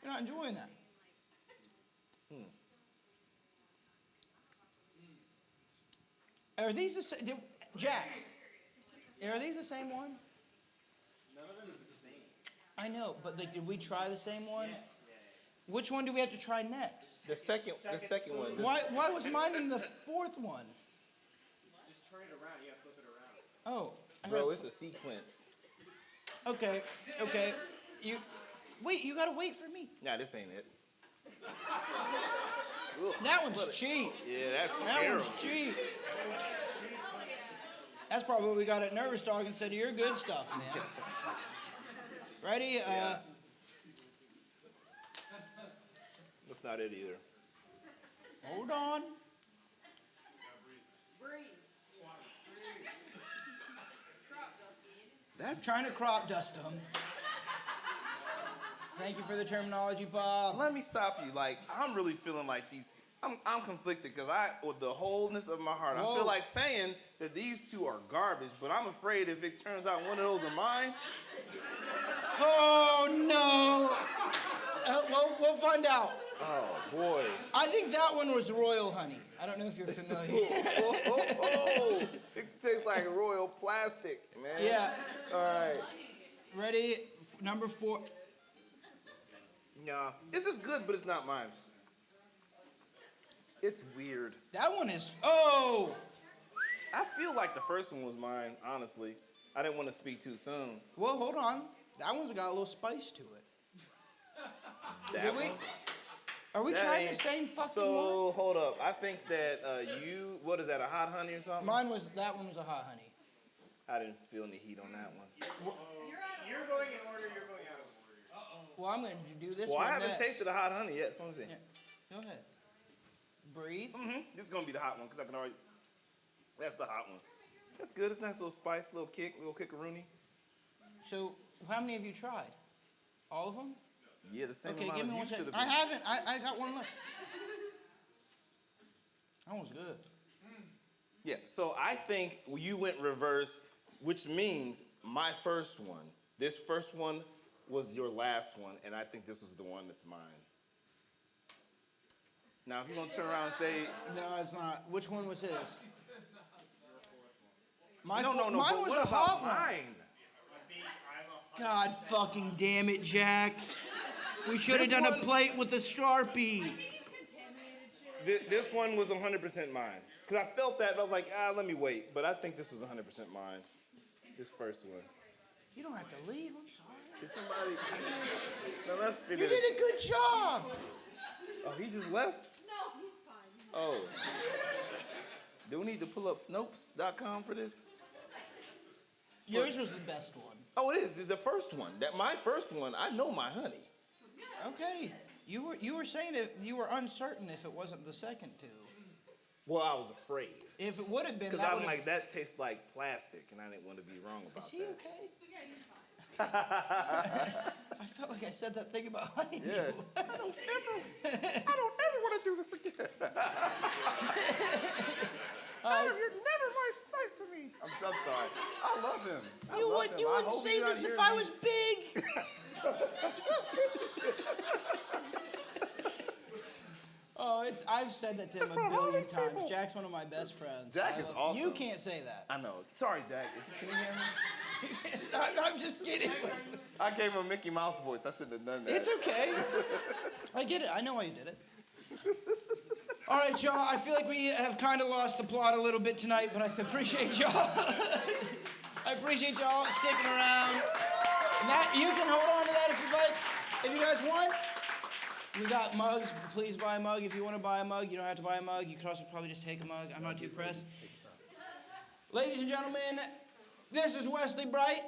You're not enjoying that. Are these the same? Jack, are these the same one? None of them are the same. I know, but like, did we try the same one? Yes. Which one do we have to try next? The second one. Why was mine in the fourth one? Just turn it around. You gotta flip it around. Oh. Bro, it's a sequence. Okay. You gotta wait for me. Nah, this ain't it. That one's cheap. Yeah, That terrible. one's cheap. That's probably what we got at Nervous Dog instead of your good stuff, man. Ready? That's not it either. Hold on. I'm trying to crop dust them. Thank you for the terminology, Bob. Let me stop you. Like, I'm really feeling like these. I'm conflicted because with the wholeness of my heart, Whoa. I feel like saying that these two are garbage, but I'm afraid if it turns out one of those are mine. Oh, no. We'll find out. Oh, boy. I think that one was Royal Honey. I don't know if you're familiar. Oh. It tastes like royal plastic, man. Yeah. All right. Ready? Number 4. Nah, this is good, but it's not mine. It's weird. That one is. Oh! I feel like the first one was mine, honestly. I didn't want to speak too soon. Well, hold on. That one's got a little spice to it. Are we trying the same fucking one? So, hold up. I think that what is that, a hot honey or something? That one was a hot honey. I didn't feel any heat on that one. You're going in order. You're going out of order. Well, I'm going to do this Well, one I haven't next. tasted a hot honey yet, so I'm saying. Yeah. Go ahead. Breathe. This is going to be the hot one, because I can already... That's the hot one. That's good. It's a nice little spice, little kick-a-rooney. So, how many have you tried? All of them? Yeah, the same Okay, amount give as me you one should second. have I been. haven't. I got one left. That one's good. Yeah, so I think you went reverse, which means my first one, this first one was your last one, and I think this was the one that's mine. Now, if you're going to turn around and say... No, it's not. Which one was his? No, Mine but was what a about hot one. mine? God fucking damn it, Jack. We should have This done a one- plate with a Sharpie. This one was 100% mine. Because I felt that, and I was like, let me wait. But I think this was 100% mine. This first one. You don't have to leave. I'm sorry. Did somebody... Now, let's figure You this... did a good job. Oh, he just left? No, he's fine. Oh. Do we need to pull up Snopes.com for this? Yours was the best one. Oh, it is. The first one. My first one, I know my honey. Okay. You were saying that you were uncertain if it wasn't the second two. Well, I was afraid. If it would have been, Because that I'm would've- like, that tastes like plastic, and I didn't want to be wrong about Is he that. okay? Yeah, he's fine. I felt like I said that thing about honeydew. Yeah. I don't ever want to do this again. You're never nice to me. I'm sorry. I love him. You wouldn't say this if I was big. I've said that to him a billion times. Jack's one of my best friends. Jack is awesome. You can't say that. I know. Sorry, Jack. Can you hear me? I'm just kidding. I gave him a Mickey Mouse voice. I shouldn't have done that. It's okay. I get it. I know why you did it. All right, y'all. I feel like we have kind of lost the plot a little bit tonight, but I appreciate y'all. I appreciate y'all sticking around. And that, you can hold on to that if you'd like. If you guys want, we got mugs. Please buy a mug. If you want to buy a mug, you don't have to buy a mug. You could also probably just take a mug. I'm not too pressed. Ladies and gentlemen, this is Wesley Bright.